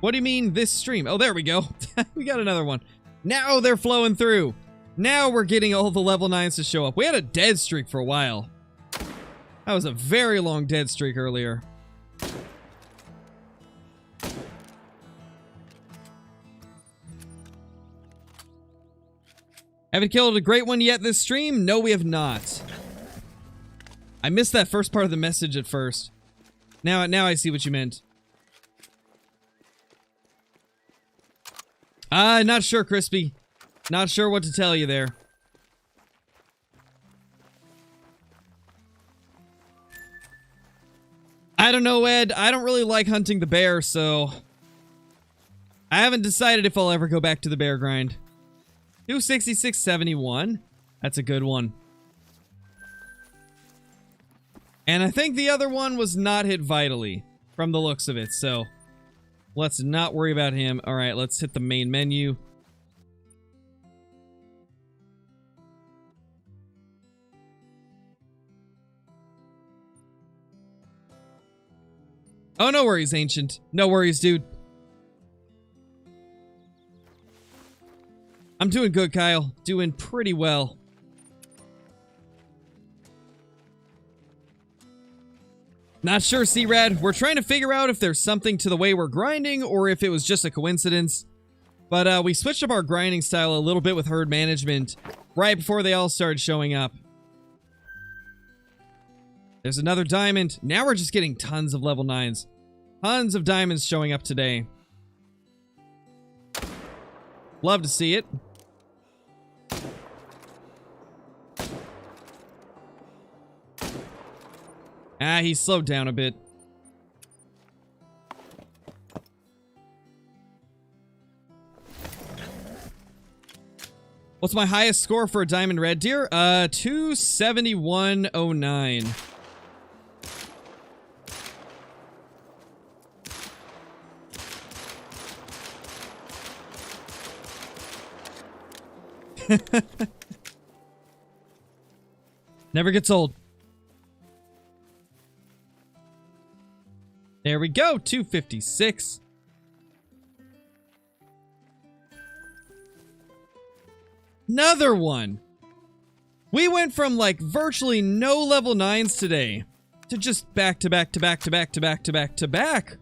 What do you mean this stream? Oh, there we go. We got another one. Now they're flowing through. Now we're getting all the level 9s to show up. We had a dead streak for a while. That was a very long dead streak earlier. Haven't killed a great one yet this stream? No, we have not. I missed that first part of the message at first. Now I see what you meant. Not sure, Crispy. Not sure what to tell you there. I don't know, Ed. I don't really like hunting the bear, so... I haven't decided if I'll ever go back to the bear grind. 266.71. That's a good one. And I think the other one was not hit vitally, from the looks of it, so... Let's not worry about him. Alright, let's hit the main menu. Oh, no worries, Ancient. No worries, dude. I'm doing good, Kyle. Doing pretty well. Not sure, C-Rad. We're trying to figure out if there's something to the way we're grinding or if it was just a coincidence. But we switched up our grinding style a little bit with herd management right before they all started showing up. There's another diamond. Now we're just getting tons of level 9s. Tons of diamonds showing up today. Love to see it. Ah, he slowed down a bit. What's my highest score for a diamond red deer? 271.09. Never gets old. There we go, 256. Another one. We went from like virtually no level 9s today to just back to back to back to back to back to back to back.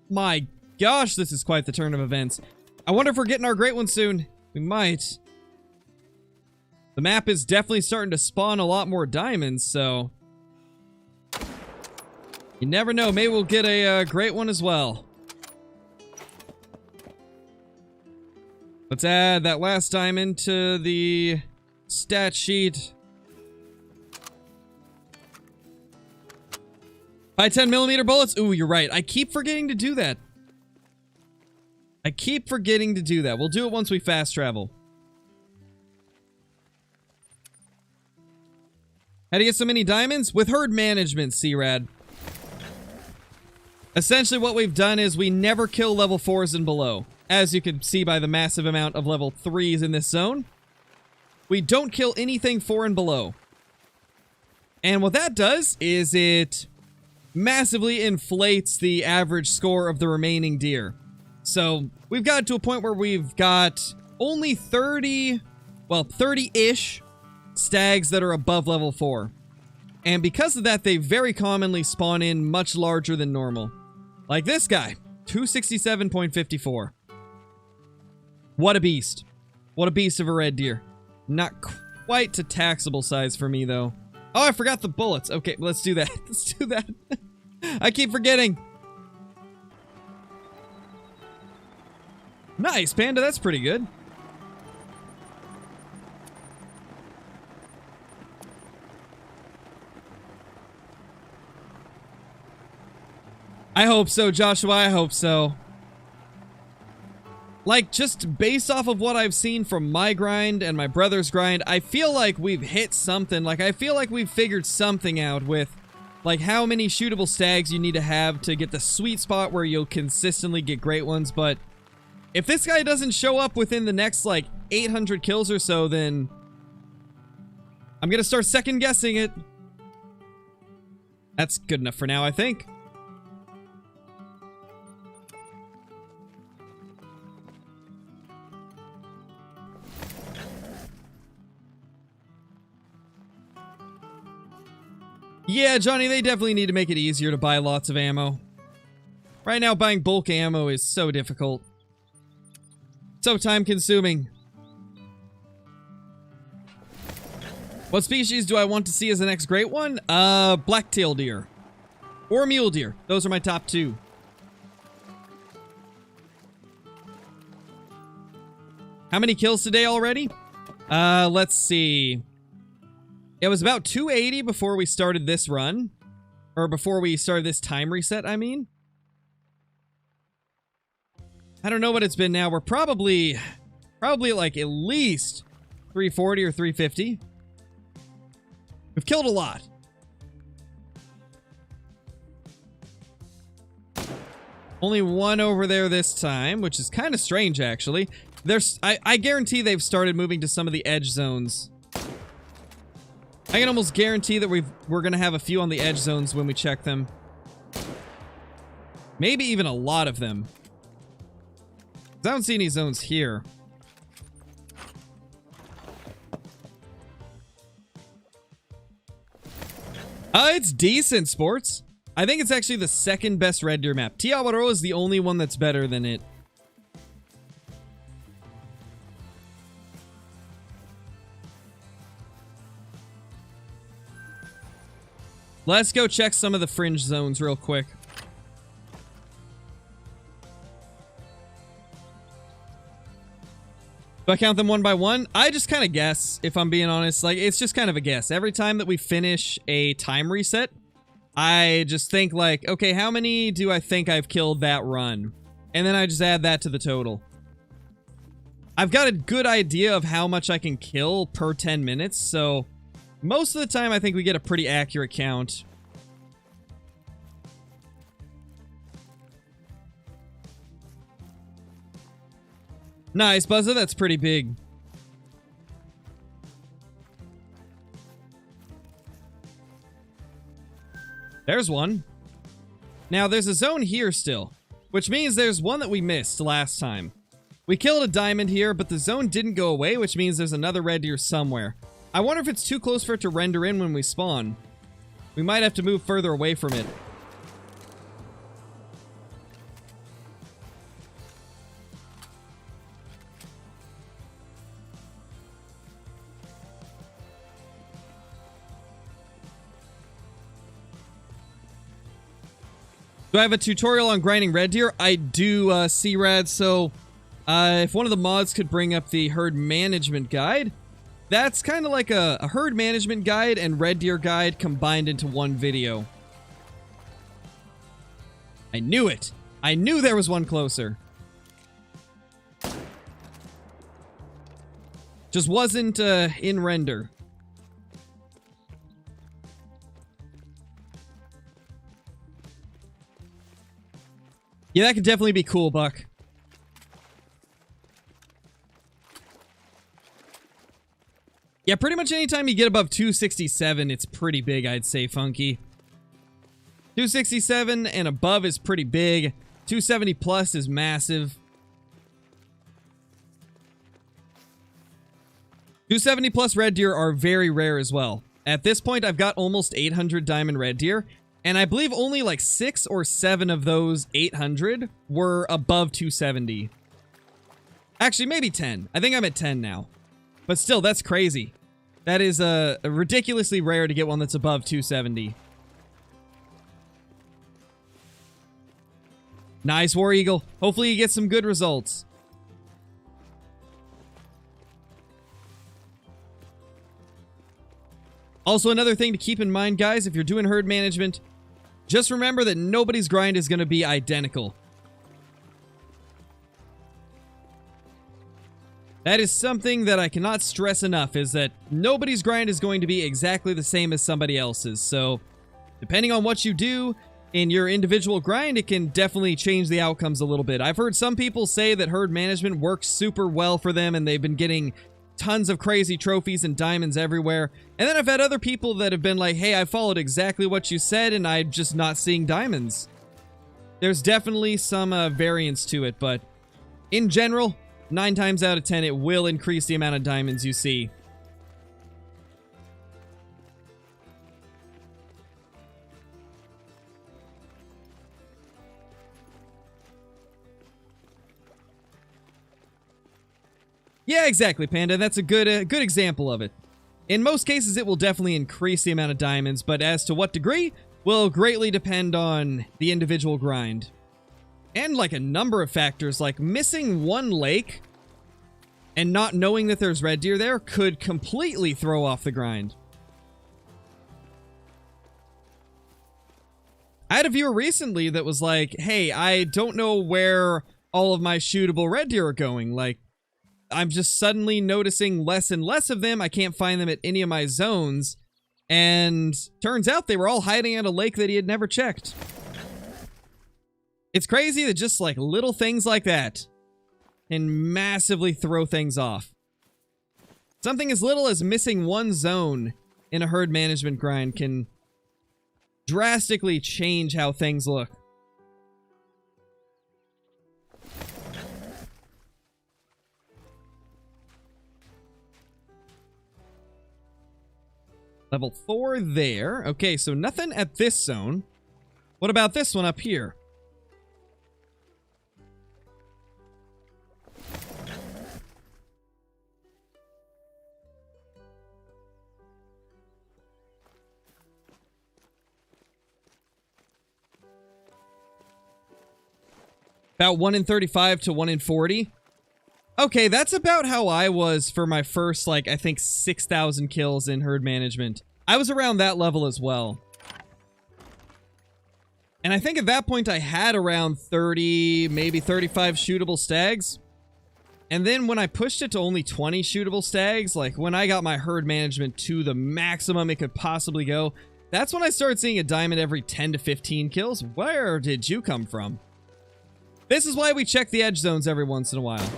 My gosh, this is quite the turn of events. I wonder if we're getting our great one soon. We might. The map is definitely starting to spawn a lot more diamonds, so... You never know, maybe we'll get a great one as well. Let's add that last diamond to the stat sheet. By 10mm bullets? Ooh, you're right. I keep forgetting to do that. I keep forgetting to do that. We'll do it once we fast travel. How do you get so many diamonds? With herd management, C-Rad. Essentially what we've done is we never kill level 4s and below. As you can see by the massive amount of level 3s in this zone. We don't kill anything 4 and below. And what that does is it massively inflates the average score of the remaining deer. So we've got to a point where we've got only 30, well, 30-ish stags that are above level 4. And because of that, they very commonly spawn in much larger than normal. Like this guy, 267.54. What a beast. What a beast of a red deer. Not quite to taxable size for me, though. Oh, I forgot the bullets. Okay, let's do that. Let's do that. I keep forgetting. Nice, Panda. That's pretty good. I hope so, Joshua. I hope so. Like, just based off of what I've seen from my grind and my brother's grind, I feel like we've hit something. Like, I feel like we've figured something out with, like, how many shootable stags you need to have to get the sweet spot where you'll consistently get great ones. But if this guy doesn't show up within the next, like, 800 kills or so, then I'm gonna start second-guessing it. That's good enough for now, I think. Yeah, Johnny, they definitely need to make it easier to buy lots of ammo. Right now, buying bulk ammo is so difficult. So time-consuming. What species do I want to see as the next great one? Black-tail deer. Or mule deer. Those are my top two. How many kills today already? Let's see. It was about 280 before we started this run. Or before we started this time reset, I mean. I don't know what it's been now. We're probably like at least 340 or 350. We've killed a lot. Only one over there this time, which is kind of strange, actually. I guarantee they've started moving to some of the edge zones. I can almost guarantee that we're going to have a few on the edge zones when we check them. Maybe even a lot of them. I don't see any zones here. It's decent, sports. I think it's actually the second best Red Deer map. Tiawaro is the only one that's better than it. Let's go check some of the Fringe zones real quick. Do I count them one by one? I just kind of guess, if I'm being honest. Like, it's just kind of a guess. Every time that we finish a time reset, I just think like, okay, how many do I think I've killed that run? And then I just add that to the total. I've got a good idea of how much I can kill per 10 minutes, so most of the time I think we get a pretty accurate count. Nice, Buzzer. That's pretty big. There's one. Now, there's a zone here still, which means there's one that we missed last time. We killed a diamond here, but the zone didn't go away, which means there's another red deer somewhere. I wonder if it's too close for it to render in when we spawn. We might have to move further away from it. Do I have a tutorial on grinding red deer? I do, C-Rad, so if one of the mods could bring up the herd management guide, that's kind of like a herd management guide and red deer guide combined into one video. I knew it! I knew there was one closer. Just wasn't in render. Yeah, that could definitely be cool, Buck. Yeah, pretty much anytime you get above 267, it's pretty big, I'd say, Funky. 267 and above is pretty big. 270 plus is massive. 270 plus red deer are very rare as well. At this point, I've got almost 800 diamond red deer. And I believe only like 6 or 7 of those 800 were above 270. Actually, maybe 10. I think I'm at 10 now. But still, that's crazy. That is ridiculously rare to get one that's above 270. Nice, War Eagle. Hopefully you get some good results. Also, another thing to keep in mind, guys, if you're doing herd management, just remember that nobody's grind is going to be identical. That is something that I cannot stress enough, is that nobody's grind is going to be exactly the same as somebody else's. So, depending on what you do in your individual grind, it can definitely change the outcomes a little bit. I've heard some people say that herd management works super well for them and they've been getting tons of crazy trophies and diamonds everywhere. And then I've had other people that have been like, hey, I followed exactly what you said and I'm just not seeing diamonds. There's definitely some variance to it, but in general, 9 times out of 10, it will increase the amount of diamonds you see. Yeah, exactly, Panda. That's a good example of it. In most cases, it will definitely increase the amount of diamonds, but as to what degree will greatly depend on the individual grind. And like a number of factors, like missing one lake And not knowing that there's red deer there could completely throw off the grind. I had a viewer recently that was like, hey, I don't know where all of my shootable red deer are going. Like, I'm just suddenly noticing less and less of them. I can't find them at any of my zones. And turns out they were all hiding at a lake that he had never checked. It's crazy that just like little things like that can massively throw things off. Something as little as missing one zone in a herd management grind can drastically change how things look. Level 4 there. Okay, so nothing at this zone. What about this one up here? About 1 in 35 to 1 in 40. Okay, that's about how I was for my first, like, I think 6,000 kills in herd management. I was around that level as well. And I think at that point I had around 30, maybe 35 shootable stags. And then when I pushed it to only 20 shootable stags, like when I got my herd management to the maximum it could possibly go, that's when I started seeing a diamond every 10 to 15 kills. Where did you come from? This is why we check the edge zones every once in a while.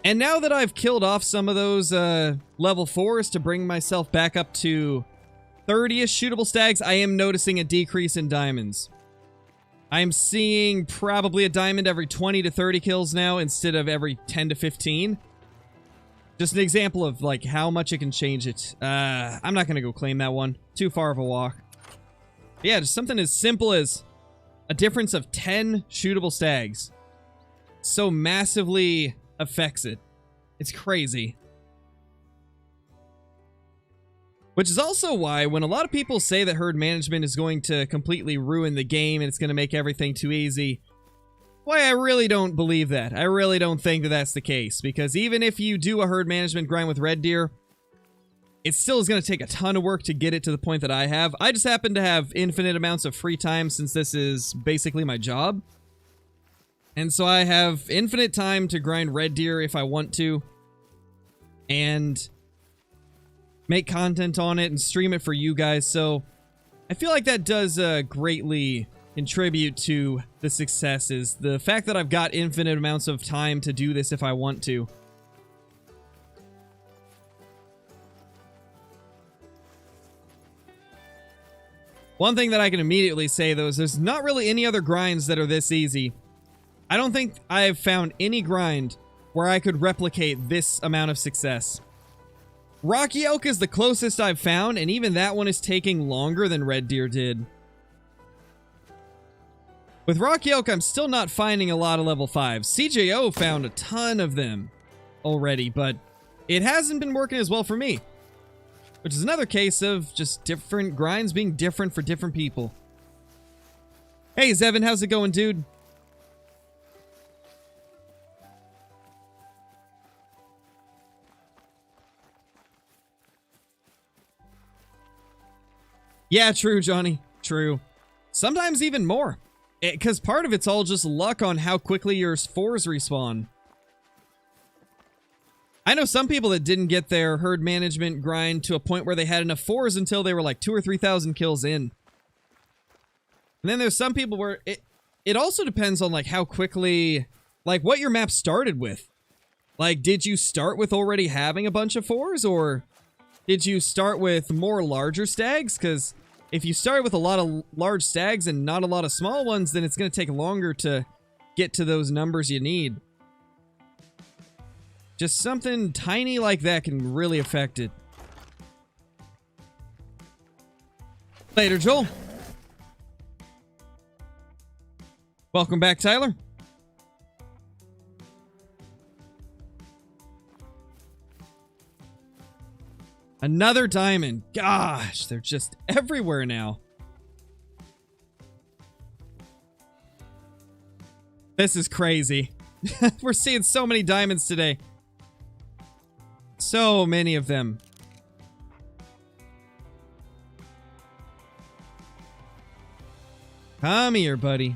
And now that I've killed off some of those level 4s to bring myself back up to 30-ish shootable stags, I am noticing a decrease in diamonds. I'm seeing probably a diamond every 20 to 30 kills now instead of every 10 to 15. Just an example of like how much it can change it. I'm not going to go claim that one. Too far of a walk. But yeah, just something as simple as a difference of 10 shootable stags so massively affects it. It's crazy. Which is also why when a lot of people say that herd management is going to completely ruin the game and it's going to make everything too easy, why I really don't believe that. I really don't think that that's the case. Because even if you do a herd management grind with red deer, it still is going to take a ton of work to get it to the point that I have. I just happen to have infinite amounts of free time since this is basically my job. And so I have infinite time to grind red deer if I want to. And make content on it and stream it for you guys. So I feel like that does greatly contribute to the success, is the fact that I've got infinite amounts of time to do this if I want to. One thing that I can immediately say, though, is there's not really any other grinds that are this easy. I don't think I've found any grind where I could replicate this amount of success. Rocky Oak is the closest I've found, and even that one is taking longer than Red Deer did. With Rocky Oak, I'm still not finding a lot of level 5s. CJO found a ton of them already, but it hasn't been working as well for me. Which is another case of just different grinds being different for different people. Hey, Zevin, how's it going, dude? Yeah, true, Johnny. True. Sometimes even more. Because part of it's all just luck on how quickly your 4s respawn. I know some people that didn't get their herd management grind to a point where they had enough 4s until they were like 2,000 or 3,000 kills in. And then there's some people where it also depends on like how quickly, like what your map started with. Like, did you start with already having a bunch of 4s, or did you start with more larger stags? Because if you start with a lot of large stags and not a lot of small ones, then it's going to take longer to get to those numbers you need. Just something tiny like that can really affect it. Later, Joel. Welcome back, Tyler. Another diamond. Gosh, they're just everywhere now. This is crazy. We're seeing so many diamonds today. So many of them. Come here, buddy.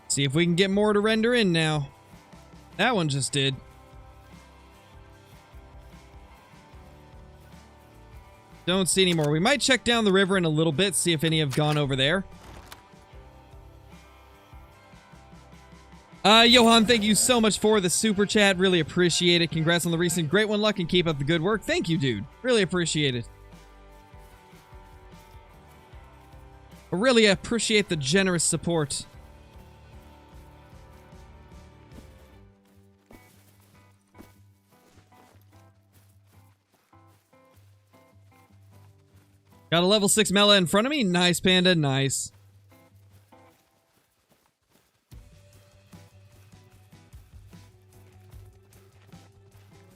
See if we can get more to render in now. That one just did. Don't see any more. We might check down the river in a little bit, see if any have gone over there. Johan, thank you so much for the super chat. Really appreciate it. Congrats on the recent Great One luck and keep up the good work. Thank you, dude. Really appreciate it. I really appreciate the generous support. Got a level 6 Mela in front of me. Nice, Panda. Nice.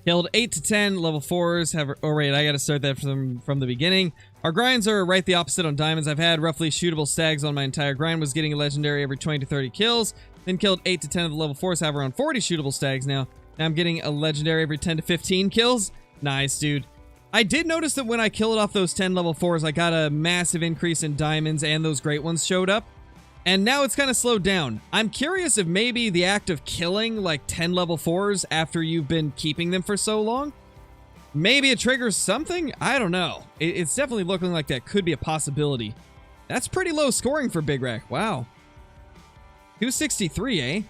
Killed 8 to 10 level 4s. Oh, wait, I gotta start that from the beginning. Our grinds are right the opposite on diamonds. I've had roughly shootable stags on my entire grind. Was getting a legendary every 20 to 30 kills. Then killed 8 to 10 of the level 4s. Have around 40 shootable stags now. Now I'm getting a legendary every 10 to 15 kills. Nice, dude. I did notice that when I killed off those 10 level 4s, I got a massive increase in diamonds and those great ones showed up. And now it's kind of slowed down. I'm curious if maybe the act of killing like 10 level 4s after you've been keeping them for so long, maybe it triggers something? I don't know. It's definitely looking like that could be a possibility. That's pretty low scoring for Big Rack. Wow. 263, eh?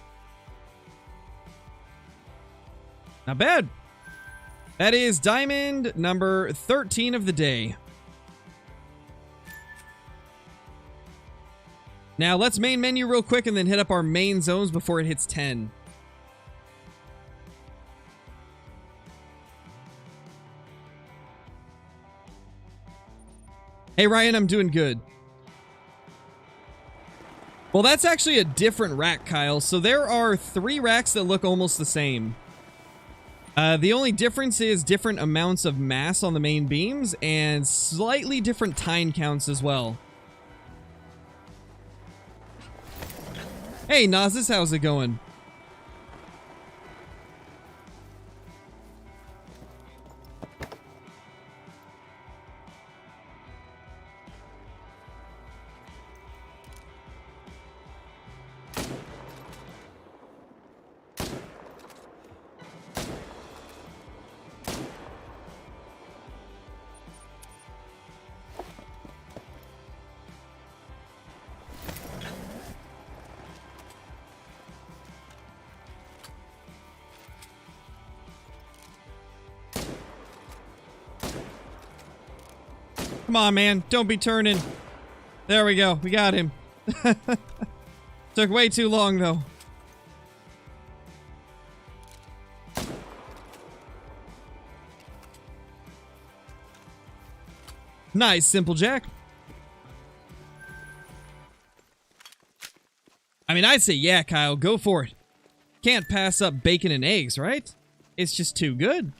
Not bad. That is diamond number 13 of the day. Now, let's main menu real quick and then hit up our main zones before it hits 10. Hey, Ryan, I'm doing good. Well, that's actually a different rack, Kyle. So there are 3 racks that look almost the same. The only difference is different amounts of mass on the main beams and slightly different time counts as well. Hey, Nazis, how's it going? Come on, man. Don't be turning. There we go. We got him. Took way too long, though. Nice, Simple Jack. I mean, I'd say, yeah, Kyle, go for it. Can't pass up bacon and eggs, right? It's just too good.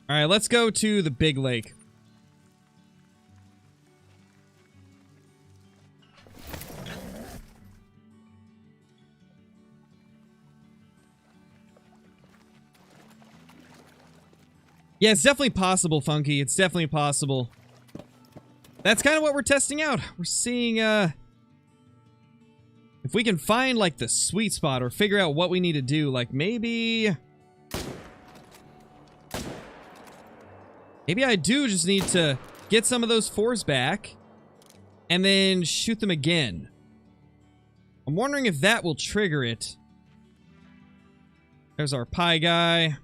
All right, let's go to the big lake. Yeah, it's definitely possible, Funky. It's definitely possible. That's kind of what we're testing out. We're seeing, if we can find, like, the sweet spot or figure out what we need to do. Like, maybe... Maybe I do just need to get some of those 4s back and then shoot them again. I'm wondering if that will trigger it. There's our pie guy.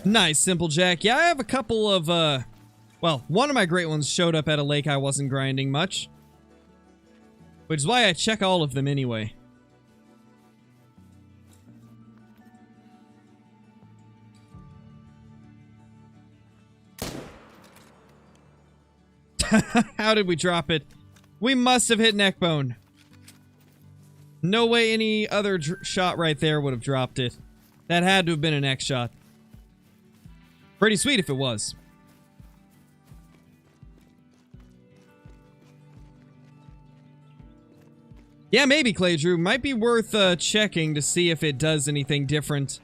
Nice, Simple Jack. Yeah, I have a couple of, well, one of my great ones showed up at a lake I wasn't grinding much. Which is why I check all of them anyway. How did we drop it? We must have hit neckbone. No way any other shot right there would have dropped it. That had to have been a neck shot. Pretty sweet if it was. Yeah, maybe, Clay Drew. Might be worth checking to see if it does anything different.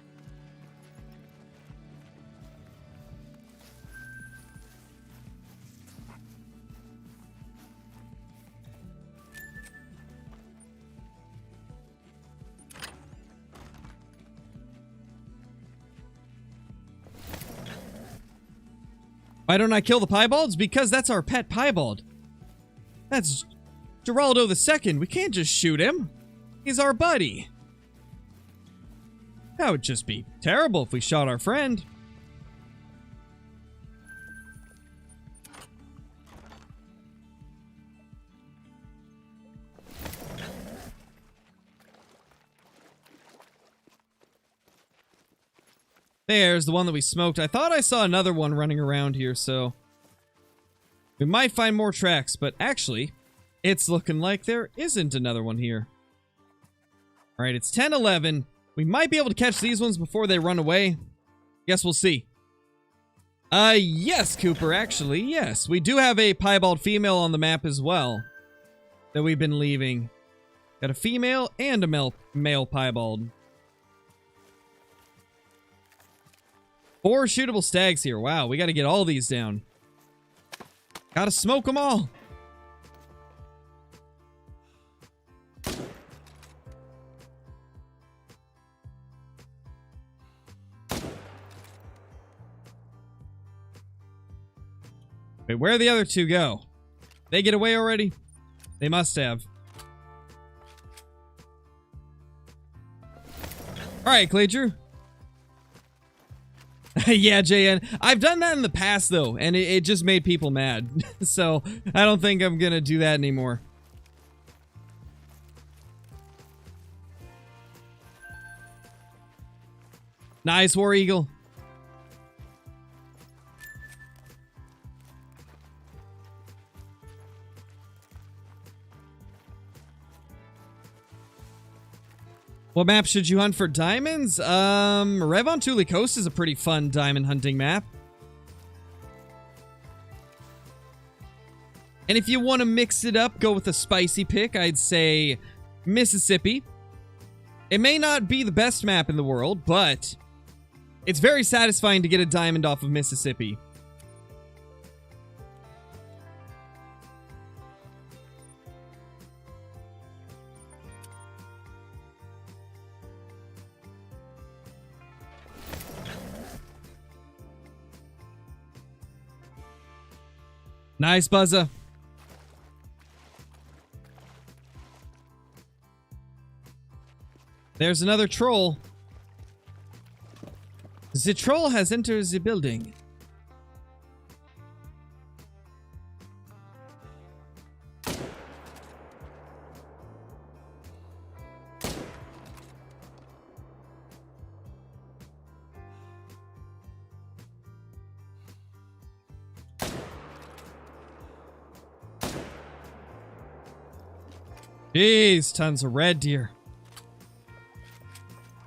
Why don't I kill the piebalds? Because that's our pet piebald. That's Geraldo II. We can't just shoot him. He's our buddy. That would just be terrible if we shot our friend. There's the one that we smoked. I thought I saw another one running around here, so we might find more tracks, but actually, it's looking like there isn't another one here. Alright, it's 10:11. We might be able to catch these ones before they run away. Guess we'll see. Yes, Cooper, actually, yes. We do have a piebald female on the map as well that we've been leaving. Got a female and a male piebald. 4 shootable stags here. Wow, we got to get all these down. Got to smoke them all. Wait, where the other two go? They get away already? They must have. Alright, Clay Drew. Yeah, JN. I've done that in the past, though, and it just made people mad. So, I don't think I'm gonna do that anymore. Nice, War Eagle. What map should you hunt for diamonds? Rev on Thule Coast is a pretty fun diamond hunting map. And if you want to mix it up, go with a spicy pick, I'd say Mississippi. It may not be the best map in the world, but it's very satisfying to get a diamond off of Mississippi. Nice, Buzza. There's another troll. The troll has entered the building. Jeez, tons of red deer.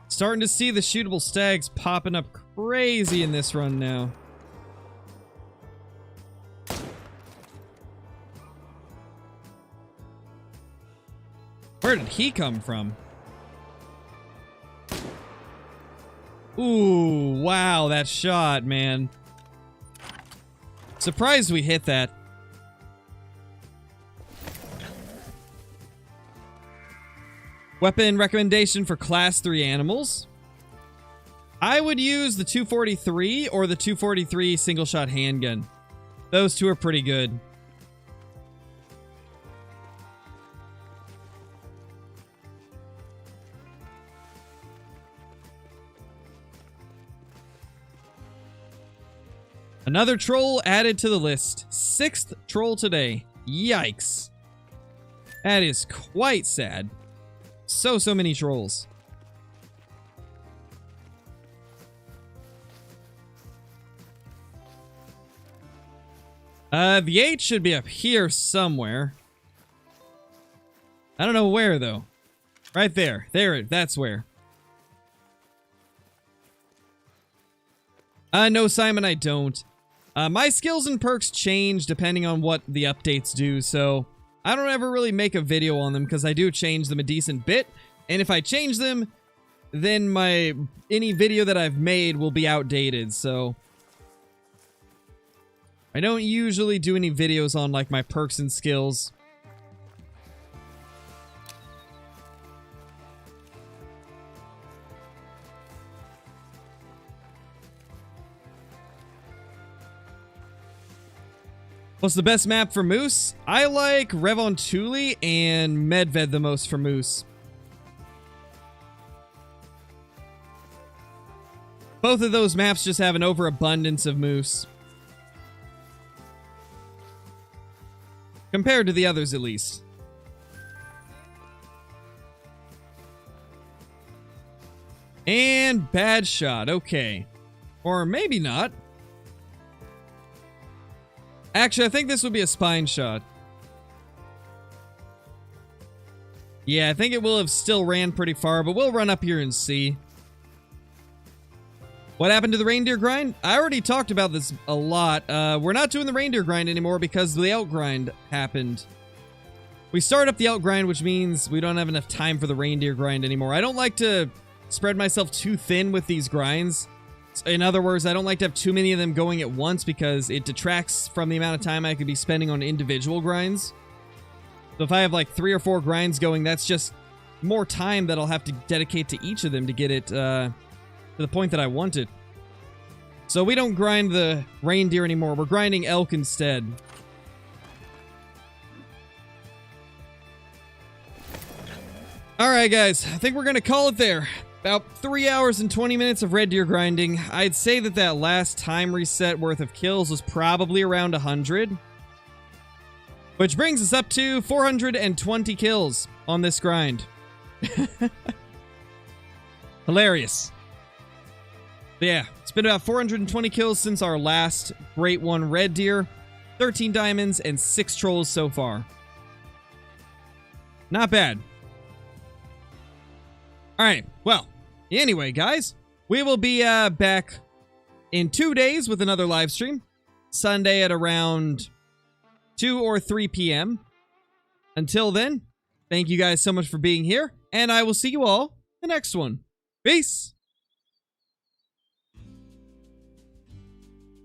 Starting to see the shootable stags popping up crazy in this run now. Where did he come from? Ooh, wow, that shot, man. Surprised we hit that. Weapon recommendation for class 3 animals. I would use the 243 or the 243 single shot handgun. Those two are pretty good. Another troll added to the list. 6th troll today. Yikes. That is quite sad. So many trolls. The 8 should be up here somewhere. I don't know where, though. Right there. That's where. No, Simon, I don't. My skills and perks change depending on what the updates do, so I don't ever really make a video on them because I do change them a decent bit, and if I change them, then any video that I've made will be outdated, so I don't usually do any videos on, like, my perks and skills. What's the best map for Moose? I like Revontuli and Medved the most for Moose. Both of those maps just have an overabundance of Moose. Compared to the others, at least. And bad shot, okay. Or maybe not. Actually, I think this would be a spine shot. Yeah, I think it will have still ran pretty far, but we'll run up here and see. What happened to the reindeer grind? I already talked about this a lot. We're not doing the reindeer grind anymore because the elk grind happened. We start up the elk grind, which means we don't have enough time for the reindeer grind anymore. I don't like to spread myself too thin with these grinds. In other words, I don't like to have too many of them going at once because it detracts from the amount of time I could be spending on individual grinds. So if I have like 3 or 4 grinds going, that's just more time that I'll have to dedicate to each of them to get it to the point that I want it. So we don't grind the reindeer anymore. We're grinding elk instead. Alright guys, I think we're going to call it there. About 3 hours and 20 minutes of red deer grinding. I'd say that last time reset worth of kills was probably around 100. Which brings us up to 420 kills on this grind. Hilarious. But yeah, it's been about 420 kills since our last Great One red deer. 13 diamonds and 6 trolls so far. Not bad. Alright, well, anyway, guys, we will be back in 2 days with another live stream. Sunday at around 2 or 3 p.m. Until then, thank you guys so much for being here, and I will see you all in the next one. Peace!